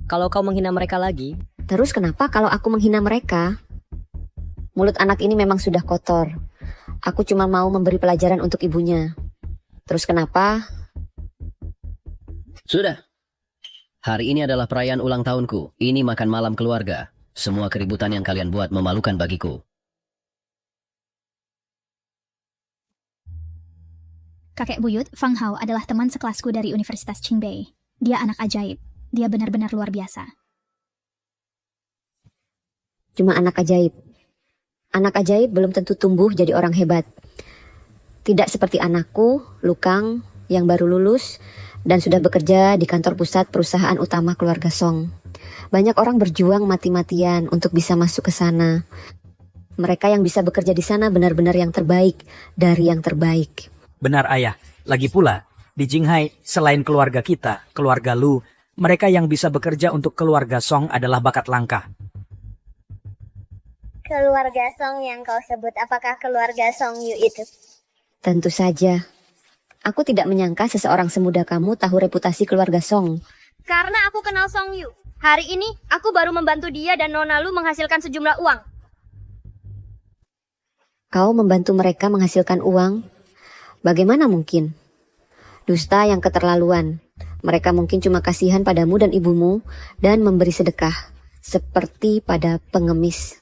Kalau kau menghina mereka lagi... Terus kenapa kalau aku menghina mereka? Mulut anak ini memang sudah kotor. Aku cuma mau memberi pelajaran untuk ibunya. Terus kenapa? Sudah. Hari ini adalah perayaan ulang tahunku. Ini makan malam keluarga. Semua keributan yang kalian buat memalukan bagiku. Kakek buyut, Fang Hao adalah teman sekelasku dari Universitas Qingbei. Dia anak ajaib. Dia benar-benar luar biasa. Cuma anak ajaib. Anak ajaib belum tentu tumbuh jadi orang hebat. Tidak seperti anakku, Lukang, yang baru lulus dan sudah bekerja di kantor pusat perusahaan utama keluarga Song. Banyak orang berjuang mati-matian untuk bisa masuk ke sana. Mereka yang bisa bekerja di sana benar-benar yang terbaik dari yang terbaik. Benar ayah. Lagi pula, di Jinghai, selain keluarga kita, keluarga Lu, mereka yang bisa bekerja untuk keluarga Song adalah bakat langka. Keluarga Song yang kau sebut, apakah keluarga Song Yu itu? Tentu saja. Aku tidak menyangka seseorang semuda kamu tahu reputasi keluarga Song. Karena aku kenal Song Yu. Hari ini, aku baru membantu dia dan Nona Lu menghasilkan sejumlah uang. Kau membantu mereka menghasilkan uang? Bagaimana mungkin? Dusta yang keterlaluan. Mereka mungkin cuma kasihan padamu dan ibumu dan memberi sedekah. Seperti pada pengemis.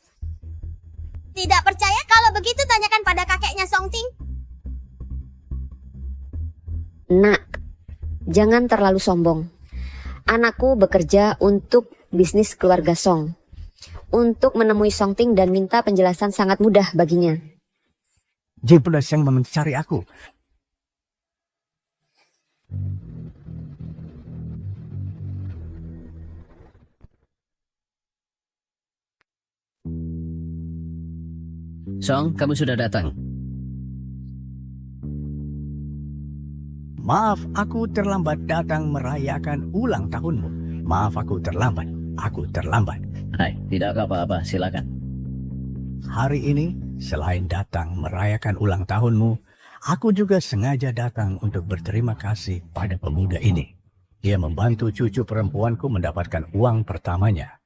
Tidak percaya? Kalau begitu tanyakan pada kakeknya Song Ting. Nak, jangan terlalu sombong. Anakku bekerja untuk bisnis keluarga Song. Untuk menemui Song Ting dan minta penjelasan sangat mudah baginya. Jiblas yang mencari aku. Song, kamu sudah datang. Maaf, aku terlambat datang merayakan ulang tahunmu. Maaf, aku terlambat. Aku terlambat. Hai, tidak apa-apa, silakan. Hari ini, selain datang merayakan ulang tahunmu, aku juga sengaja datang untuk berterima kasih pada pemuda ini. Dia membantu cucu perempuanku mendapatkan uang pertamanya.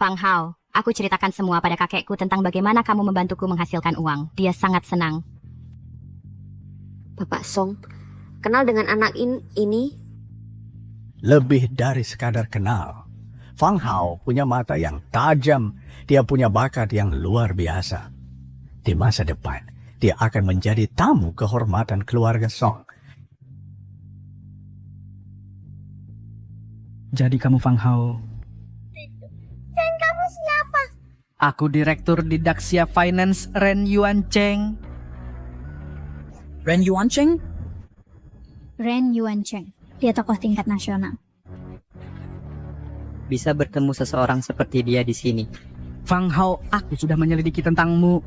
Fang Hao, aku ceritakan semua pada kakekku tentang bagaimana kamu membantuku menghasilkan uang. Dia sangat senang. Bapak Song, kenal dengan anak ini? Lebih dari sekadar kenal. Fang Hao punya mata yang tajam. Dia punya bakat yang luar biasa. Di masa depan, dia akan menjadi tamu kehormatan keluarga Song. Jadi kamu Fang Hao. Dan kamu siapa? Aku direktur di Daxia Finance, Ren Yuan Cheng. Ren Yuan Cheng? Ren Yuan Cheng. Dia tokoh tingkat nasional. Bisa bertemu seseorang seperti dia di sini. Fang Hao, aku sudah menyelidiki tentangmu.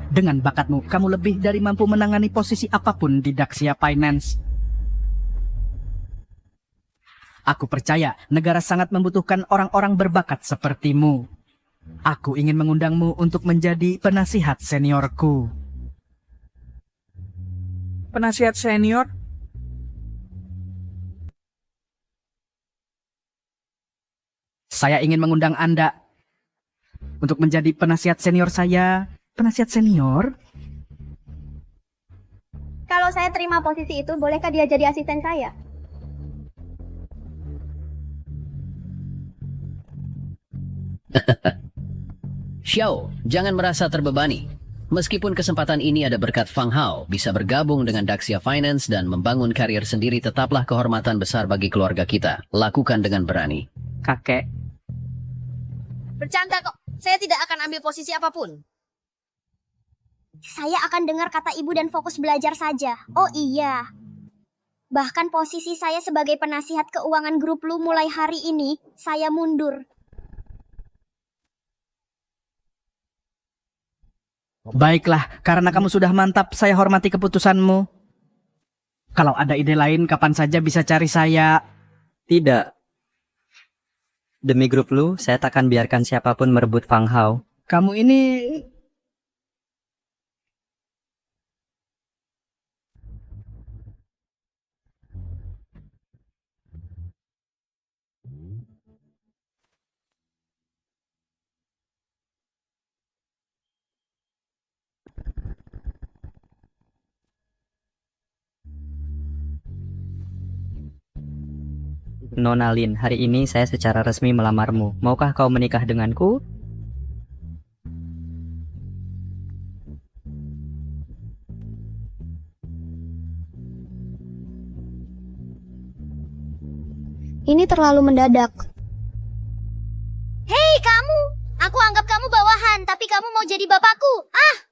Dengan bakatmu, kamu lebih dari mampu menangani posisi apapun di Daxia Finance. Aku percaya negara sangat membutuhkan orang-orang berbakat sepertimu. Aku ingin mengundangmu untuk menjadi penasihat seniorku. Penasihat senior? Saya ingin mengundang Anda untuk menjadi penasihat senior saya. Penasihat senior? Kalau saya terima posisi itu, bolehkah dia jadi asisten saya? Xiao, jangan merasa terbebani. Meskipun kesempatan ini ada berkat Fang Hao, bisa bergabung dengan Daxia Finance dan membangun karir sendiri, tetaplah kehormatan besar bagi keluarga kita. Lakukan dengan berani. Kakek. Bercanda kok. Saya tidak akan ambil posisi apapun. Saya akan dengar kata ibu dan fokus belajar saja. Oh iya. Bahkan posisi saya sebagai penasihat keuangan grup Lu mulai hari ini, saya mundur. Baiklah, karena kamu sudah mantap, saya hormati keputusanmu. Kalau ada ide lain, kapan saja bisa cari saya. Tidak. Demi grup Lu, saya takkan biarkan siapapun merebut Fang Hao. Kamu ini... Nona Lin, hari ini saya secara resmi melamarmu. Maukah kau menikah denganku? Ini terlalu mendadak. Hei kamu, aku anggap kamu bawahan, tapi kamu mau jadi bapakku. Ah!